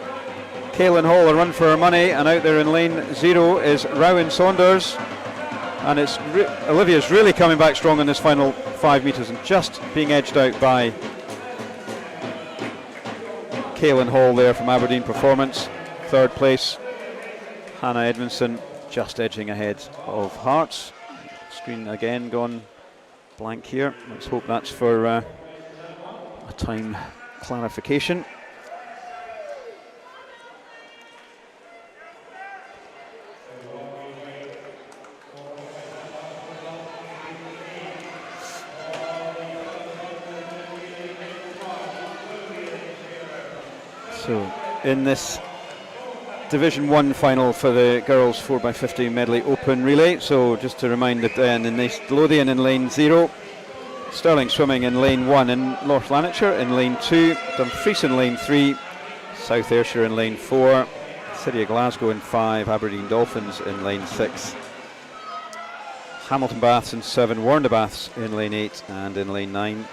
A: Kaylin Hall a run for her money, and out there in lane 0 is Rowan Saunders. And it's Olivia's really coming back strong in this final 5 metres and just being edged out by Kaylin Hall there from Aberdeen Performance. Third place, Hannah Edmondson just edging ahead of Hearts. Screen again gone blank here. Let's hope that's for a time clarification. So in this Division 1 final for the girls 4x50 medley open relay, so just to remind that in the Lothian in lane 0, Stirling Swimming in lane 1 and North Lanarkshire in lane 2, Dumfries in lane 3, South Ayrshire in lane 4, City of Glasgow in 5, Aberdeen Dolphins in lane 6, Hamilton Baths in 7, Warrender Baths in lane 8, and in lane 9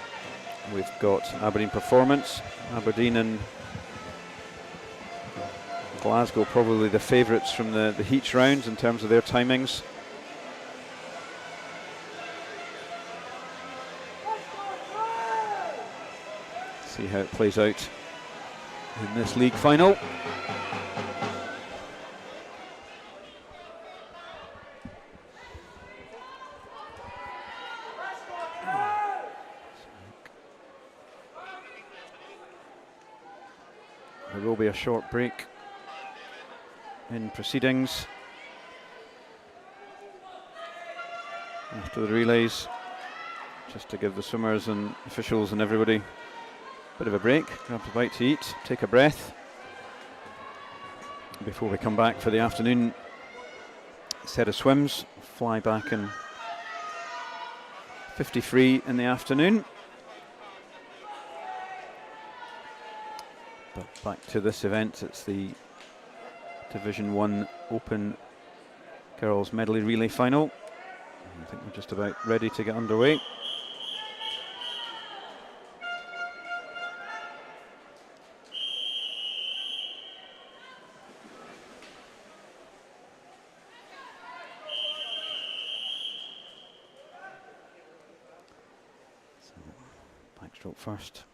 A: we've got Aberdeen Performance. Aberdeen and Glasgow probably the favourites from the heats rounds in terms of their timings. See how it plays out in this league final. There will be a short break in proceedings after the relays, just to give the swimmers and officials and everybody a bit of a break, grab a bite to eat, take a breath before we come back for the afternoon set of swims. Fly back in 50 free in the afternoon. But back to this event, it's the Division 1 Open Girls Medley Relay Final. I think we're just about ready to get underway. So, backstroke first.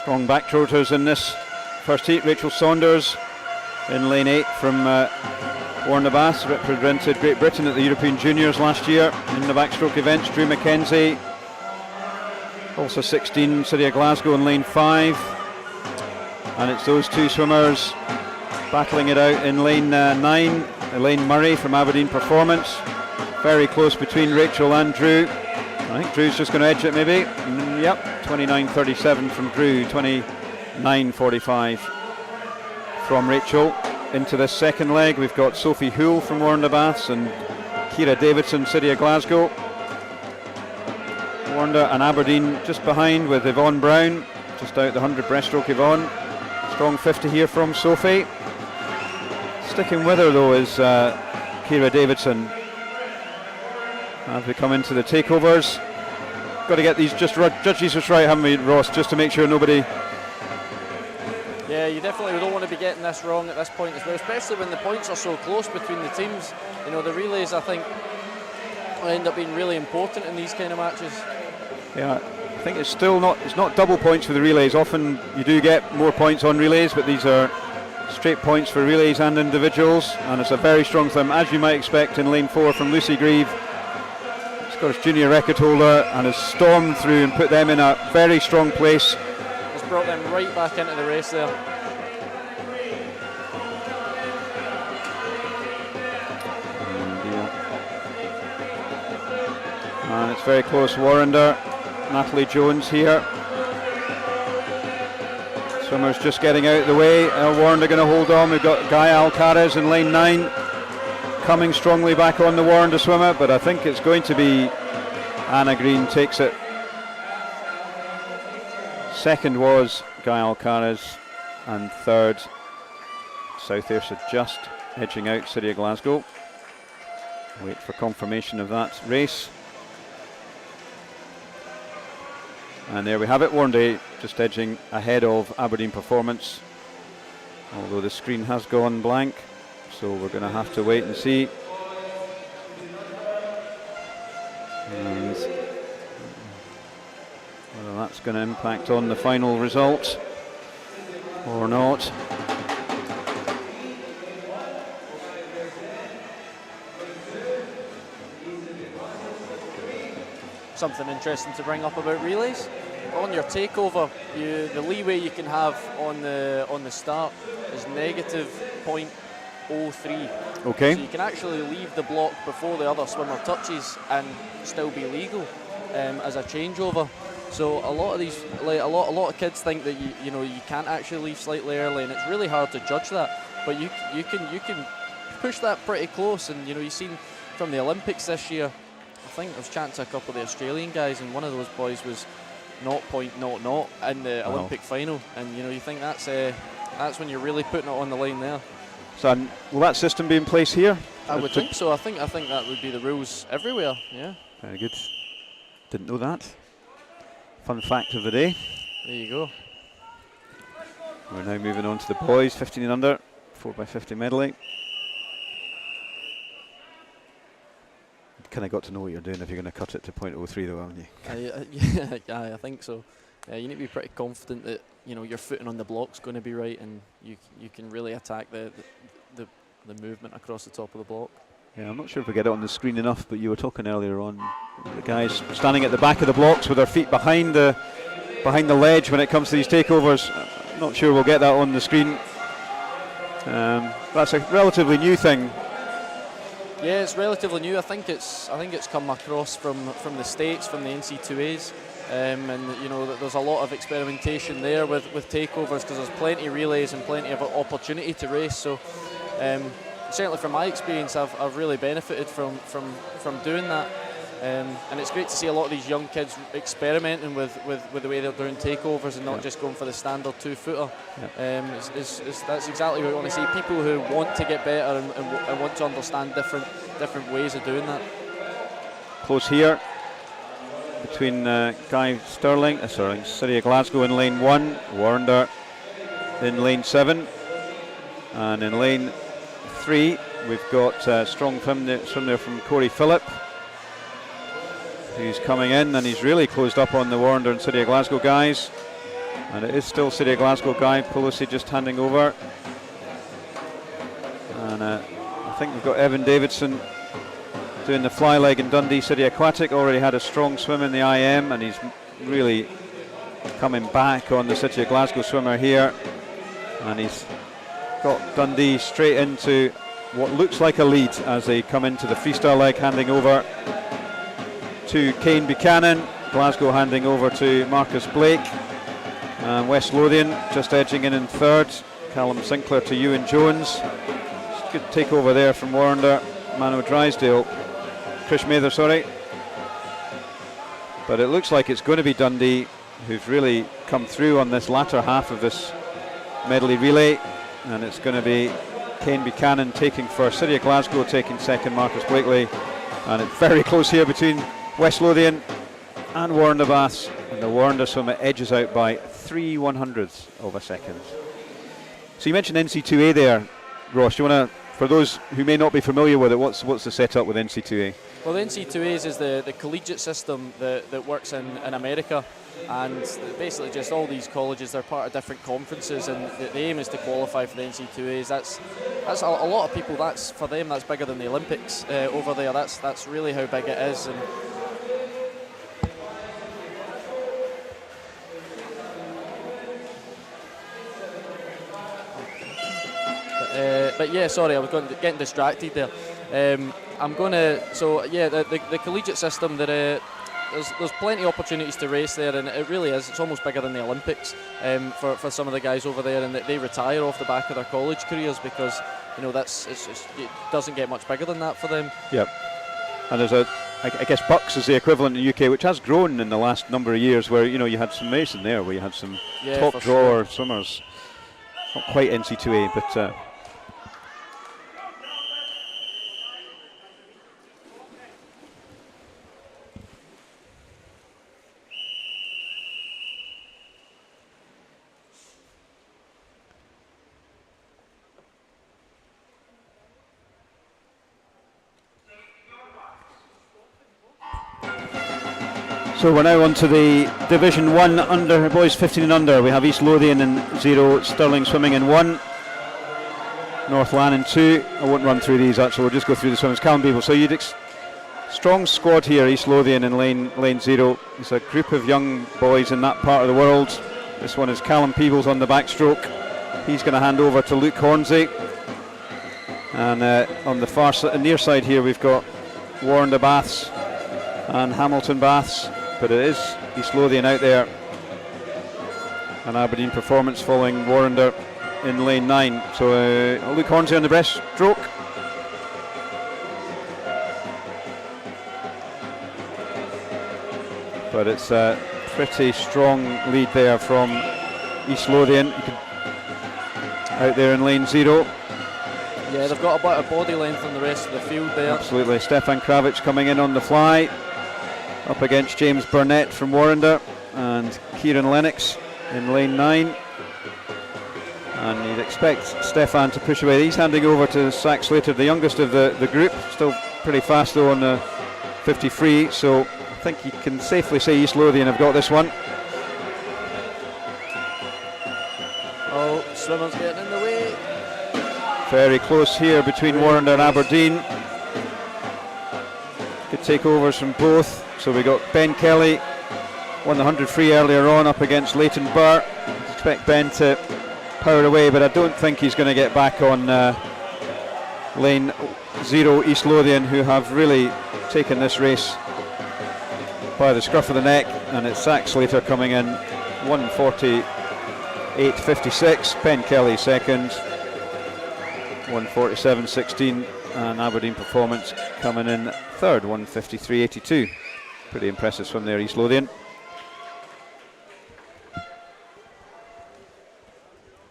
A: Strong backtroters in this first heat. Rachel Saunders in lane 8 from Warner-Bass, represented Great Britain at the European Juniors last year in the backstroke events. Drew McKenzie, also 16, City of Glasgow in lane 5. And it's those two swimmers battling it out in lane 9. Elaine Murray from Aberdeen Performance. Very close between Rachel and Drew. I think Drew's just going to edge it maybe. Yep, 29.37 from Drew, 29.45 from Rachel. Into this second leg, we've got Sophie Houle from Warner-Bass and Kira Davidson, City of Glasgow. Warner and Aberdeen just behind with Yvonne Brown, just out the 100 breaststroke Yvonne. Strong 50 here from Sophie. Sticking with her though is Kira Davidson. As we come into the takeovers, got to get these judges just right, haven't we, Ross, just to make sure nobody...
B: Yeah, you definitely don't want to be getting this wrong at this point as well, especially when the points are so close between the teams. You know, the relays, I think, will end up being really important in these kind of matches.
A: Yeah, I think it's not double points for the relays. Often you do get more points on relays, but these are straight points for relays and individuals, and it's a very strong swim, as you might expect, in lane 4 from Lucy Grieve. Scottish junior record holder, and has stormed through and put them in a very strong place.
B: Has brought them right back into the race there.
A: And it's very close. Warrender, Natalie Jones here. Swimmers just getting out of the way. Warrender going to hold on. We've got Gaia Alcaraz in lane 9. Coming strongly back on the Warrender swimmer, but I think it's going to be Anna Green takes it. Second was Guy Alcaraz, and third South Ayrshire just edging out City of Glasgow. Wait for confirmation of that race. And there we have it, Warrenday just edging ahead of Aberdeen Performance, although the screen has gone blank. So we're going to have to wait and see. And whether that's going to impact on the final result or not.
B: Something interesting to bring up about relays. On your takeover, the leeway you can have on the start is -0.03.
A: Okay.
B: So you can actually leave the block before the other swimmer touches and still be legal as a changeover. So a lot of these, like a lot of kids think that you can't actually leave slightly early, and it's really hard to judge that. But you can push that pretty close, and you've seen from the Olympics this year. I think I was chatting to a couple of the Australian guys, and one of those boys was 0.00 in the Olympic final, and you think that's when you're really putting it on the line there.
A: So will that system be in place here?
B: I would think so. I think that would be the rules everywhere. Yeah.
A: Very good. Didn't know that. Fun fact of the day.
B: There you go.
A: We're now moving on to the boys, 15 and under, 4x50 medley. kind of got to know what you're doing if you're going to cut it to .03 though, haven't you?
B: I think so. You need to be pretty confident that your footing on the block's going to be right, and you can really attack the movement across the top of the block.
A: Yeah, I'm not sure if we get it on the screen enough, but you were talking earlier on the guys standing at the back of the blocks with their feet behind the ledge when it comes to these takeovers. I'm not sure we'll get that on the screen. That's a relatively new thing.
B: Yeah, it's relatively new. I think it's come across from the States, from the NC2As, and there's a lot of experimentation there with takeovers, because there's plenty of relays and plenty of opportunity to race. So certainly from my experience, I've really benefited from doing that. And it's great to see a lot of these young kids experimenting with the way they're doing takeovers and not just going for the standard 2-footer. That's exactly what we want to see. People who want to get better and want to understand different ways of doing that.
A: Close here between City of Glasgow in lane 1, Warrender in lane 7, and in lane 3 we've got strong swim there from Corey Phillip, who's coming in, and he's really closed up on the Warrender and City of Glasgow guys, and it is still City of Glasgow guy, Pelosi just handing over, and I think we've got Evan Davidson doing the fly leg in Dundee City Aquatic, already had a strong swim in the IM, and he's really coming back on the City of Glasgow swimmer here, and he's got Dundee straight into what looks like a lead as they come into the freestyle leg, handing over to Kane Buchanan, Glasgow handing over to Marcus Blake, and West Lothian just edging in third, Callum Sinclair to Ewan Jones. Good takeover there from Warrender, Mano Drysdale, Chris Mather, sorry. But it looks like it's going to be Dundee who've really come through on this latter half of this medley relay, and it's going to be Kane Buchanan taking first, City of Glasgow taking second, Marcus Blakely, and it's very close here between West Lothian and Warrender Baths, and the Warrender swimmer edges out by 3/100ths of a second. So you mentioned NC2A there, Ross. Do you want to, for those who may not be familiar with it, what's the setup with NC2A?
B: Well, the NC2As is the collegiate system that works in America, and basically just all these colleges, they're part of different conferences, and the aim is to qualify for the NC2As. That's a lot of people. That's for them. That's bigger than the Olympics over there. That's really how big it is. But yeah, sorry, I was getting distracted there. The collegiate system, there's plenty of opportunities to race there, and it really is. It's almost bigger than the Olympics for some of the guys over there, and they retire off the back of their college careers because it doesn't get much bigger than that for them. Yep.
A: And there's I guess Bucks is the equivalent in the UK, which has grown in the last number of years, where you had some Mason there, where you had some top drawer swimmers. Not quite NC2A, but. So we're now on to the Division 1 under boys 15 and under. We have East Lothian in 0, Stirling swimming in 1, North Lan in 2. I won't run through these actually, we'll just go through the swimmers. Callum Beeble. So strong squad here, East Lothian in lane 0. It's a group of young boys in that part of the world. This one is Callum Peebles on the backstroke. He's going to hand over to Luke Hornsey. And on the near side here we've got Warrender Baths and Hamilton Baths. But it is East Lothian out there, and Aberdeen Performance following Warrender in lane 9. So Luke Hornsey on the breaststroke. But it's a pretty strong lead there from East Lothian. Out there in lane 0.
B: Yeah, they've got about a body length on the rest of the field there.
A: Absolutely. Stefan Kravich coming in on the fly, up against James Burnett from Warrender and Kieran Lennox in lane 9. And you'd expect Stefan to push away. He's handing over to Zach Slater, the youngest of the group. Still pretty fast though on the 53, so I think you can safely say East Lothian have got this one.
B: Oh, swimmers getting in the way.
A: Very close here between Warrender and Aberdeen. Good takeovers from both. So we got Ben Kelly, won the 100 free earlier on up against Leighton Burr. I expect Ben to power away, but I don't think he's going to get back on lane 0 East Lothian, who have really taken this race by the scruff of the neck, and it's Zach Slater coming in 1:48.56, Ben Kelly second, 1:47.16, and Aberdeen Performance coming in third, 1:53.82. Pretty impressive swim there, East Lothian.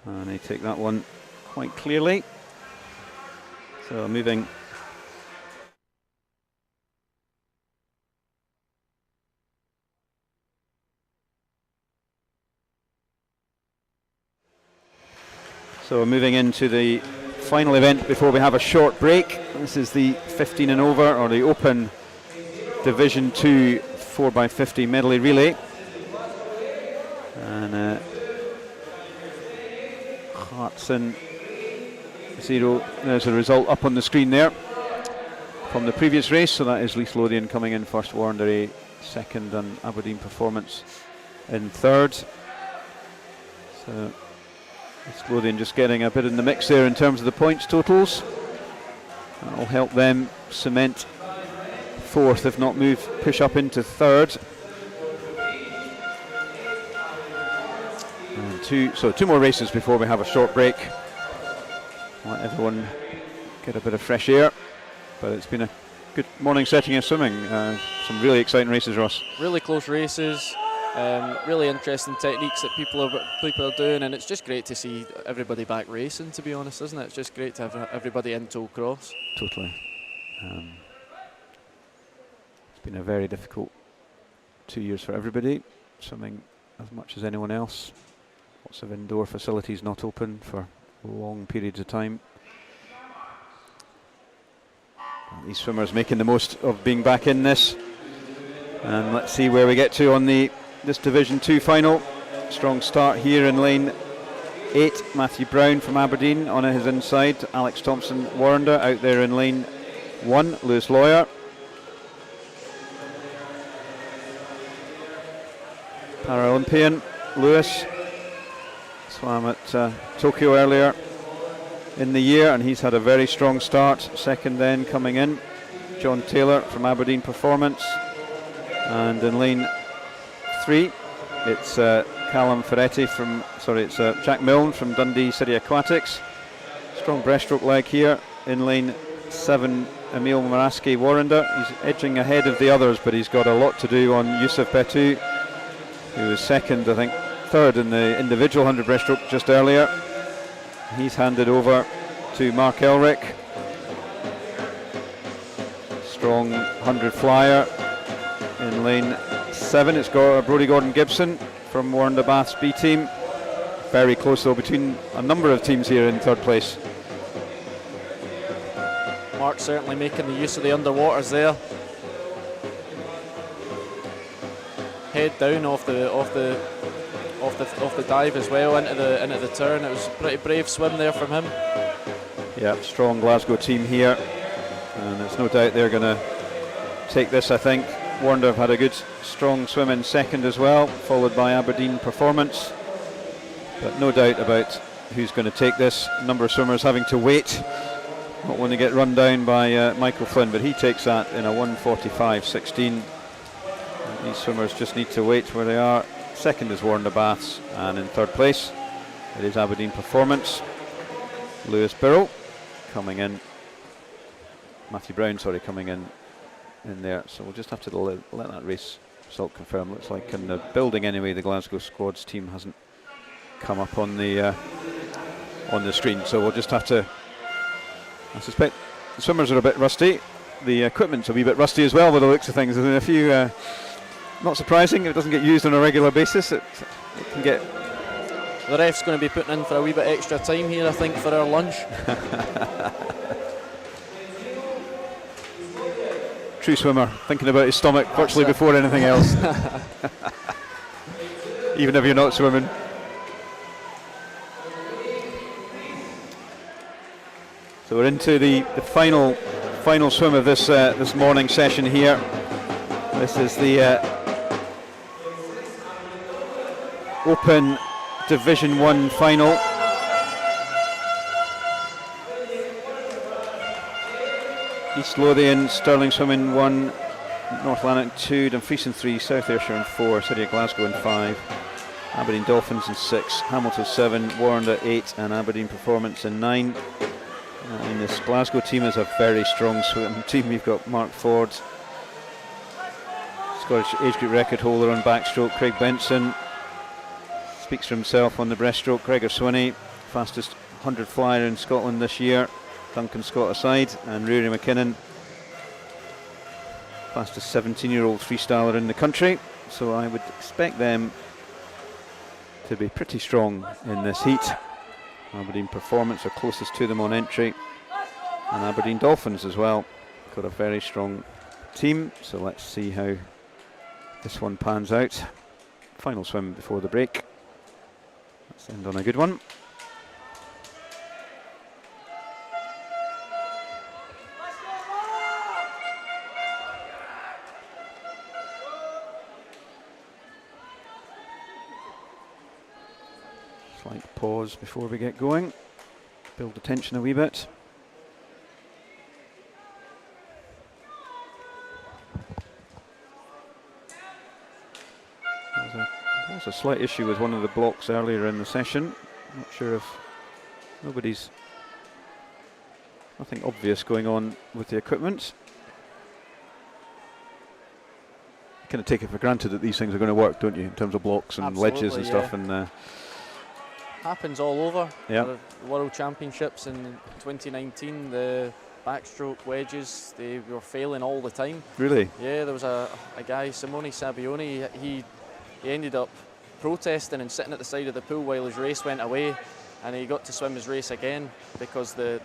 A: And they take that one quite clearly. So moving into the final event before we have a short break. This is the 15 and over, or the Open Division 2 4x50 medley relay. And Hartson 0. There's a result up on the screen there from the previous race. So that is East Lothian coming in first, Warrender second, and Aberdeen Performance in third. So East Lothian just getting a bit in the mix there in terms of the points totals. That'll help them cement fourth, if not push up into third. And two more races before we have a short break. Let everyone get a bit of fresh air. But it's been a good morning setting of swimming. Some really exciting races, Ross. Really close races. Really interesting techniques that people are doing, and it's just great to see everybody back racing, to be honest, isn't it? It's just great to have everybody in Tollcross. Totally. It's been a very difficult 2 years for everybody, swimming as much as anyone else. Lots of indoor facilities not open for long periods of time. These swimmers making the most of being back in this, and let's see where we get to on this Division 2 final. Strong start here in lane 8. Matthew Brown from Aberdeen on his inside. Alex Thompson, Warrender, out there in lane 1. Lewis Lawyer. Paralympian Lewis swam at Tokyo earlier in the year, and he's had a very strong start. Second then coming in, John Taylor from Aberdeen Performance. And in lane 3, it's Callum Ferretti it's Jack Milne from Dundee City Aquatics. Strong breaststroke leg here. In lane 7, Emil Maraski, Warrender. He's edging ahead of the others, but he's got a lot to do on Yusuf Betu, who was second, I think third in the individual 100 breaststroke just earlier. He's handed over to Mark Elric. Strong 100 flyer. In lane 7, it's got Brodie Gordon-Gibson from Warrender Bath's B team. Very close though between a number of teams here in third place. Mark certainly making the use of the underwaters there. Head down off the dive as well into the turn. It was a pretty brave swim there from him. Yeah, strong Glasgow team here, and there's no doubt they're going to take this, I think. Warrender have had a good strong swim in second as well, followed by Aberdeen Performance, but no doubt about who's going to take this. A number of swimmers having to wait, not want to get run down by Michael Flynn, but he takes that in a 1:45.16. These swimmers just need to wait where they are. Second is Warrender Baths, and in third place it is Aberdeen Performance. Lewis Birrell coming in, Matthew Brown coming in there, so we'll just have to let that race result confirm. Looks like in the building anyway, the Glasgow squads team hasn't come up on the screen, so we'll just have to, I suspect the swimmers are a bit rusty, the equipment's a wee bit rusty as well by the looks of things. There's a few, not surprising, if it doesn't get used on a regular basis, it can get... The ref's going to be putting in for a wee bit extra time here, I think, for our lunch. true swimmer, thinking about his stomach virtually before anything else. Even if you're not swimming. So we're into the final swim of this this morning session here. This is the Open Division 1 final. East Lothian, Stirling Swimming 1, North Lanark 2, Dumfries 3, South Ayrshire 4, City of Glasgow 5, Aberdeen Dolphins 6, Hamilton 7, Warrender 8, and Aberdeen Performance 9. And this Glasgow team is a very strong swim team. You've got Mark Ford, Scottish age group record holder on backstroke, Craig Benson, speaks for himself on the breaststroke, Gregor Swinney, fastest 100 flyer in Scotland this year, Duncan Scott aside, and Rory McKinnon, fastest 17-year-old freestyler in the country. So I would expect them to be pretty strong in this heat. Aberdeen Performance are closest to them on entry, and Aberdeen Dolphins as well. Got a very strong team, so let's see how this one pans out. Final swim before the break. Let's end on a good one. Slight pause before we get going. Build the tension a wee bit. There's a slight issue with one of the blocks earlier in the session. Not sure if nothing obvious going on with the equipment. You kind of take it for granted that these things are going to work, don't you, in terms of blocks and
B: Absolutely,
A: ledges and stuff. And
B: happens all over.
A: Yeah.
B: The World Championships in 2019, the backstroke wedges, they were failing all the time.
A: Really?
B: Yeah, there was a guy, Simone Sabioni, he ended up protesting and sitting at the side of the pool while his race went away, and he got to swim his race again because the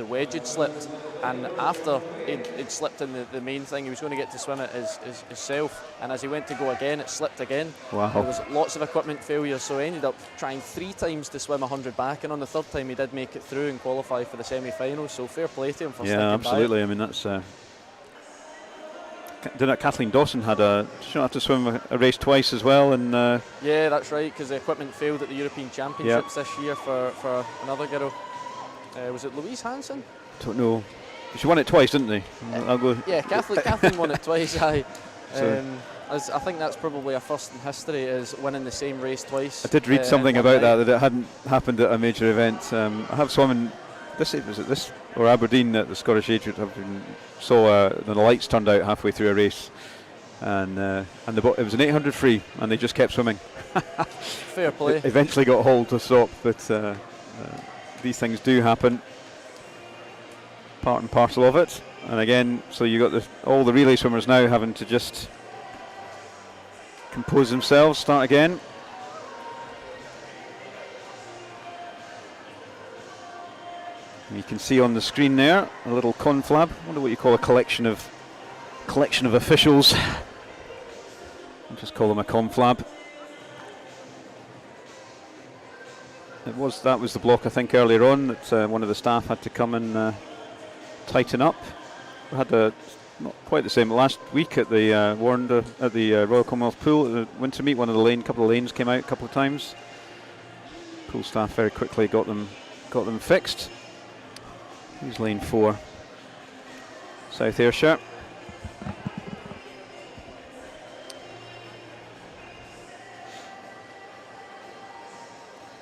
B: wedge had slipped, and after it slipped in the main thing, he was going to get to swim it himself, and as he went to go again, it slipped again.
A: Wow.
B: There was lots of equipment failures, so he ended up trying 3 times to swim 100 back, and on the 3rd time he did make it through and qualify for the semi-finals, so fair play to him for sticking by it.
A: Yeah, absolutely. I mean, that's didn't Kathleen Dawson she had to swim a race twice as well, and
B: yeah, that's right, because the equipment failed at the European Championships this year for another girl. Was it Louise Hansen?
A: Don't know. She won it twice, didn't they? I'll go.
B: Yeah, Kathleen won it twice. Aye.
A: So
B: I think that's probably a first in history, is winning the same race twice.
A: I did read something about that it hadn't happened at a major event. I have swum in this or Aberdeen at the Scottish Age Group. Saw the lights turned out halfway through a race, and it was an 800 free, and they just kept swimming.
B: Fair play.
A: It eventually got hauled to stop, but these things do happen. Part and parcel of it. And again, so you got all the relay swimmers now having to just compose themselves, start again. And you can see on the screen there a little conflab. I wonder what you call a collection of officials. I'll just call them a conflab. That was the block, I think, earlier on that one of the staff had to come and tighten up. We had not quite the same last week at the Warrender at the Royal Commonwealth Pool at the winter meet. Couple of lanes came out a couple of times. Pool staff very quickly got them fixed. Here's lane 4, South Ayrshire.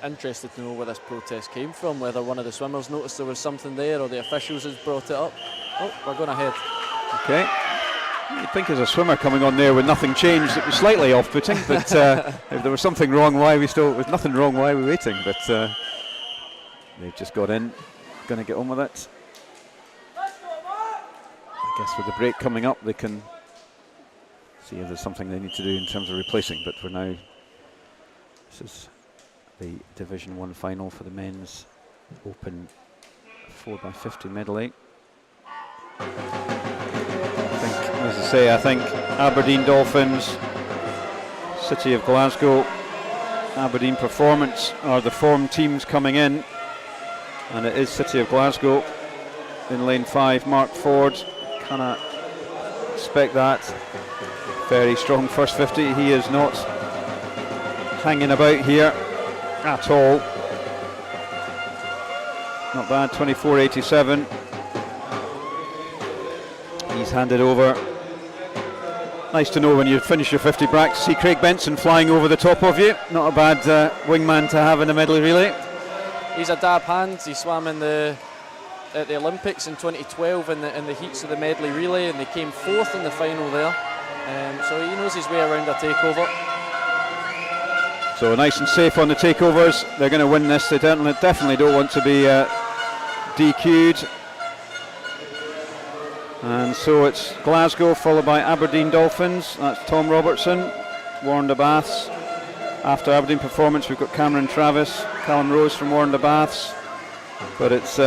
B: Interested to know where this protest came from, whether one of the swimmers noticed there was something there or the officials has brought it up. Oh, we're going ahead.
A: Okay. You'd think as a swimmer coming on there with nothing changed, it was slightly off-putting, but if there was something wrong, with nothing wrong, why are we waiting? But they've just got in, going to get on with it. I guess with the break coming up, they can see if there's something they need to do in terms of replacing, but for now, this is the Division 1 final for the men's Open 4x50 medley. I think say, I think Aberdeen Dolphins, City of Glasgow, Aberdeen Performance are the form teams coming in, and it is City of Glasgow in lane 5. Mark Ford, can I expect that? Very strong first 50. He is not hanging about here at all. Not bad, 24.87. He's handed over. Nice to know when you finish your 50 brack to see Craig Benson flying over the top of you. Not a bad wingman to have in the Medley relay.
B: He's a dab hand. He swam in at the Olympics in 2012 in the heats of the Medley relay, and they came 4th in the final there. So he knows his way around a takeover.
A: So nice and safe on the takeovers. They're going to win this. They definitely don't want to be DQ'd. And so it's Glasgow followed by Aberdeen Dolphins. That's Tom Robertson, Warren de Baths. After Aberdeen Performance, we've got Cameron Travis, Callum Rose from Warren de Baths. But it's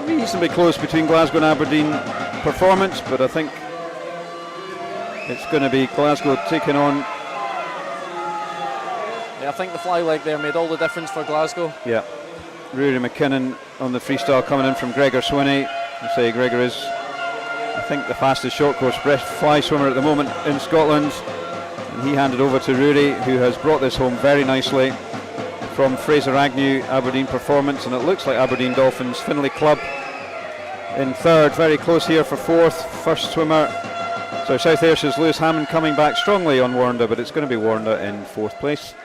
A: reasonably close between Glasgow and Aberdeen Performance, but I think it's going to be Glasgow taking on.
B: Yeah, I think the fly leg there made all the difference for Glasgow.
A: Yeah. Rory McKinnon on the freestyle coming in from Gregor Swinney. I say Gregor is, I think, the fastest short course fly swimmer at the moment in Scotland. And he handed over to Rory, who has brought this home very nicely from Fraser Agnew, Aberdeen Performance, and it looks like Aberdeen Dolphins, Finlay Club in 3rd, very close here for 4th, first swimmer. So South Ayrshaw's Lewis Hammond coming back strongly on Warrender, but it's going to be Warrender in 4th place.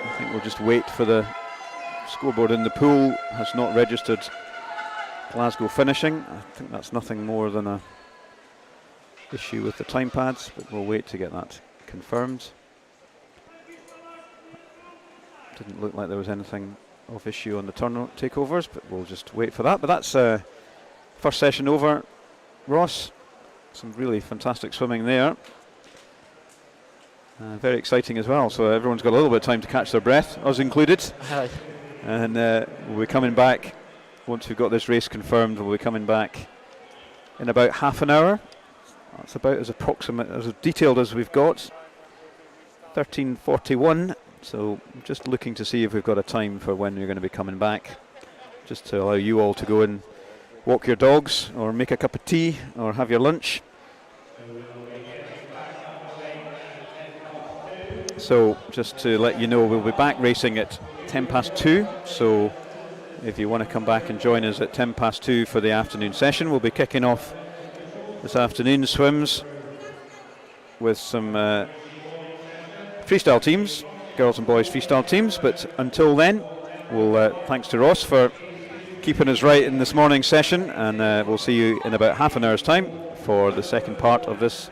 A: I think we'll just wait for the scoreboard in the pool, has not registered Glasgow finishing. I think that's nothing more than a issue with the time pads, but we'll wait to get that confirmed. Didn't look like there was anything of issue on the turn takeovers, but we'll just wait for that. But that's first session over. Ross, some really fantastic swimming there. Very exciting as well, so everyone's got a little bit of time to catch their breath, us included.
B: Aye.
A: And we'll be coming back, once we've got this race confirmed, we'll be coming back in about half an hour. That's about as approximate, as detailed as we've got. 13:41. So just looking to see if we've got a time for when you're going to be coming back, just to allow you all to go and walk your dogs or make a cup of tea or have your lunch. So just to let you know, we'll be back racing at 2:10. So if you want to come back and join us at 2:10 for the afternoon session, we'll be kicking off this afternoon's swims with some freestyle teams, girls and boys freestyle teams. But until then, we'll thanks to Ross for keeping us right in this morning's session, and we'll see you in about half an hour's time for the second part of this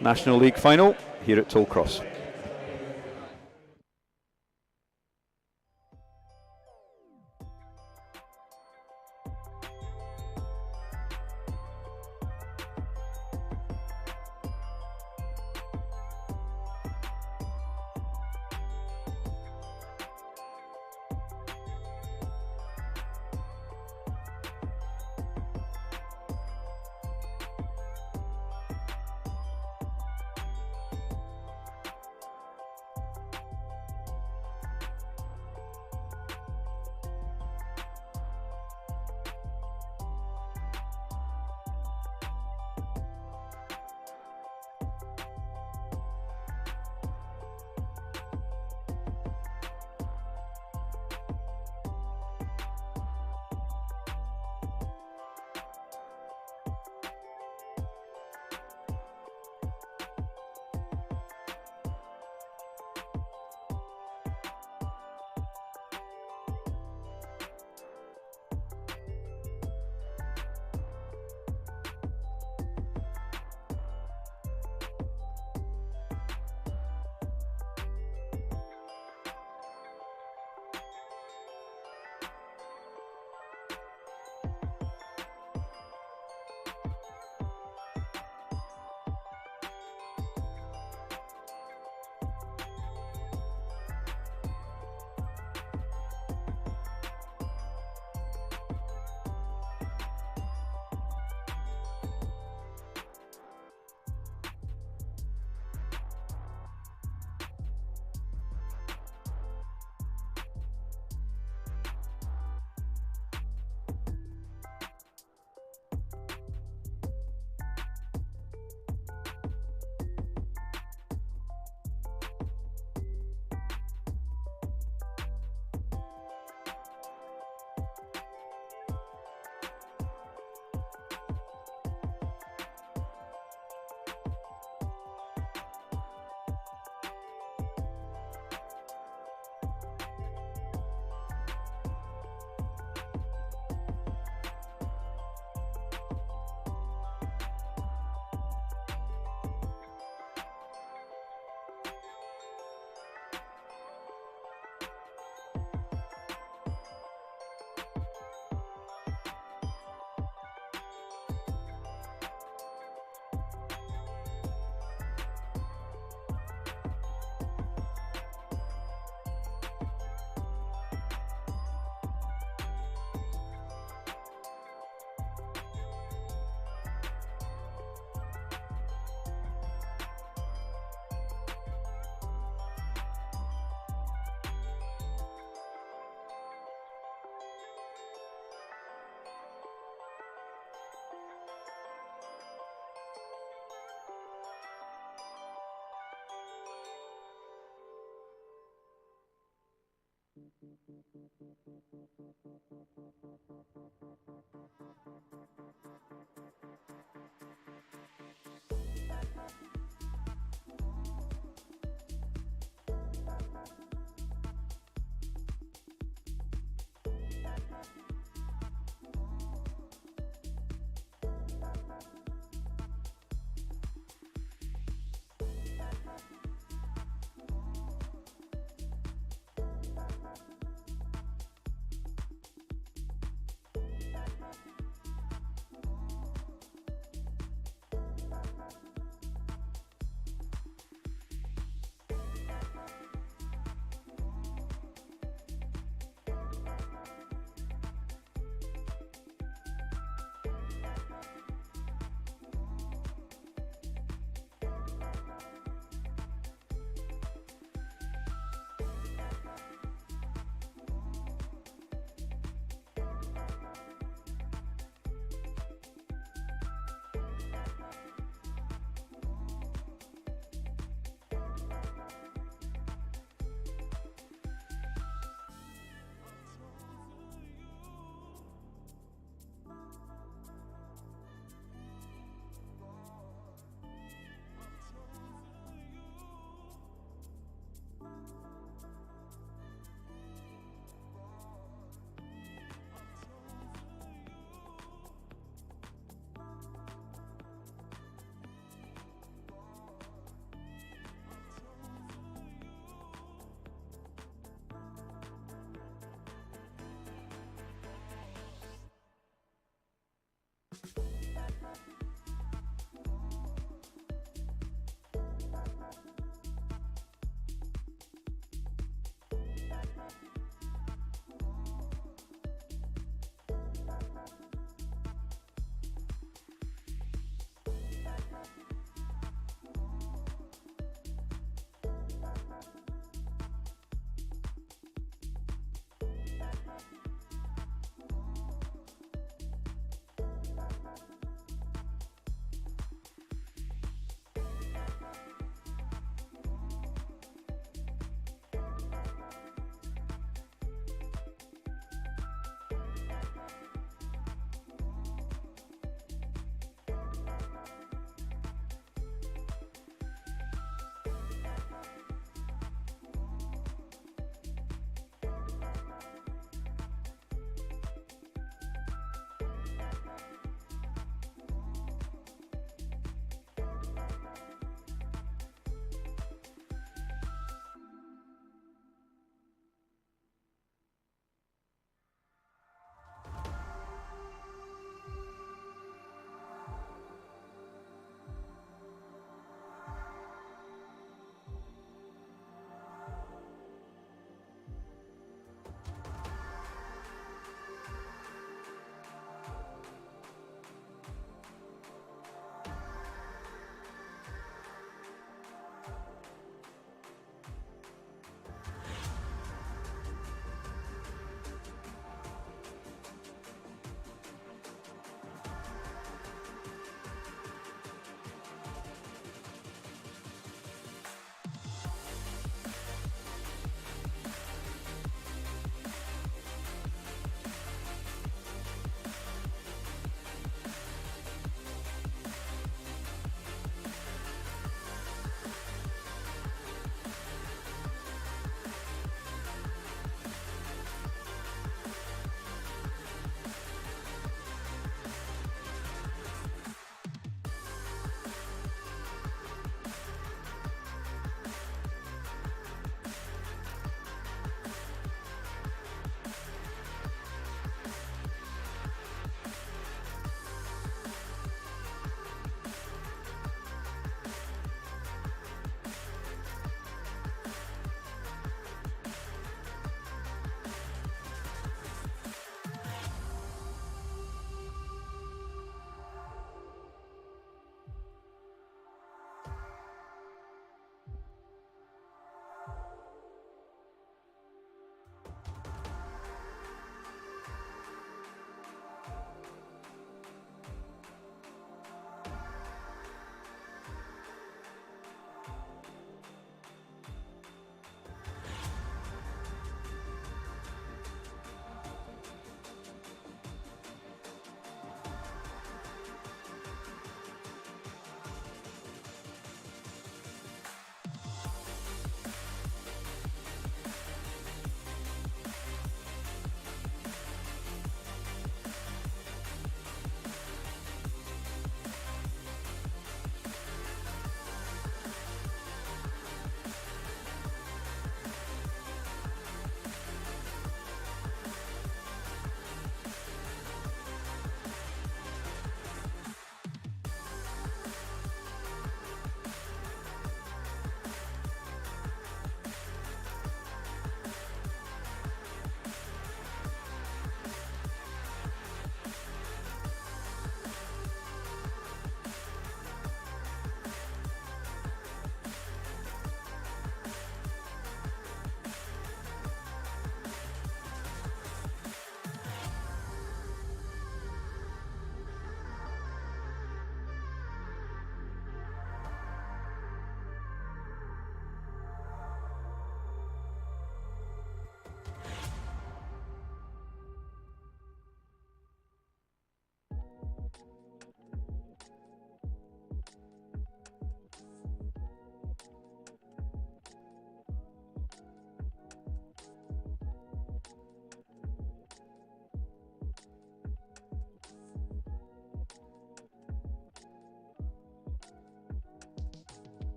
A: National League final here at Tollcross.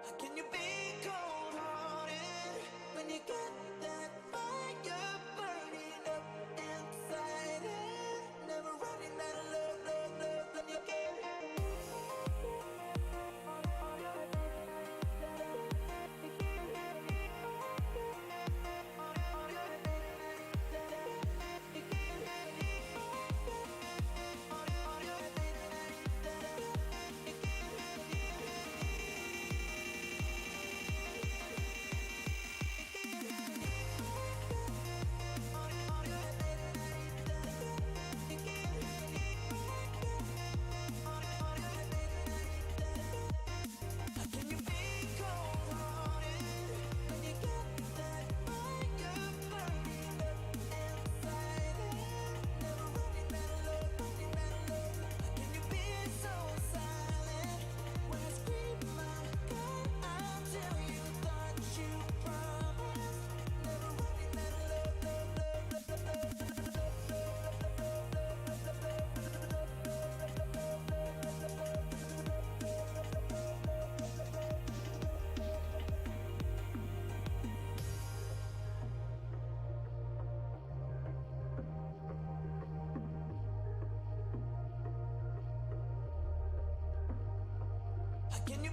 C: Can you be cold-hearted when you got that fire burning up inside it? Never running out of love, love, love, love. You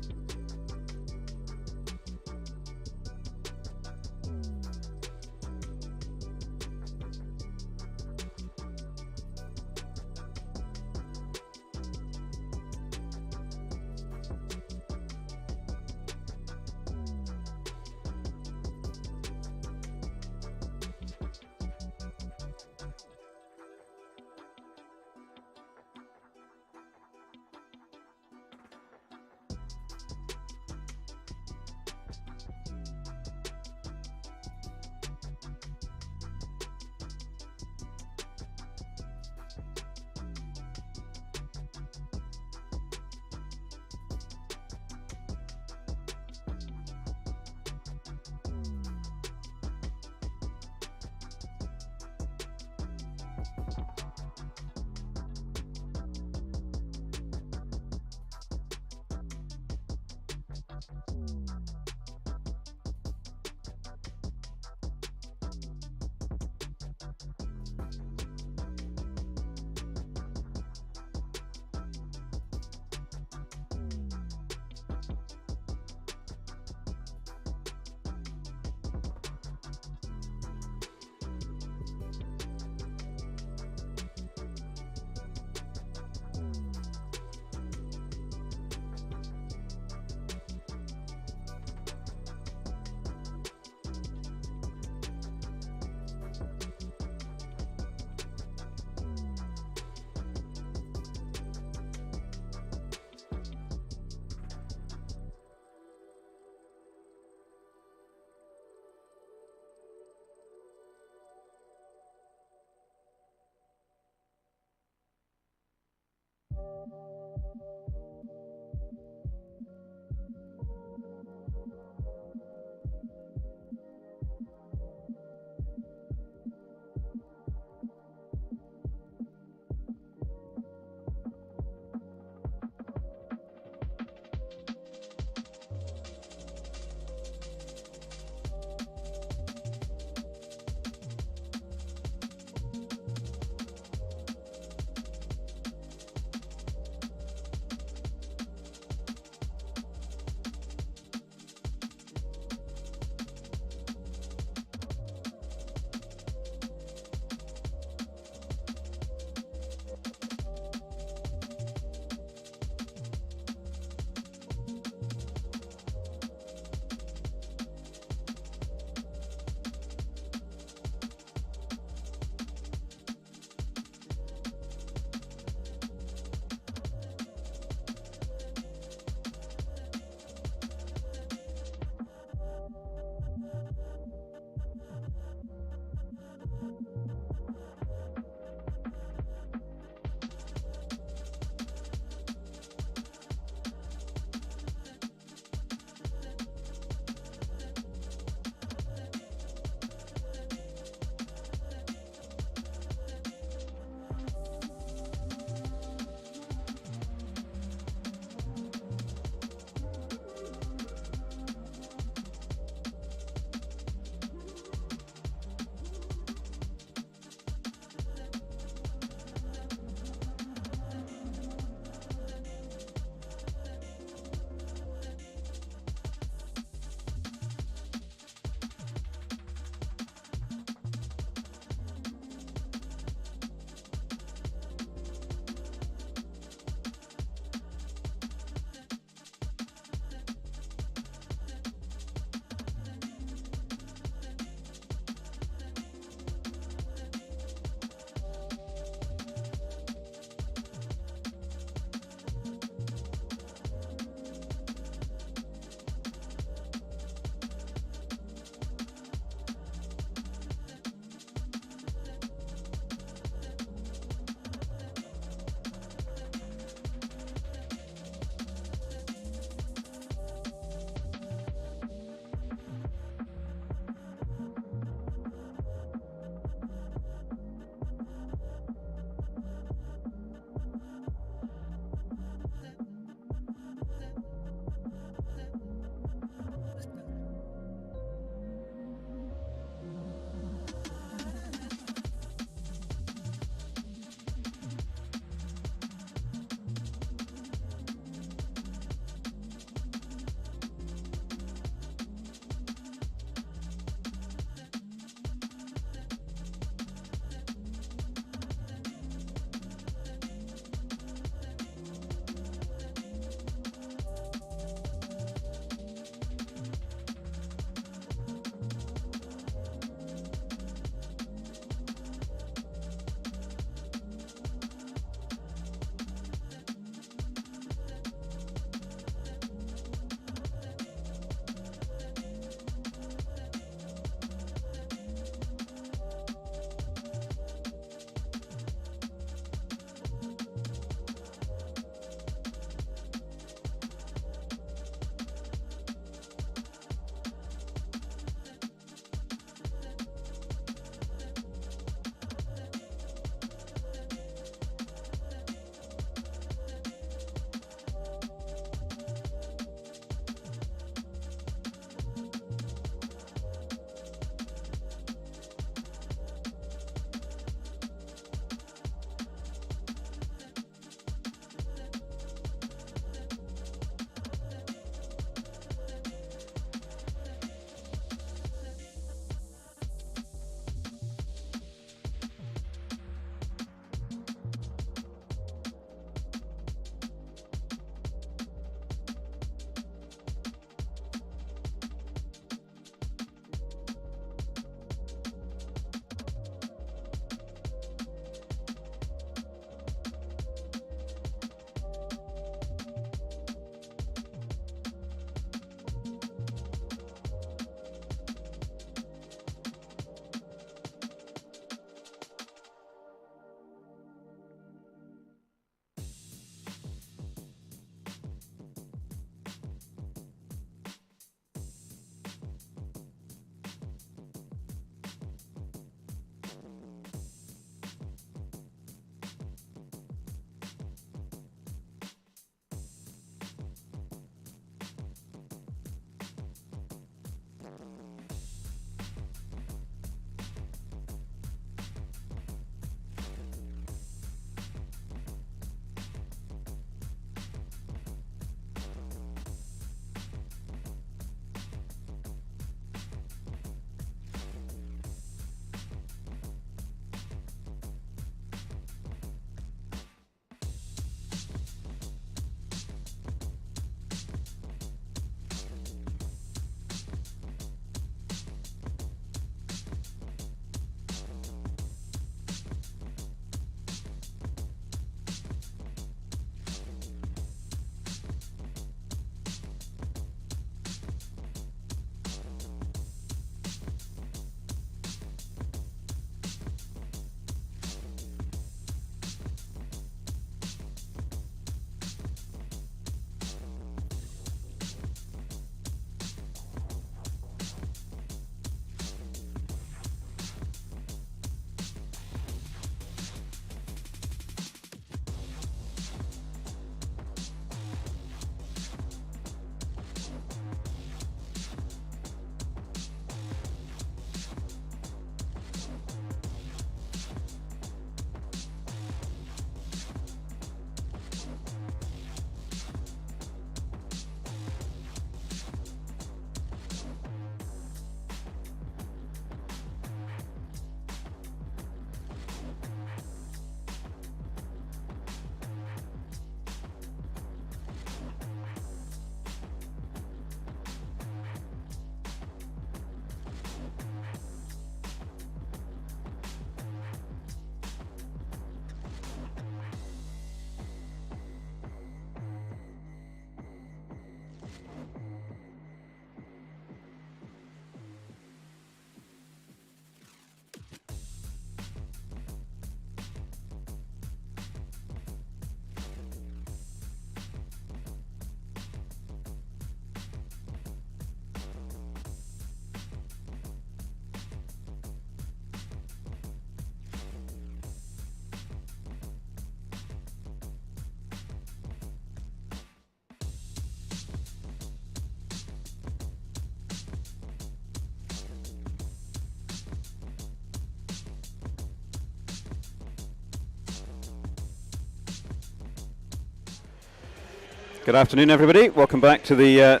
A: Good afternoon, everybody. Welcome back to the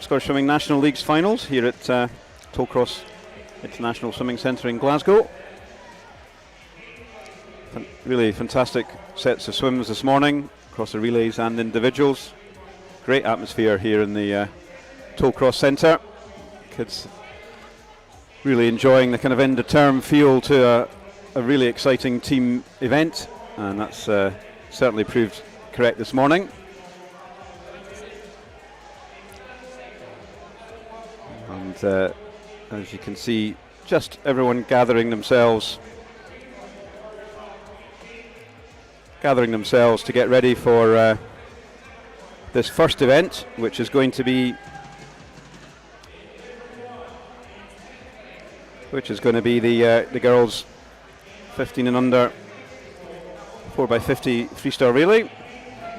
A: Scottish Swimming National League's finals here at Tollcross International Swimming Centre in Glasgow. Really fantastic sets of swims this morning across the relays and individuals. Great atmosphere here in the Tollcross Centre. Kids really enjoying the kind of end-of-term feel to a really exciting team event, and that's certainly proved correct this morning. And as you can see, just everyone gathering themselves to get ready for this first event, which is going to be the girls 15 and under 4x50 freestyle relay.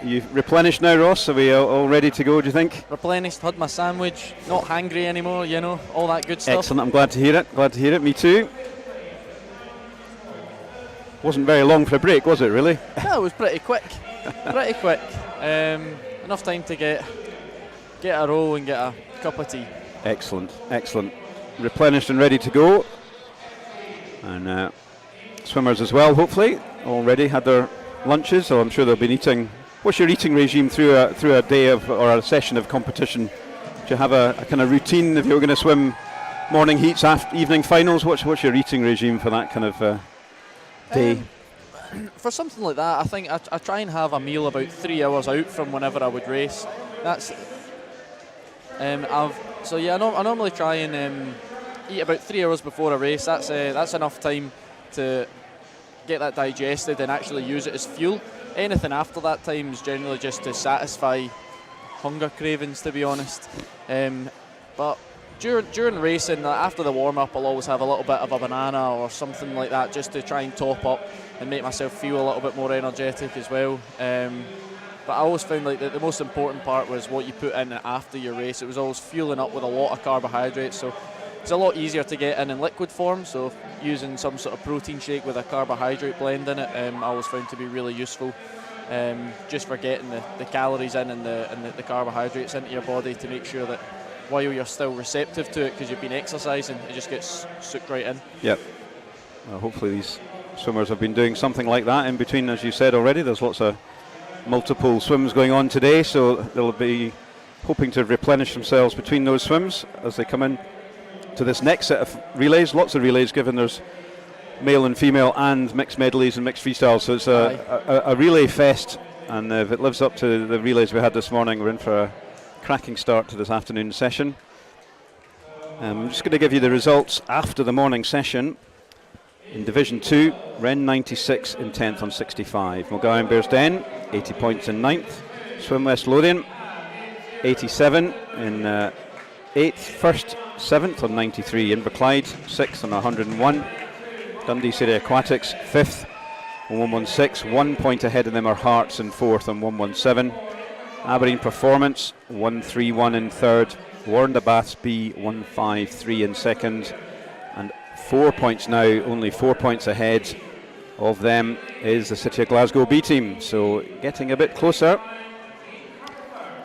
A: You've replenished now, Ross. Are we all ready to go, do you think?
B: Replenished, had my sandwich, not hangry anymore, you know, all that good stuff.
A: Excellent, I'm glad to hear it, me too. Wasn't very long for a break, was it, really?
B: Yeah, it was pretty quick, enough time to get a roll and get a cup of tea.
A: Excellent. Replenished and ready to go. And swimmers as well, hopefully, already had their lunches, so I'm sure they'll be eating. What's your eating regime through a day of or a session of competition? Do you have a kind of routine if you're going to swim morning heats, evening finals? What's your eating regime for that kind of day?
B: For something like that, I think I try and have a meal about 3 hours out from whenever I would race. That's I normally try and eat about 3 hours before a race. That's enough time to get that digested and actually use it as fuel. Anything after that time is generally just to satisfy hunger cravings, to be honest. But during racing, after the warm-up, I'll always have a little bit of a banana or something like that just to try and top up and make myself feel a little bit more energetic as well. But I always found like the most important part was what you put in after your race. It was always fueling up with a lot of carbohydrates, so it's a lot easier to get in liquid form. So using some sort of protein shake with a carbohydrate blend in it, I always found to be really useful. Just for getting the calories in and the carbohydrates into your body to make sure that while you're still receptive to it, because you've been exercising, it just gets soaked right in.
A: Yep. Well, hopefully these swimmers have been doing something like that in between, as you said already. There's lots of multiple swims going on today, so they'll be hoping to replenish themselves between those swims as they come in to this next set of relays. Lots of relays, given there's male and female and mixed medleys and mixed freestyle, so it's a relay fest, and if it lives up to the relays we had this morning, we're in for a cracking start to this afternoon session. I'm just going to give you the results after the morning session. In Division 2, Wren 96 in 10th on 65, Mulgowan Bearsden 80 points in 9th, Swim West Lothian 87 in 8th, first 7th on 93, Inverclyde 6th on 101, Dundee City Aquatics 5th on 116, 1 point ahead of them are Hearts in 4th on 117, Aberdeen Performance 131 in 3rd, Warren Baths B 153 in 2nd, and 4 points now, only 4 points ahead of them is the City of Glasgow B team, so getting a bit closer.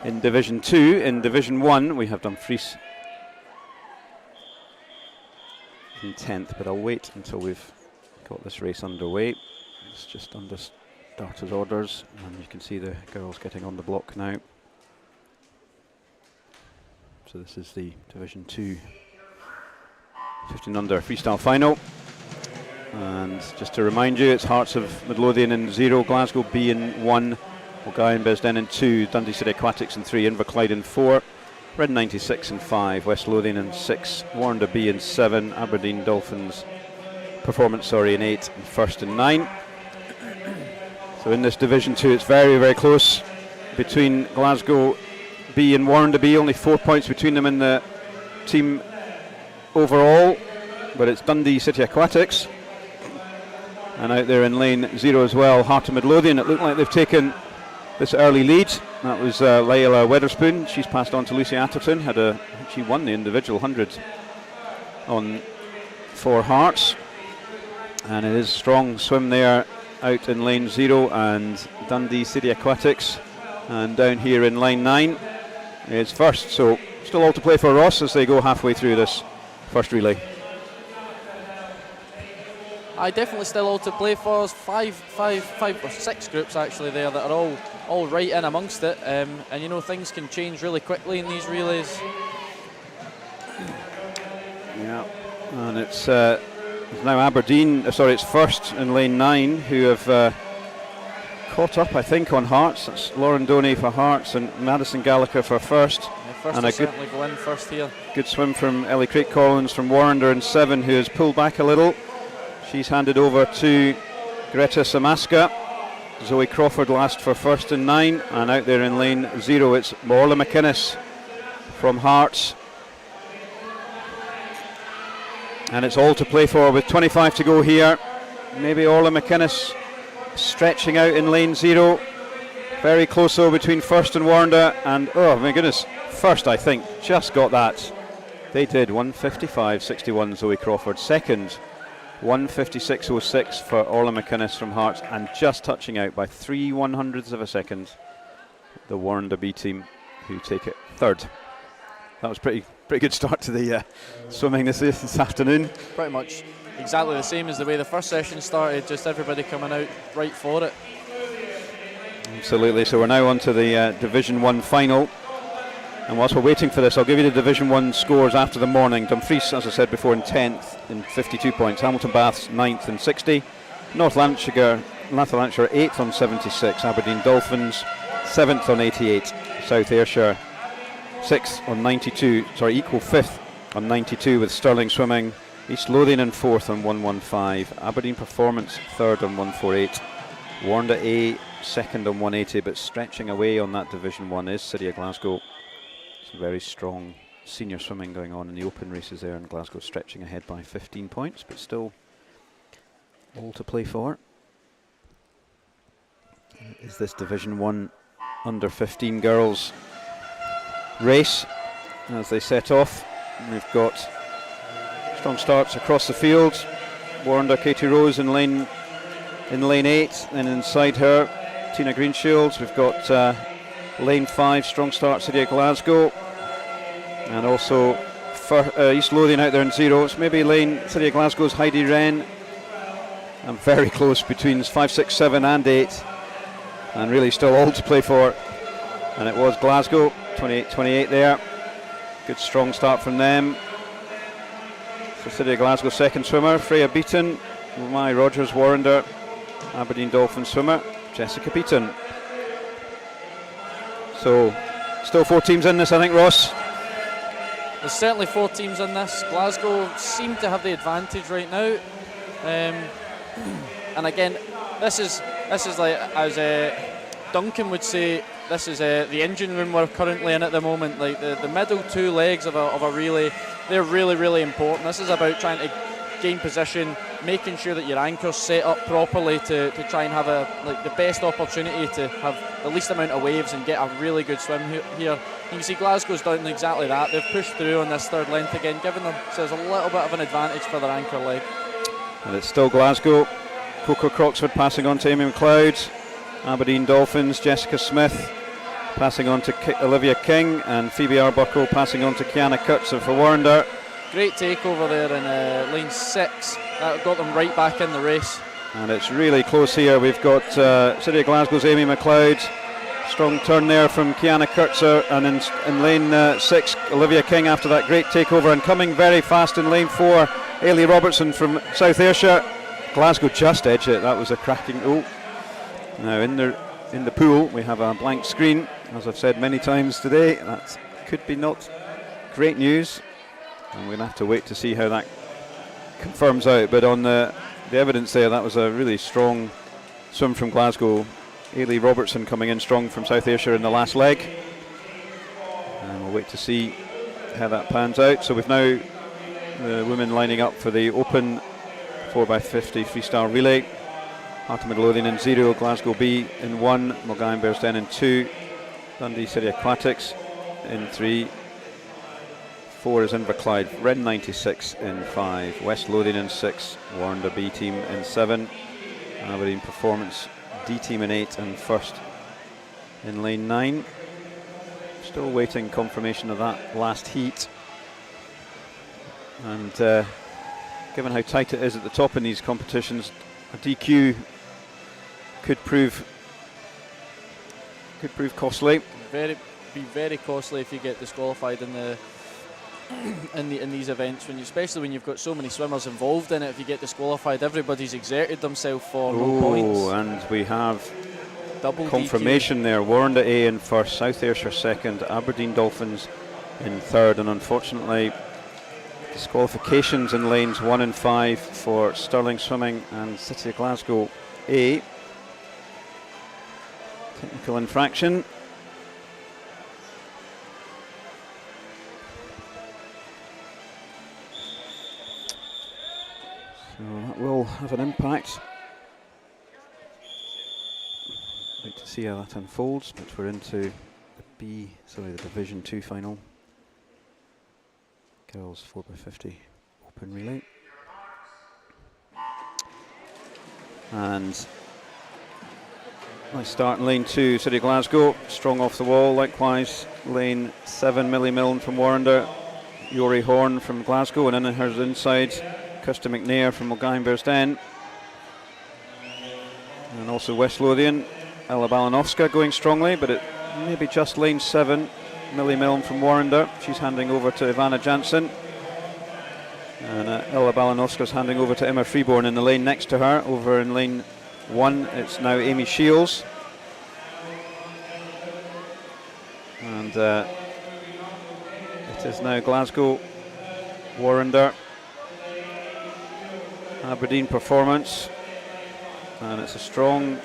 A: In Division 2, in Division 1 we have Dumfries in 10th, but I'll wait until we've got this race underway. It's just under starters orders, and you can see the girls getting on the block now. So this is the Division 2 15 under freestyle final, and just to remind you, it's Hearts of Midlothian in 0, Glasgow B in 1, Mulgowan Bearsden in 2, Dundee City Aquatics in 3, Inverclyde in 4, Red 96 in 5, West Lothian in 6, Warren B in 7, Aberdeen Dolphins Performance in 8, and first in 9. So in this Division 2 it's very, very close between Glasgow B and Warren B, only 4 points between them in the team overall, but it's Dundee City Aquatics, and out there in lane 0 as well, Heart of Midlothian. It looked like they've taken this early lead. That was Layla Weatherspoon. She's passed on to Lucy Atherton. She won the individual 100 on 4 Hearts, and it is strong swim there out in lane 0, and Dundee City Aquatics And down here in line 9 is first. So still all to play for Ross as they go halfway through this first relay.
B: I definitely still all to play for. Five or six groups actually there that are all right in amongst it. And you know, things can change really quickly in these relays.
A: Yeah, and it's now Aberdeen, it's first in lane 9 who have caught up, I think, on Hearts. It's Lauren Doney for Hearts and Madison Gallagher for first.
B: Yeah, first
A: and
B: will certainly go in first here.
A: Good swim from Ellie Craig Collins from Warrender in 7, who has pulled back a little. She's handed over to Greta Samaska. Zoe Crawford last for first in 9, and out there in lane 0 it's Orla McInnes from Hearts. And it's all to play for with 25 to go here. Maybe Orla McInnes stretching out in lane 0. Very close though between first and Warrender, and oh my goodness, first I think just got that. They did 1:55.61 Zoe Crawford. Second 1:56.06 for Orla McInnes from Hearts, and just touching out by 3/100ths of a second the Warrender B team, who take it third. That was pretty good start to the swimming this afternoon.
B: Pretty much exactly the same as the way the first session started, just everybody coming out right for it.
A: Absolutely, so we're now on to the Division 1 final. And whilst we're waiting for this, I'll give you the Division 1 scores after the morning. Dumfries, as I said before, in 10th in 52 points. Hamilton Baths 9th in 60. North Lanarkshire 8th on 76. Aberdeen Dolphins 7th on 88. South Ayrshire 6th on 92. Equal 5th on 92 with Stirling Swimming. East Lothian in 4th on 115. Aberdeen Performance 3rd on 148. Warrender A 2nd on 180, but stretching away on that Division 1 is City of Glasgow. Very strong senior swimming going on in the open races there, and Glasgow stretching ahead by 15 points, but still all to play for. Is this Division 1 under 15 girls race as they set off. We've got strong starts across the field. Warrender Katie Rose in lane 8, and inside her Tina Greenshields. We've got lane 5, strong start City of Glasgow, and also East Lothian out there in 0. It's maybe lane City of Glasgow's Heidi Wren, and very close between 5, 6, 7 and 8, and really still all to play for. And it was Glasgow 28-28 there. Good strong start from them. So City of Glasgow second swimmer Freya Beaton, Mai Rogers Warrender, Aberdeen Dolphin swimmer Jessica Beaton. So, still 4 teams in this, I think, Ross.
B: There's certainly 4 teams in this. Glasgow seem to have the advantage right now. And again, this is like, as Duncan would say, this is the engine room we're currently in at the moment. Like the middle 2 legs of a relay, they're really, really important. This is about trying to gain position, making sure that your anchor's set up properly to try and have the best opportunity to have the least amount of waves and get a really good swim here. You can see Glasgow's done exactly that. They've pushed through on this third length again, giving themselves a little bit of an advantage for their anchor leg. And it's still Glasgow. Coco Croxford passing on to Amy McLeod. Aberdeen Dolphins, Jessica Smith passing on to Olivia King, and Phoebe Arbuckle passing on to Kiana Kurtzer for Warrender. Great takeover there in lane 6. That got them right back in the race. And it's really close here. We've got City of Glasgow's Amy McLeod. Strong turn there from Kiana Kurtzer, and in lane 6, Olivia King after that great takeover, and coming very fast in lane 4, Ailey Robertson from South Ayrshire. Glasgow just edged it. That was a cracking. Now in the pool we have a blank screen, as I've said many times today. That could be not great news, and we're going to have to wait to see how that confirms out. But on the evidence there, that was a really strong swim from Glasgow. Ailey Robertson coming in strong from South Ayrshire in the last leg, and we'll wait to see how that pans out. So we've now the women lining up for the open 4x50 freestyle relay. Heart of Midlothian in 0, Glasgow B in 1, Mulgine Bearsden in 2, Dundee City Aquatics in 3, 4 is Inverclyde Red 96 in 5, West Lothian in 6, Warrender B team in 7, Aberdeen Performance D team in 8, and first
A: in lane 9. Still waiting confirmation of that last heat. And given how tight it is at the top in these competitions, a DQ could prove costly.
B: Be very costly if you get disqualified in these events, especially when you've got so many swimmers involved in it. If you get disqualified, everybody's exerted themselves for no points.
A: And we have
B: Double
A: confirmation
B: DQ.
A: there. Warrender A in first, South Ayrshire second, Aberdeen Dolphins in third, and unfortunately disqualifications in lanes 1 and 5 for Stirling Swimming and City of Glasgow A. Technical infraction. So that will have an impact. I'd like to see how that unfolds, but we're into the Division 2 final. Girls 4x50 open relay. And nice start in lane 2, City of Glasgow, strong off the wall. Likewise, lane 7, Millie Milne from Warrender, Yori Horn from Glasgow, and in her inside, Kirsten McNair from Mulgine-Bearsden. And also West Lothian, Ella Balanovska going strongly, but it may be just lane 7, Millie Milne from Warrender. She's handing over to Ivana Jansen. And Ella Balanovska's handing over to Emma Freeborn in the lane next to her. Over in lane 1, it's now Amy Shields. And it is now Glasgow, Warrender, Aberdeen performance. And it's a strong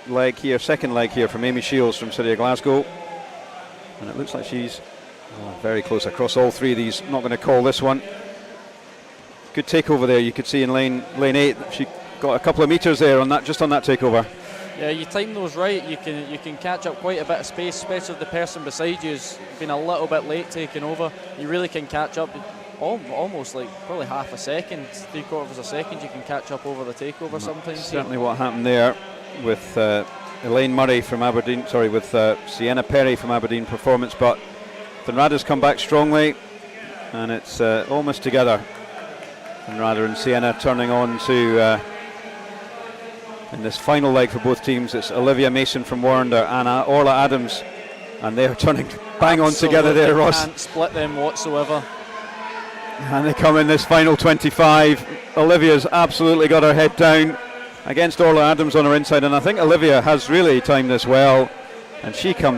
A: leg here, second leg here from Amy Shields from City of Glasgow. And it looks like she's very close across all three of these. Not going to call this one. Good takeover there. You could see in lane 8, she got a couple of meters there on that, just on that takeover.
B: Yeah, you time those right, you can catch up quite a bit of space, especially if the person beside you has been a little bit late taking over. You really can catch up almost like probably half a second, 3/4 of a second. You can catch up over the takeover sometimes.
A: Certainly what happened there with Elaine Murray from Aberdeen, with Sienna Perry from Aberdeen Performance, but Fenrada's come back strongly, and it's almost together. Fenrada and Sienna turning on to in this final leg for both teams. It's Olivia Mason from Warrender and Orla Adams, and they're turning bang on together there, Ross.
B: Can't split them whatsoever.
A: And they come in this final 25. Olivia's absolutely got her head down against Orla Adams on her inside, and I think Olivia has really timed this well, and she comes